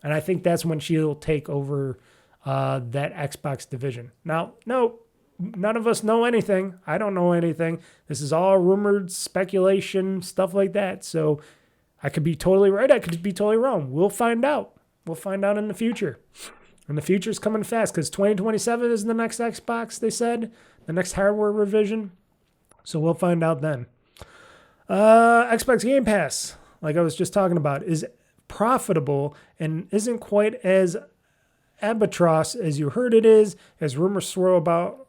And I think that's when she'll take over that Xbox division. Now, no, none of us know anything. I don't know anything. This is all rumored speculation, stuff like that. So I could be totally right. I could be totally wrong. We'll find out. We'll find out in the future. And the future's coming fast because 2027 is the next Xbox, they said. The next hardware revision. So we'll find out then. Xbox Game Pass, like I was just talking about, is profitable and isn't quite as albatross as you heard it is, as rumors swirl about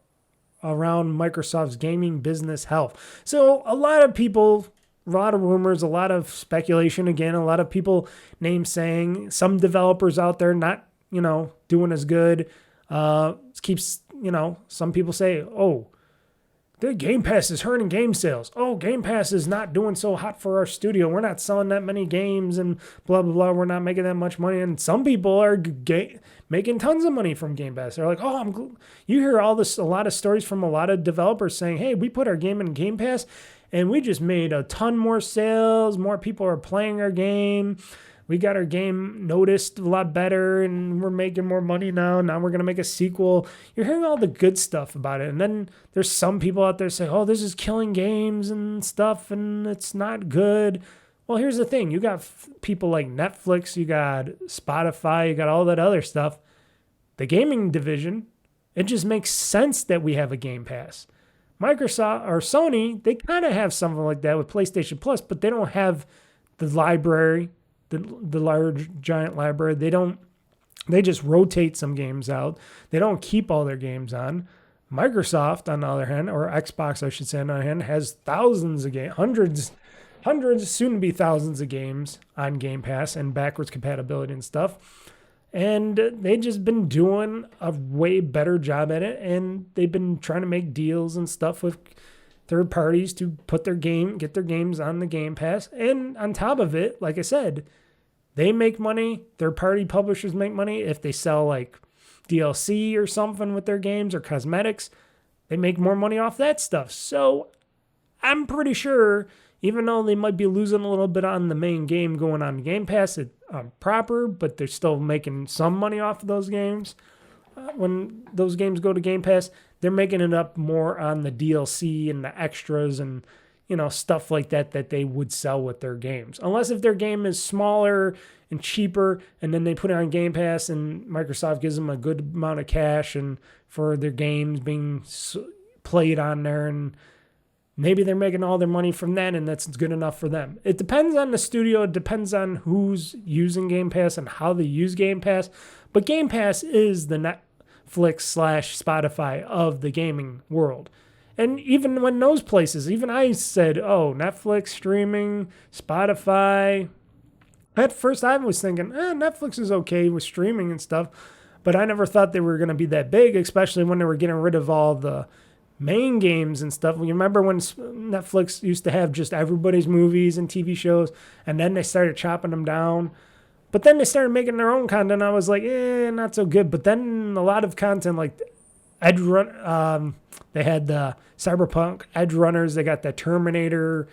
around Microsoft's gaming business health. So a lot of people, a lot of rumors, a lot of speculation, again, a lot of people saying some developers out there not, doing as good. Keeps, some people say, oh, the Game Pass is hurting game sales. Oh, Game Pass is not doing so hot for our studio. We're not selling that many games and blah, blah, blah. We're not making that much money. And some people are making tons of money from Game Pass. They're like, oh, you hear a lot of stories from a lot of developers saying, hey, we put our game in Game Pass and we just made a ton more sales. More people are playing our game. We got our game noticed a lot better and we're making more money now. Now we're going to make a sequel. You're hearing all the good stuff about it. And then there's some people out there saying, oh, this is killing games and stuff and it's not good. Well, here's the thing. You got people like Netflix, you got Spotify, you got all that other stuff. The gaming division, it just makes sense that we have a Game Pass. Microsoft or Sony, they kind of have something like that with PlayStation Plus, but they don't have the library, the large giant library. They just rotate some games out. They don't keep all their games on. Microsoft, on the other hand, or Xbox, I should say, on the other hand, has thousands of games, hundreds, soon to be thousands of games on Game Pass and backwards compatibility and stuff. And they've just been doing a way better job at it. And they've been trying to make deals and stuff with third parties to get their games on the Game Pass. And on top of it, like I said, they make money. Third party publishers make money. If they sell like DLC or something with their games or cosmetics, they make more money off that stuff. So I'm pretty sure, even though they might be losing a little bit on the main game going on Game Pass, proper, but they're still making some money off of those games. When those games go to Game Pass, they're making it up more on the DLC and the extras and, stuff like that they would sell with their games. Unless if their game is smaller and cheaper and then they put it on Game Pass and Microsoft gives them a good amount of cash and for their games being played on there, and maybe they're making all their money from that and that's good enough for them. It depends on the studio. It depends on who's using Game Pass and how they use Game Pass. But Game Pass is the Netflix/Spotify of the gaming world. And even when those places, even I said, oh, Netflix streaming, Spotify. At first I was thinking, Netflix is okay with streaming and stuff. But I never thought they were going to be that big, especially when they were getting rid of all the main games and stuff. You remember when Netflix used to have just everybody's movies and TV shows, and then they started chopping them down. But then they started making their own content. I was like, not so good. But then a lot of content like they had the Cyberpunk Edge Runners. They got the Terminator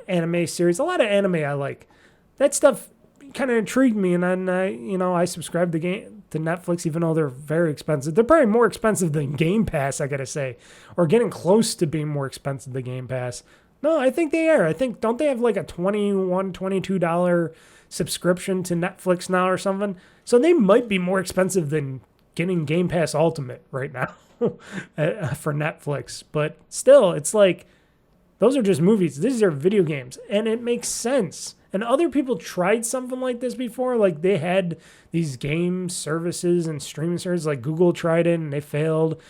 anime series. A lot of anime I like. That stuff kind of intrigued me, and then I subscribed to Netflix, even though they're very expensive. They're probably more expensive than Game Pass, I gotta say, or getting close to being more expensive than Game Pass. No, I think they are. Don't they have like a $21, $22 subscription to Netflix now or something? So they might be more expensive than getting Game Pass Ultimate right now for Netflix. But still, it's like, those are just movies. These are video games, and it makes sense. And other people tried something like this before. Like they had these game services and streaming services, like Google tried it and they failed.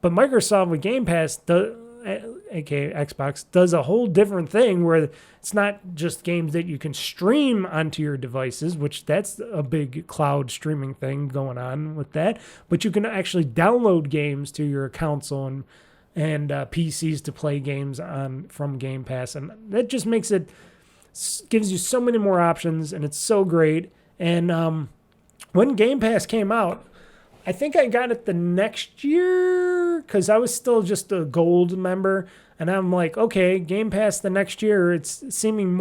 But Microsoft with Game Pass, aka Xbox, does a whole different thing where it's not just games that you can stream onto your devices, which that's a big cloud streaming thing going on with that. But you can actually download games to your console and PCs to play games from Game Pass. And that just makes it, gives you so many more options, and it's so great. And when Game Pass came out, I think I got it the next year because I was still just a gold member, and I'm like, okay, Game Pass the next year, it's seeming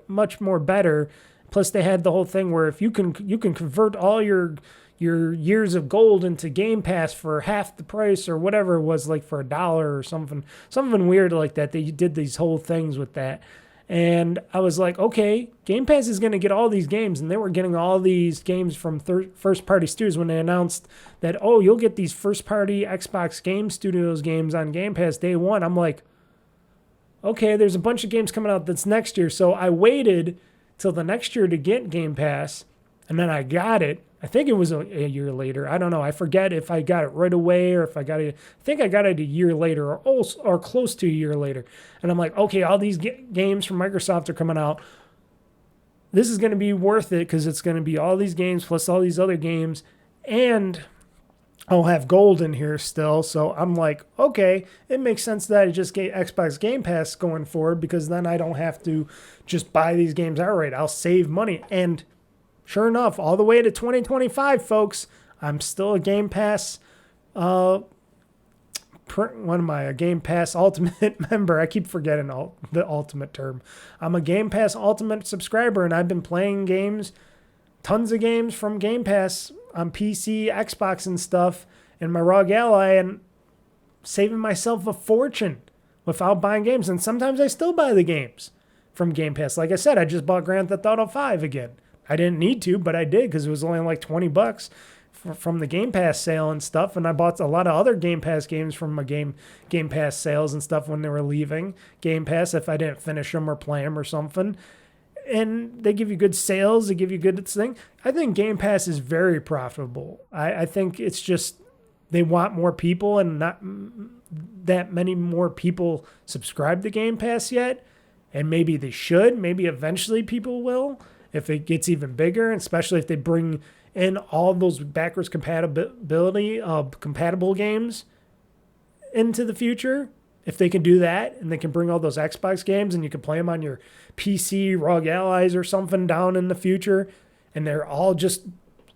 much more better. Plus, they had the whole thing where if you can convert all your years of gold into Game Pass for half the price or whatever it was, like for $1 or something weird like that. They did these whole things with that. And I was like, okay, Game Pass is going to get all these games. And they were getting all these games from first-party studios when they announced that, oh, you'll get these first-party Xbox Game Studios games on Game Pass day one. I'm like, okay, there's a bunch of games coming out that's next year. So I waited till the next year to get Game Pass, and then I got it. I think it was a year later. I don't know. I forget if I got it right away or if I got it. I think I got it a year later or close to a year later. And I'm like, okay, all these games from Microsoft are coming out. This is going to be worth it because it's going to be all these games plus all these other games. And I'll have gold in here still. So I'm like, okay, it makes sense that I just get Xbox Game Pass going forward because then I don't have to just buy these games outright. I'll save money. And sure enough, all the way to 2025, folks, I'm still a Game Pass. What am I? A Game Pass Ultimate member. I keep forgetting the ultimate term. I'm a Game Pass Ultimate subscriber, and I've been playing games, tons of games from Game Pass on PC, Xbox, and stuff, and my ROG Ally, and saving myself a fortune without buying games. And sometimes I still buy the games from Game Pass. Like I said, I just bought Grand Theft Auto 5 again. I didn't need to, but I did because it was only like $20 from the Game Pass sale and stuff. And I bought a lot of other Game Pass games from my Game Pass sales and stuff when they were leaving Game Pass if I didn't finish them or play them or something. And they give you good sales. They give you good thing. I think Game Pass is very profitable. I think it's just they want more people, and not that many more people subscribe to Game Pass yet. And maybe they should. Maybe eventually people will if it gets even bigger, and especially if they bring in all those backwards compatibility of compatible games into the future. If they can do that, and they can bring all those Xbox games and you can play them on your PC, ROG Allies or something down in the future, and they're all just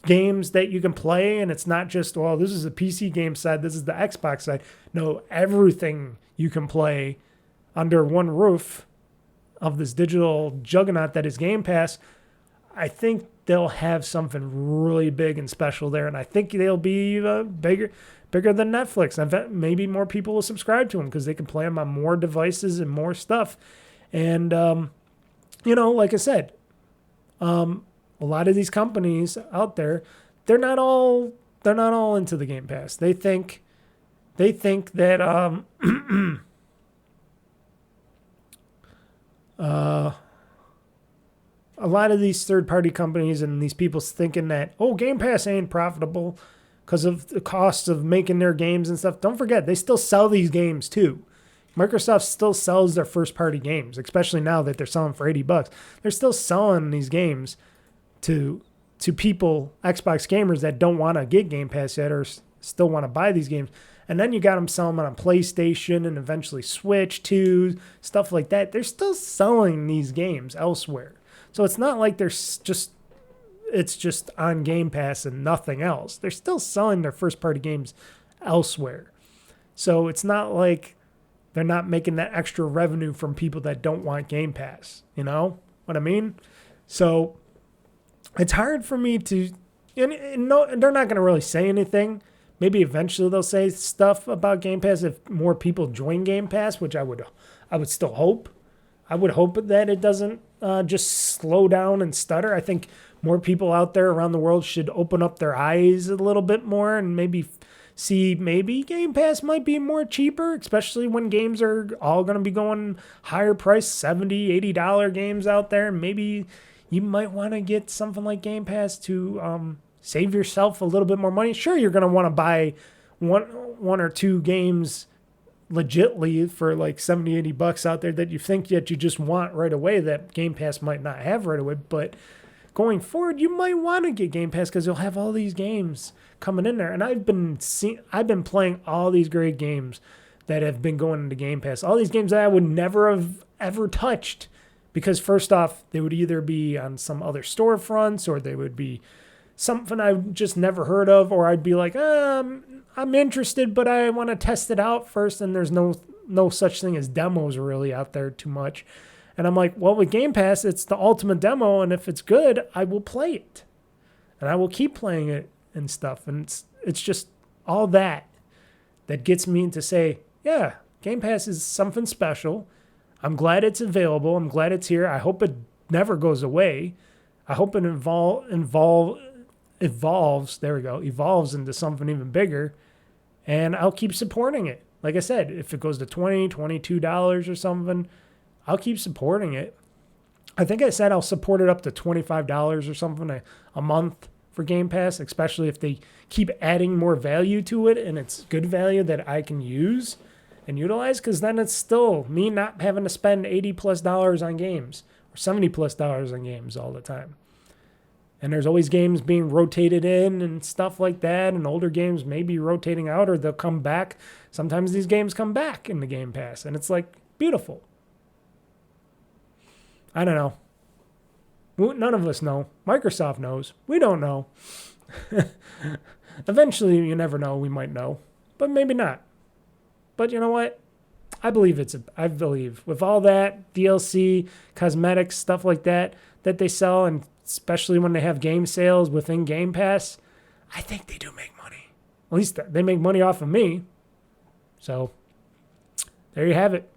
games that you can play, and it's not just, well, this is the PC game side, this is the Xbox side. No, everything you can play under one roof of this digital juggernaut that is Game Pass. I think they'll have something really big and special there, and I think they'll be bigger than Netflix. I bet maybe more people will subscribe to them because they can play them on more devices and more stuff. And like I said, a lot of these companies out there, they're not all into the Game Pass. They think that a lot of these third-party companies and these people thinking that, Game Pass ain't profitable because of the costs of making their games and stuff. Don't forget, they still sell these games too. Microsoft still sells their first-party games, especially now that they're selling for $80. They're still selling these games to people, Xbox gamers that don't want to get Game Pass yet or still want to buy these games. And then you got them selling them on PlayStation and eventually Switch too, stuff like that. They're still selling these games elsewhere. So it's not like it's just on Game Pass and nothing else. They're still selling their first-party games elsewhere. So it's not like they're not making that extra revenue from people that don't want Game Pass. You know what I mean? So it's hard for me to... And no, they're not going to really say anything. Maybe eventually they'll say stuff about Game Pass if more people join Game Pass, which I would still hope. I would hope that it doesn't just slow down and stutter. I think more people out there around the world should open up their eyes a little bit more and maybe see maybe Game Pass might be more cheaper, especially when games are all going to be going higher price, $70, $80 games out there. Maybe you might want to get something like Game Pass to save yourself a little bit more money. Sure, you're going to want to buy one or two games legitly for like $70, $80 out there that you think that you just want right away that Game Pass might not have right away. But going forward, you might want to get Game Pass because you'll have all these games coming in there. And I've been playing all these great games that have been going into Game Pass. All these games that I would never have ever touched because first off, they would either be on some other storefronts or they would be something I've just never heard of, or I'd be like, I'm interested, but I want to test it out first, and there's no such thing as demos really out there too much. And I'm like, well, with Game Pass, it's the ultimate demo, and if it's good, I will play it. And I will keep playing it and stuff. And it's just all that gets me to say, yeah, Game Pass is something special. I'm glad it's available. I'm glad it's here. I hope it never goes away. I hope it evolves into something even bigger, and I'll keep supporting it. Like I said, if it goes to $20, $22 or something, I'll keep supporting it. I think I said I'll support it up to $25 or something a month for Game Pass, especially if they keep adding more value to it and it's good value that I can use and utilize, because then it's still me not having to spend $80+ on games or $70+ on games all the time. And there's always games being rotated in and stuff like that, and older games may be rotating out or they'll come back. Sometimes these games come back in the Game Pass, and it's like beautiful. I don't know. None of us know. Microsoft knows. We don't know. Eventually, you never know. We might know, but maybe not. But you know what? I believe I believe with all that DLC, cosmetics, stuff like that they sell, and especially when they have game sales within Game Pass, I think they do make money. At least they make money off of me. So there you have it.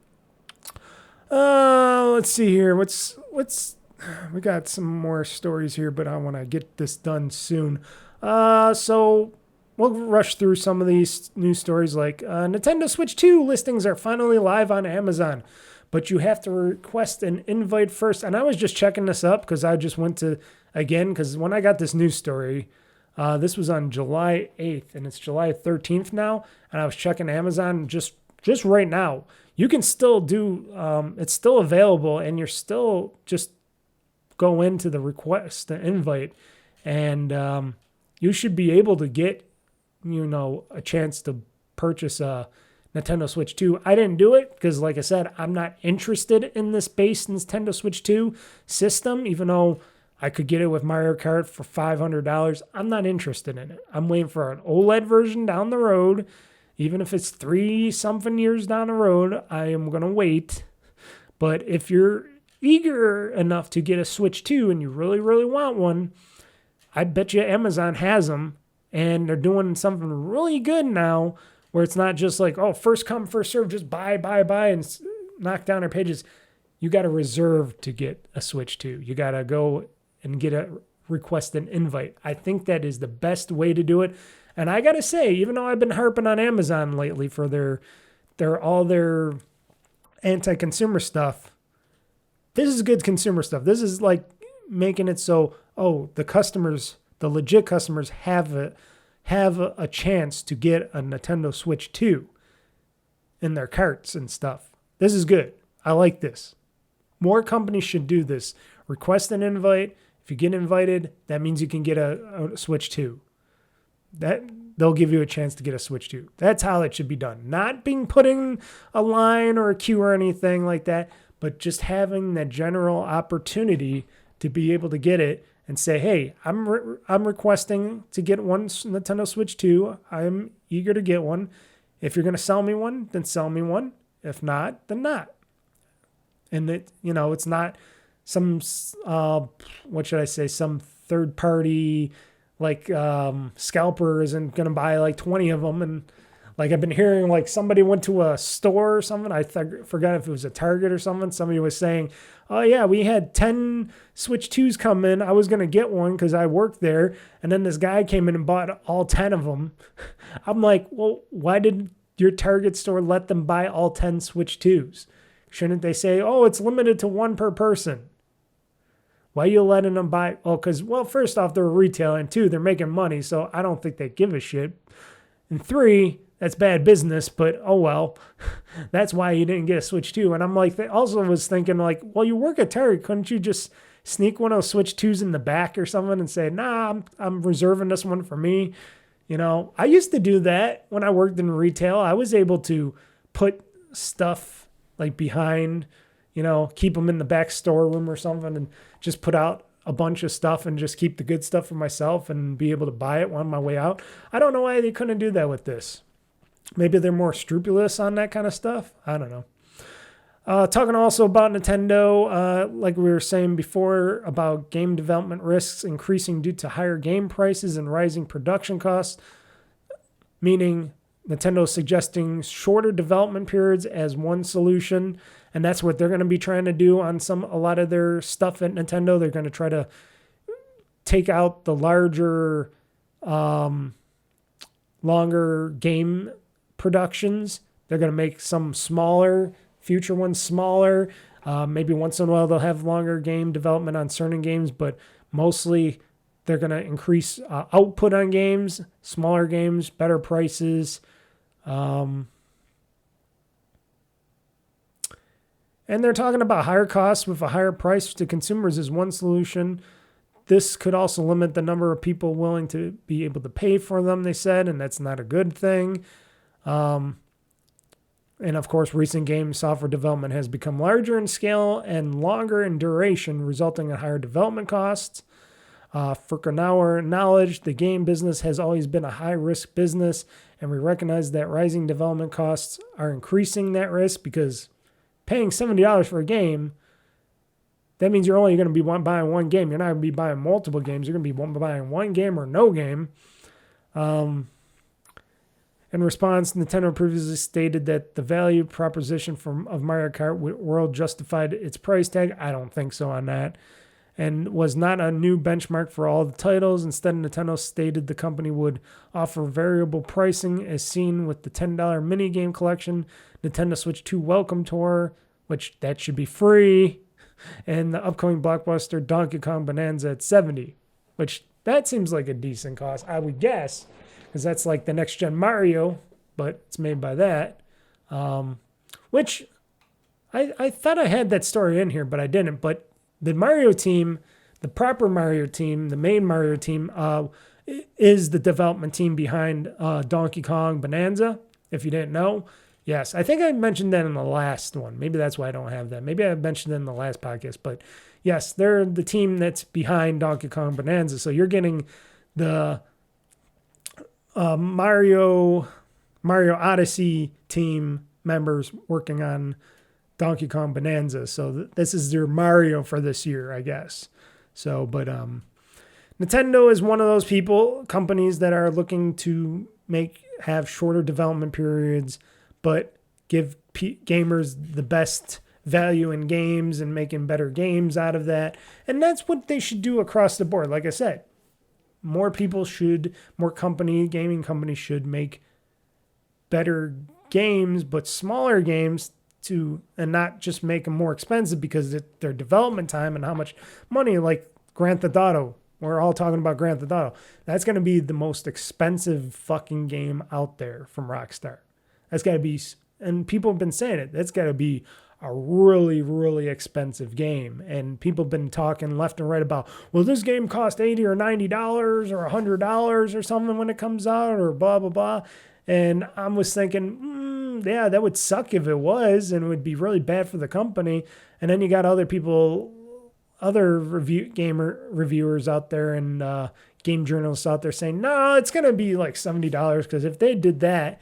Let's see here. We got some more stories here, but I want to get this done soon. So we'll rush through some of these news stories, like Nintendo Switch 2 listings are finally live on Amazon, but you have to request an invite first. And I was just checking this up because I just went to, again, because when I got this news story, this was on July 8th, and it's July 13th now, and I was checking Amazon just right now. You can still do, it's still available, and you're still just go into the request, the invite, and you should be able to get, a chance to purchase a Nintendo Switch 2. I didn't do it because, like I said, I'm not interested in this base Nintendo Switch 2 system, even though I could get it with Mario Kart for $500. I'm not interested in it. I'm waiting for an OLED version down the road. Even if it's 3-something years down the road, I am going to wait. But if you're eager enough to get a Switch 2 and you really, really want one, I bet you Amazon has them. And they're doing something really good now where it's not just like, oh, first come, first serve, just buy, and knock down their pages. You got to reserve to get a Switch 2. You got to go and request an invite. I think that is the best way to do it. And I got to say, even though I've been harping on Amazon lately for all their anti-consumer stuff, this is good consumer stuff. This is like making it so, the legit customers have a chance to get a Nintendo Switch 2 in their carts and stuff. This is good. I like this. More companies should do this. Request an invite. If you get invited, that means you can get a Switch 2. They'll give you a chance to get a Switch 2. That's how it should be done. Not being put in a line or a queue or anything like that, but just having that general opportunity to be able to get it and say, hey, I'm requesting to get one Nintendo Switch 2. I'm eager to get one. If you're going to sell me one, then sell me one. If not, then not. And it's not some, some third party like scalper isn't going to buy like 20 of them. And like I've been hearing like somebody went to a store or something. I forgot if it was a Target or something. Somebody was saying, oh yeah, we had 10 Switch 2s come in. I was going to get one because I worked there. And then this guy came in and bought all 10 of them. I'm like, well, why did your Target store let them buy all 10 Switch 2s? Shouldn't they say, oh, it's limited to one per person? Why are you letting them buy? Oh, because, well, first off, they're a retailer, and 2, they're making money, so I don't think they give a shit. And 3, that's bad business, but oh well. That's why you didn't get a Switch 2. And I'm like, they also was thinking like, well, you work at Target, couldn't you just sneak one of those Switch 2s in the back or something and say, nah, I'm reserving this one for me. I used to do that when I worked in retail. I was able to put stuff like behind, keep them in the back storeroom or something and just put out a bunch of stuff and just keep the good stuff for myself and be able to buy it on my way out. I don't know why they couldn't do that with this. Maybe they're more scrupulous on that kind of stuff. I don't know. Talking also about Nintendo, like we were saying before, about game development risks increasing due to higher game prices and rising production costs, meaning Nintendo suggesting shorter development periods as one solution, and that's what they're going to be trying to do on a lot of their stuff at Nintendo. They're going to try to take out the larger, longer game productions. They're going to make some smaller, future ones smaller. Maybe once in a while they'll have longer game development on certain games, but mostly they're going to increase output on games, smaller games, better prices. And they're talking about higher costs with a higher price to consumers as one solution. This could also limit the number of people willing to be able to pay for them, they said, and that's not a good thing. And of course, recent game software development has become larger in scale and longer in duration, resulting in higher development costs. Furkanauer acknowledged the game business has always been a high-risk business, and we recognize that rising development costs are increasing that risk because paying $70 for a game, that means you're only going to be buying one game. You're not going to be buying multiple games. You're going to be buying one game or no game. In response, Nintendo previously stated that the value proposition of Mario Kart World justified its price tag. I don't think so on that. And was not a new benchmark for all the titles. Instead, Nintendo stated the company would offer variable pricing as seen with the $10 minigame collection, Nintendo Switch 2 Welcome Tour, which that should be free, and the upcoming blockbuster Donkey Kong Bonanza at $70, which that seems like a decent cost, I would guess, because that's like the next gen Mario, but it's made by that. Which I thought I had that story in here, but I didn't. But the Mario team, the proper Mario team, the main Mario team, is the development team behind Donkey Kong Bonanza, if you didn't know. Yes, I think I mentioned that in the last one. Maybe that's why I don't have that. Maybe I mentioned it in the last podcast. But yes, they're the team that's behind Donkey Kong Bonanza. So you're getting the Mario Odyssey team members working on Donkey Kong Bonanza. So this is their Mario for this year, I guess. So, but Nintendo is one of those companies that are looking to have shorter development periods, but give gamers the best value in games and making better games out of that. And that's what they should do across the board. Like I said, more gaming companies should make better games, but smaller games and not just make them more expensive because their development time and how much money, like Grand Theft Auto. We're all talking about Grand Theft Auto. That's going to be the most expensive fucking game out there from Rockstar. That's got to be, and people have been saying it, that's got to be a really, really expensive game. And people have been talking left and right about, well, this game cost $80 or $90 or $100 or something when it comes out or blah, blah, blah. And I was thinking, yeah, that would suck if it was, and it would be really bad for the company. And then you got other gamer reviewers out there and game journalists out there saying, no, it's going to be like $70 because if they did that,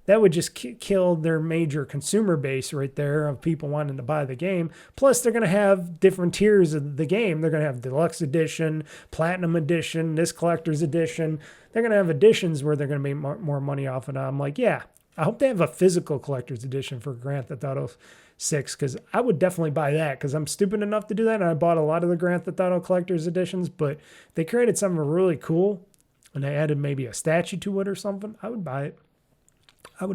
that would just kill their major consumer base right there of people wanting to buy the game. Plus, they're going to have different tiers of the game. They're going to have Deluxe Edition, Platinum Edition, this Collector's Edition. They're going to have editions where they're going to make more money off of it. I'm like, yeah, I hope they have a physical Collector's Edition for Grand Theft Auto 6 because I would definitely buy that because I'm stupid enough to do that. And I bought a lot of the Grand Theft Auto Collector's Editions, but they created something really cool and they added maybe a statue to it or something. I would buy it. I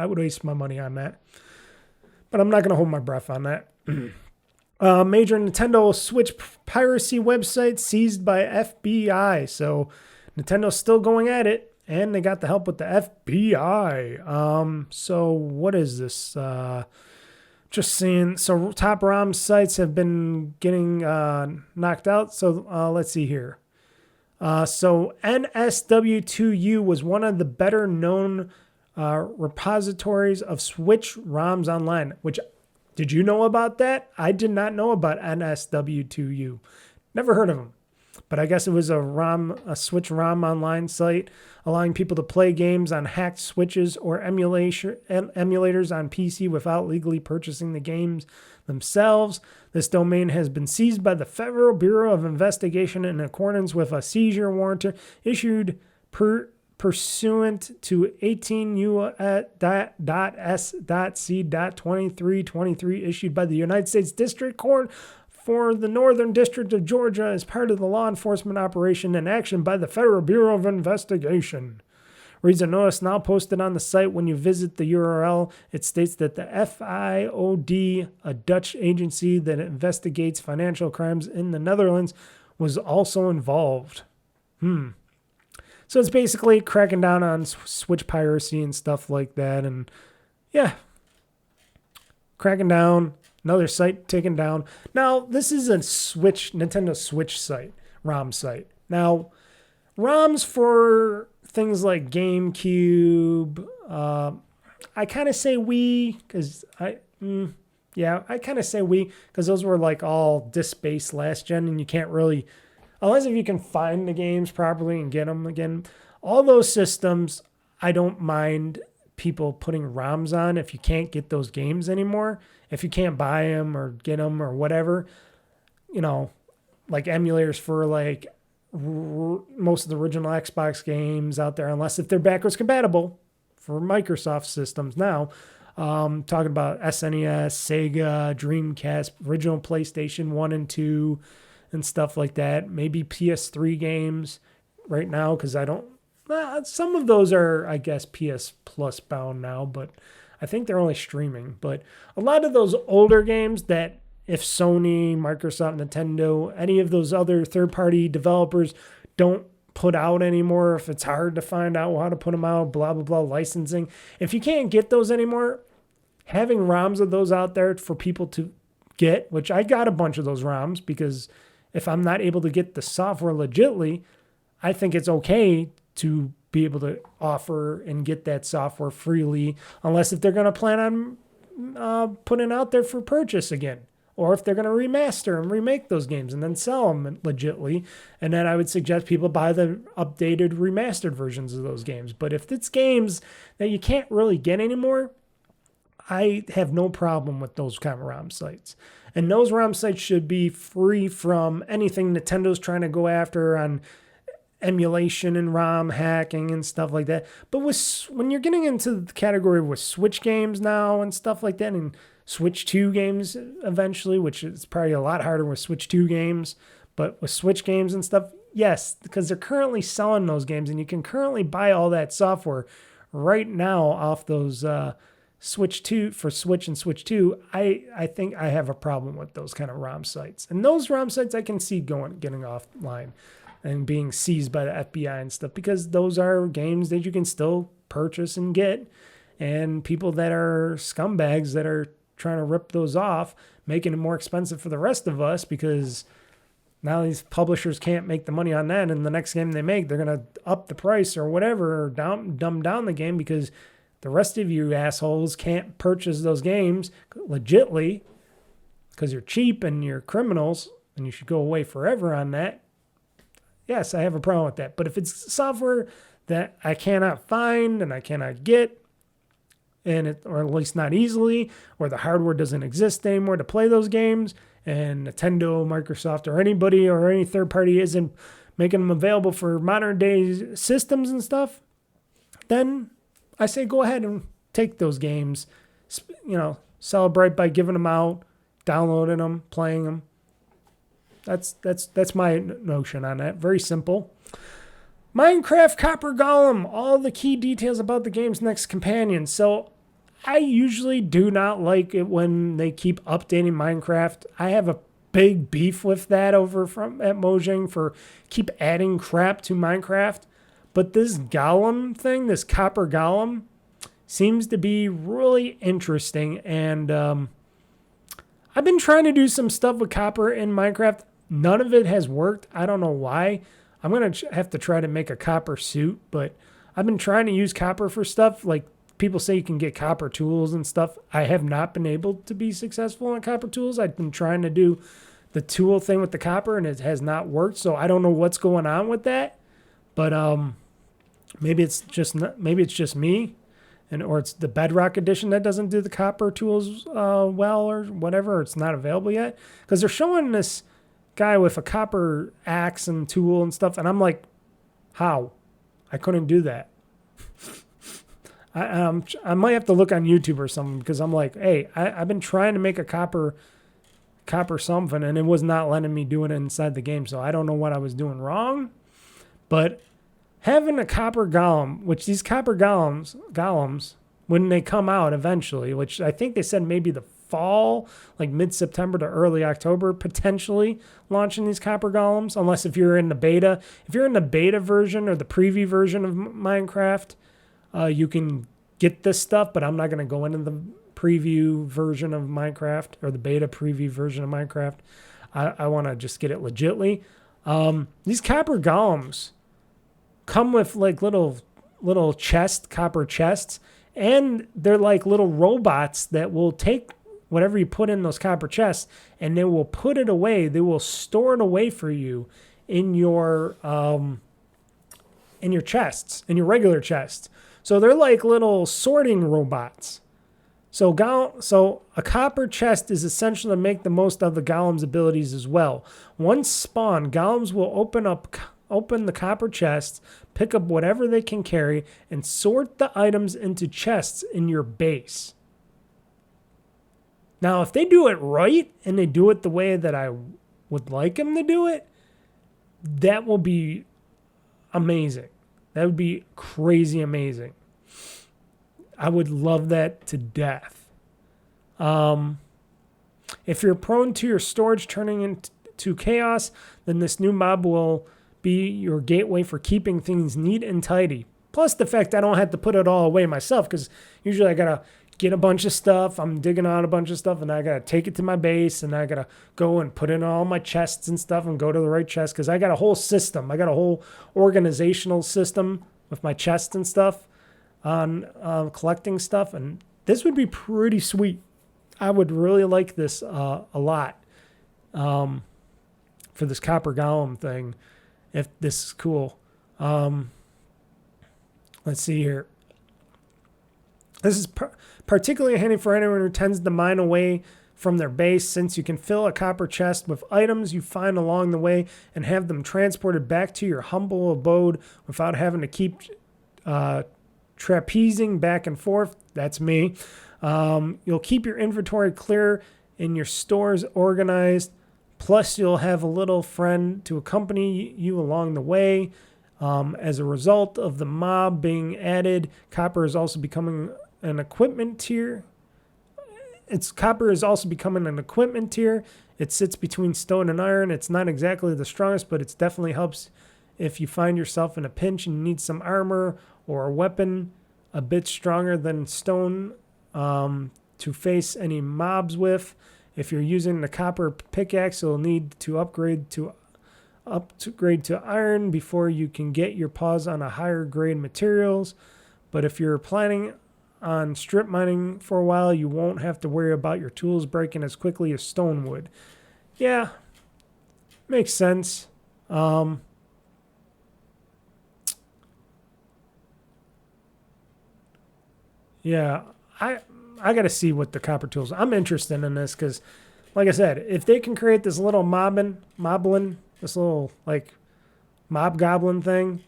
would waste my money on that. But I'm not going to hold my breath on that. Major Nintendo Switch piracy website seized by FBI. So Nintendo's still going at it. And they got the help with the FBI. So what is this? Just seeing. So top ROM sites have been getting knocked out. So let's see here. So NSW2U was one of the better known repositories of Switch ROMs online, which, did you know about that? I did not know about NSW2U. Never heard of them. But I guess it was a Switch ROM online site allowing people to play games on hacked Switches or emulators on PC without legally purchasing the games themselves. This domain has been seized by the Federal Bureau of Investigation in accordance with a seizure warrant issued pursuant to 18 U.S.C.2323 issued by the United States District Court for the Northern District of Georgia as part of the law enforcement operation in action by the Federal Bureau of Investigation. Reads a notice now posted on the site. When you visit the URL, it states that the FIOD, a Dutch agency that investigates financial crimes in the Netherlands, was also involved. So it's basically cracking down on Switch piracy and stuff like that. And yeah, cracking down. Another site taken down. Now, this is a Nintendo Switch site, ROM site. Now, ROMs for things like GameCube, I kind of say Wii, because I kind of say Wii, because those were like all disc-based last gen, and you can't really unless if you can find the games properly and get them again. All those systems, I don't mind people putting ROMs on if you can't get those games anymore. If you can't buy them or get them or whatever, like emulators for like most of the original Xbox games out there, unless if they're backwards compatible for Microsoft systems now. Talking about SNES, Sega, Dreamcast, original PlayStation 1 and 2 and stuff like that. Maybe PS3 games right now, because some of those are, I guess, PS Plus bound now, but I think they're only streaming. But a lot of those older games that if Sony, Microsoft, Nintendo, any of those other third-party developers don't put out anymore, if it's hard to find out how to put them out, blah, blah, blah, licensing. If you can't get those anymore, having ROMs of those out there for people to get, which I got a bunch of those ROMs, because if I'm not able to get the software legitly, I think it's okay to be able to offer and get that software freely, unless if they're going to plan on putting it out there for purchase again. Or if they're going to remaster and remake those games and then sell them legitly. And then I would suggest people buy the updated remastered versions of those games. But if it's games that you can't really get anymore, I have no problem with those kind of ROM sites. And those ROM sites should be free from anything Nintendo's trying to go after on emulation and ROM hacking and stuff like that. But when you're getting into the category with Switch games now and stuff like that, and Switch 2 games eventually, which is probably a lot harder with Switch 2 games, but with Switch games and stuff, yes, because they're currently selling those games and you can currently buy all that software right now off those Switch 2 for Switch and Switch 2. I think I have a problem with those kind of ROM sites. And those ROM sites I can see getting offline and being seized by the FBI and stuff, because those are games that you can still purchase and get. And people that are scumbags that are trying to rip those off, making it more expensive for the rest of us, because now these publishers can't make the money on that, and the next game they make, they're going to up the price or whatever, or dumb down the game, because the rest of you assholes can't purchase those games legitly because you're cheap and you're criminals, and you should go away forever on that. Yes, I have a problem with that. But if it's software that I cannot find and I cannot get, or at least not easily, or the hardware doesn't exist anymore to play those games, and Nintendo, Microsoft, or anybody or any third party isn't making them available for modern day systems and stuff, then I say go ahead and take those games, celebrate by giving them out, downloading them, playing them. That's my notion on that. Very simple. Minecraft Copper Golem, all the key details about the game's next companion. So I usually do not like it when they keep updating Minecraft. I have a big beef with that at Mojang for keep adding crap to Minecraft. But this golem thing, this Copper Golem, seems to be really interesting. And I've been trying to do some stuff with copper in Minecraft. None of it has worked. I don't know why. I'm going to have to try to make a copper suit, but I've been trying to use copper for stuff. Like people say you can get copper tools and stuff. I have not been able to be successful on copper tools. I've been trying to do the tool thing with the copper and it has not worked. So I don't know what's going on with that, but maybe it's just me, or it's the Bedrock edition that doesn't do the copper tools well or whatever. Or it's not available yet, because they're showing this guy with a copper axe and tool and stuff, and I'm like, how? I couldn't do that. I might have to look on YouTube or something, because I'm like, hey, I've been trying to make a copper something, and it was not letting me do it inside the game, so I don't know what I was doing wrong. But having a copper golem, which these copper golems, when they come out eventually, which I think they said maybe the fall, like mid-September to early October, potentially launching these copper golems, unless if you're in the beta. If you're in the beta version or the preview version of Minecraft, you can get this stuff, but I'm not going to go into the preview version of Minecraft or the beta preview version of Minecraft. I want to just get it legitly. These copper golems come with like little copper chests, and they're like little robots that will take whatever you put in those copper chests, and they will put it away. They will store it away for you in your chests, in your regular chests. So they're like little sorting robots. So a copper chest is essential to make the most of the golem's abilities as well. Once spawned, golems will open the copper chests, pick up whatever they can carry, and sort the items into chests in your base. Now, if they do it right, and they do it the way that I would like them to do it, that will be amazing. That would be crazy amazing. I would love that to death. If you're prone to your storage turning into chaos, then this new mob will be your gateway for keeping things neat and tidy. Plus the fact I don't have to put it all away myself, because usually I gotta get a bunch of stuff. I'm digging out a bunch of stuff, and I gotta take it to my base, and I gotta go and put in all my chests and stuff and go to the right chest, because I got a whole system. I got a whole organizational system with my chests and stuff on collecting stuff, and this would be pretty sweet. I would really like this a lot for this copper golem thing, if this is cool. Let's see here. This is particularly handy for anyone who tends to mine away from their base, since you can fill a copper chest with items you find along the way and have them transported back to your humble abode without having to keep trapezing back and forth. That's me. You'll keep your inventory clear and your stores organized. Plus, you'll have a little friend to accompany you along the way. As a result of the mob being added, copper is also becoming an equipment tier. Copper is also becoming an equipment tier. It sits between stone and iron. It's not exactly the strongest, but it definitely helps if you find yourself in a pinch and you need some armor or a weapon a bit stronger than stone to face any mobs with. If you're using the copper pickaxe, you'll need to upgrade to iron before you can get your paws on a higher grade materials. But if you're planning on strip mining for a while, you won't have to worry about your tools breaking as quickly as stone would. Yeah, makes sense. Yeah, I got to see what the copper tools. I'm interested in this because, like I said, if they can create this little moblin, this little like mob goblin thing,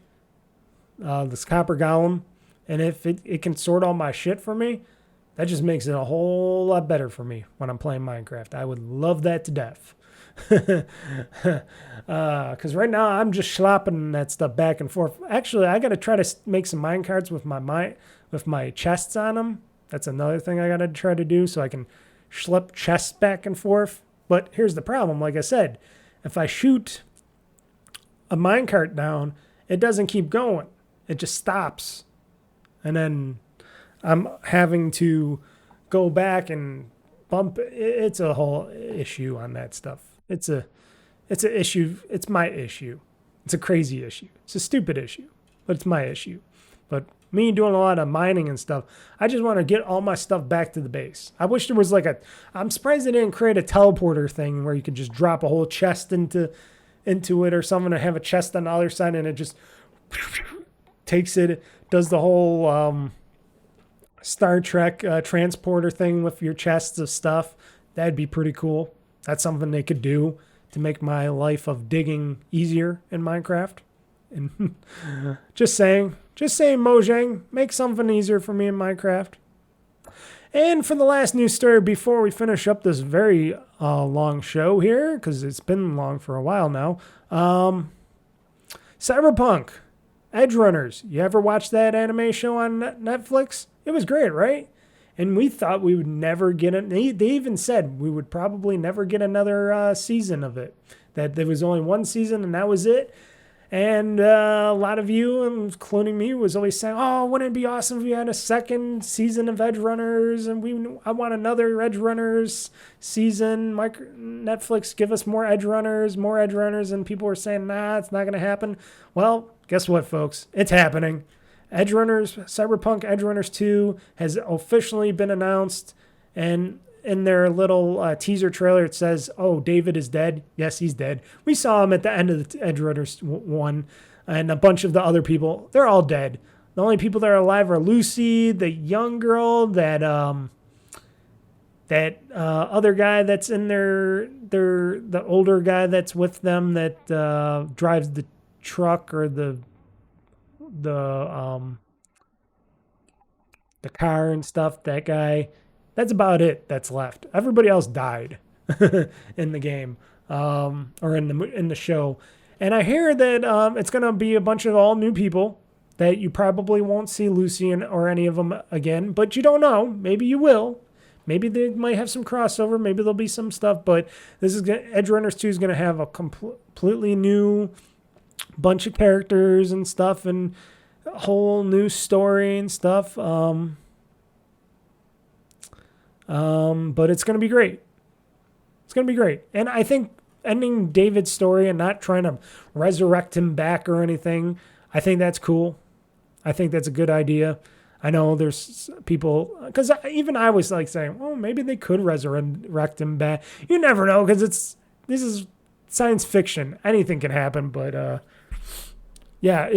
this copper golem, and if it can sort all my shit for me, that just makes it a whole lot better for me when I'm playing Minecraft. I would love that to death. Because right now I'm just slopping that stuff back and forth. Actually, I got to try to make some minecarts with my chests on them. That's another thing I got to try to do so I can schlep chests back and forth. But here's the problem. Like I said, if I shoot a minecart down, it doesn't keep going. It just stops. And then I'm having to go back and bump. It's a whole issue on that stuff. It's an issue. It's my issue. It's a crazy issue. It's a stupid issue, but it's my issue. But me doing a lot of mining and stuff, I just want to get all my stuff back to the base. I wish there was I'm surprised they didn't create a teleporter thing where you could just drop a whole chest into it or something, and have a chest on the other side, and it just takes it, does the whole Star Trek transporter thing with your chests of stuff. That'd be pretty cool. That's something they could do to make my life of digging easier in Minecraft. And just saying, Mojang, make something easier for me in Minecraft. And for the last news story before we finish up this very long show here, because it's been long for a while now, Cyberpunk, Edge Runners. You ever watch that anime show on Netflix? It was great, right? And we thought we would never get it. They even said we would probably never get another season of it. That there was only one season and that was it. And a lot of you, including me, was always saying, "Oh, wouldn't it be awesome if we had a second season of Edge Runners? And I want another Edge Runners season. Netflix, give us more Edge Runners, more Edge Runners." And people were saying, "Nah, it's not going to happen." Well, guess what, folks? It's happening. Edge Runners, Cyberpunk Edge Runners 2 has officially been announced, and in their little teaser trailer, it says, "Oh, David is dead." Yes, he's dead. We saw him at the end of the Edge Runners one, and a bunch of the other people. They're all dead. The only people that are alive are Lucy, the young girl, that other guy that's in the older guy that's with them that drives the truck or the car and stuff. That guy. That's about it that's left. Everybody else died in the game or in the show. And I hear that it's going to be a bunch of all new people that you probably won't see Lucy or any of them again. But you don't know. Maybe you will. Maybe they might have some crossover. Maybe there'll be some stuff. But this is Edge Runners 2 is going to have a completely new bunch of characters and stuff and a whole new story and stuff. But it's going to be great. It's going to be great. And I think ending David's story and not trying to resurrect him back or anything, I think that's cool. I think that's a good idea. I know there's people, because even I was like saying, well, maybe they could resurrect him back. You never know, because this is science fiction. Anything can happen, but yeah,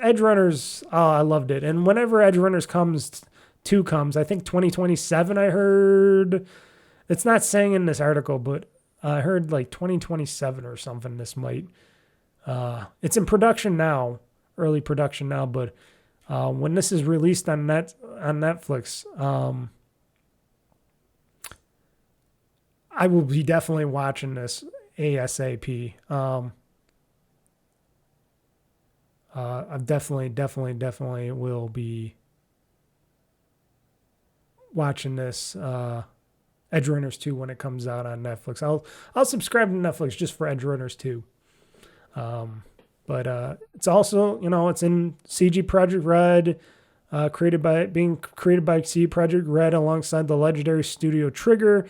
Edge Runners, I loved it. And whenever Edge Runners comes, I think 2027, I heard. It's not saying in this article, but I heard like 2027 or something. This might. It's in production now, early production now, but when this is released on Netflix, I will be definitely watching this ASAP. I definitely will be watching this Edge Runners 2 when it comes out on Netflix. I'll subscribe to Netflix just for Edge Runners 2. But it's also, it's in CG Project Red, created by CG Project Red alongside the legendary studio Trigger,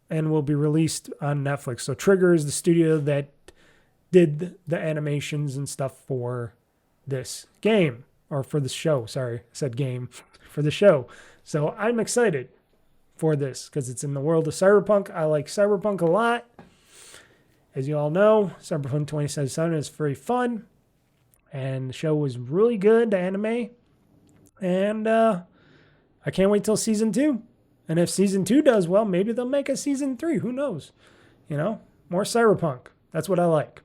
and will be released on Netflix. So Trigger is the studio that did the animations and stuff for this game, or for the show. Sorry, I said game, for the show. So I'm excited for this because it's in the world of Cyberpunk. I like Cyberpunk a lot. As you all know, Cyberpunk 2077 is very fun. And the show was really good, the anime. And I can't wait till season 2. And if season 2 does well, maybe they'll make a season 3. Who knows? More Cyberpunk. That's what I like.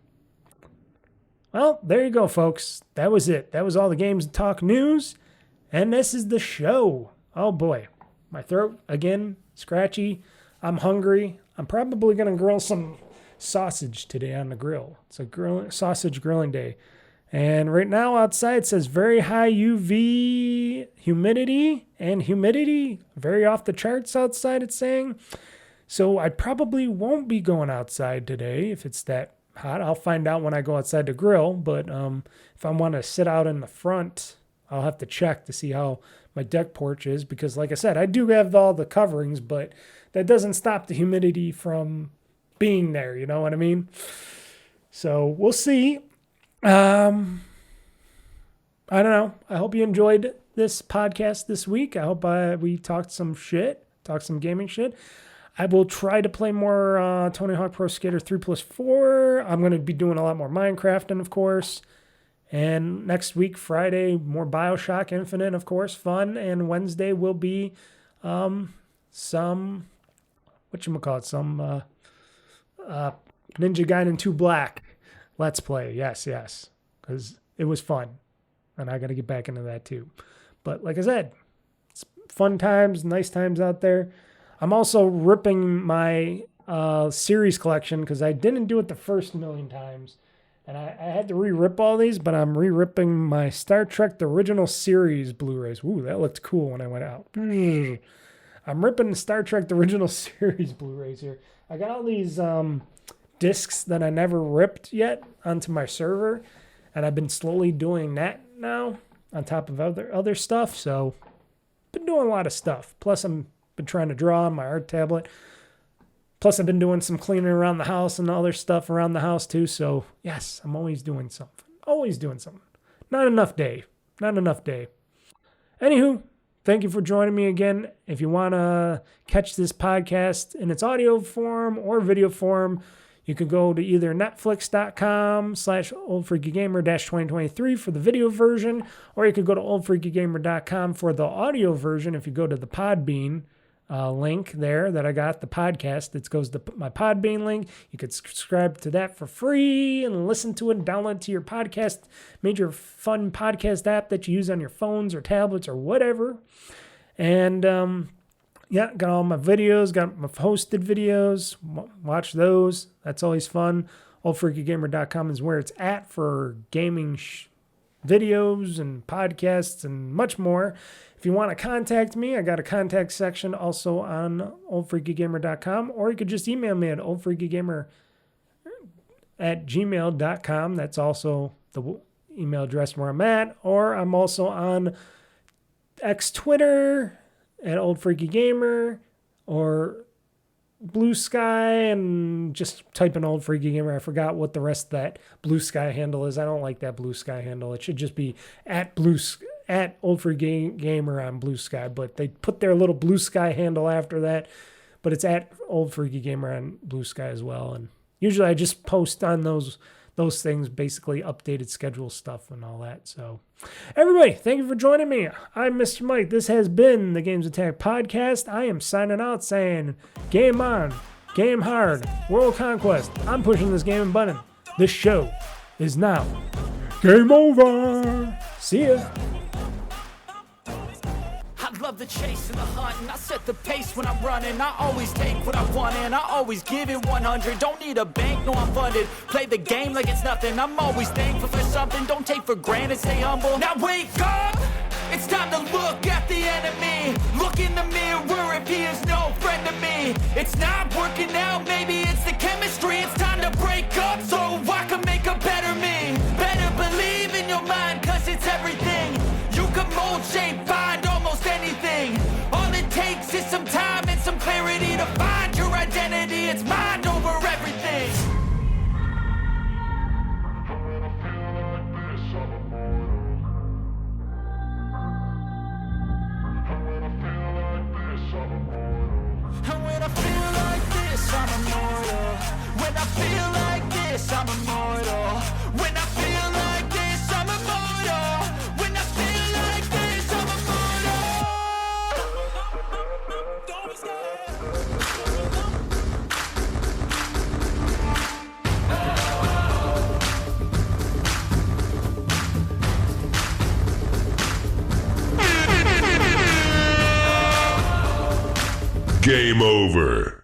Well, there you go, folks. That was it. That was all the Gamez Talk News. And this is the show. Oh, boy. My throat, again, scratchy. I'm hungry. I'm probably going to grill some sausage today on the grill. It's a sausage grilling day. And right now outside it says very high UV humidity very off the charts outside, it's saying. So I probably won't be going outside today if it's that hot. I'll find out when I go outside to grill, but if I want to sit out in the front, I'll have to check to see how my deck porch is, because like I said, I do have all the coverings, but that doesn't stop the humidity from being there, you know what I mean? So we'll see. I don't know. I hope you enjoyed this podcast this week. I hope we talked some gaming shit. I will try to play more Tony Hawk Pro Skater 3+4. I'm going to be doing a lot more Minecrafting, of course. And next week, Friday, more Bioshock Infinite, of course, fun. And Wednesday will be some Ninja Gaiden 2 Black Let's Play. Yes, because it was fun. And I got to get back into that too. But like I said, it's fun times, nice times out there. I'm also ripping my series collection because I didn't do it the first million times. And I had to re-rip all these, but I'm re-ripping my Star Trek The Original Series Blu-rays. Ooh, that looked cool when I went out. I'm ripping the Star Trek The Original Series Blu-rays here. I got all these discs that I never ripped yet onto my server, and I've been slowly doing that now on top of other stuff. So, been doing a lot of stuff. Plus, I've been trying to draw on my art tablet. Plus, I've been doing some cleaning around the house and other stuff around the house too. So, yes, I'm always doing something. Always doing something. Not enough day. Anywho, thank you for joining me again. If you want to catch this podcast in its audio form or video form, you could go to either netflix.com/oldfreakygamer-2023 for the video version, or you could go to oldfreakygamer.com for the audio version. If you go to the Podbean link there that I got, the podcast, it goes to my Podbean link. You could subscribe to that for free and listen to it and download it to your podcast, major fun podcast app that you use on your phones or tablets or whatever. And yeah, got all my videos, got my hosted videos. Watch those. That's always fun. OldFreakyGamer.com is where it's at for gaming videos and podcasts and much more. If you want to contact me, I got a contact section also on OldFreakyGamer.com, or you could just email me at oldfreakygamer@gmail.com. That's also the email address where I'm at. Or I'm also on Twitter at OldFreakyGamer, or BlueSky, and just type in OldFreakyGamer. I forgot what the rest of that BlueSky handle is. I don't like that BlueSky handle. It should just be at OldFreakyGamer on BlueSky, but they put their little BlueSky handle after that. But it's at OldFreakyGamer on BlueSky as well. And usually I just post on those things, basically updated schedule stuff and all that. So everybody, thank you for joining me. I'm Mr. Mike. This has been the GamezAttack podcast. I am signing out saying, game on, game hard, world conquest. I'm pushing this gaming button. This show is now game over. See ya. I love the chase and the hunt, and I set the pace when I'm running. I always take what I want and I always give it 100. Don't need a bank, no, I'm funded. Play the game like it's nothing. I'm always thankful for something. Don't take for granted, stay humble. Now wake up! It's time to look at the enemy. Look in the mirror if he is no friend to me. It's not working out, maybe it's the chemistry. It's time to break up so I can make a better me. Better believe in your mind, cause it's everything. You can mold, shape, find almost anything. All it takes is some time and some clarity to find your identity. It's mind over everything. And when I feel like this, I'm immortal. When I feel like this, I'm immortal. When I feel like this, I'm immortal. When I feel like this, I'm Game over.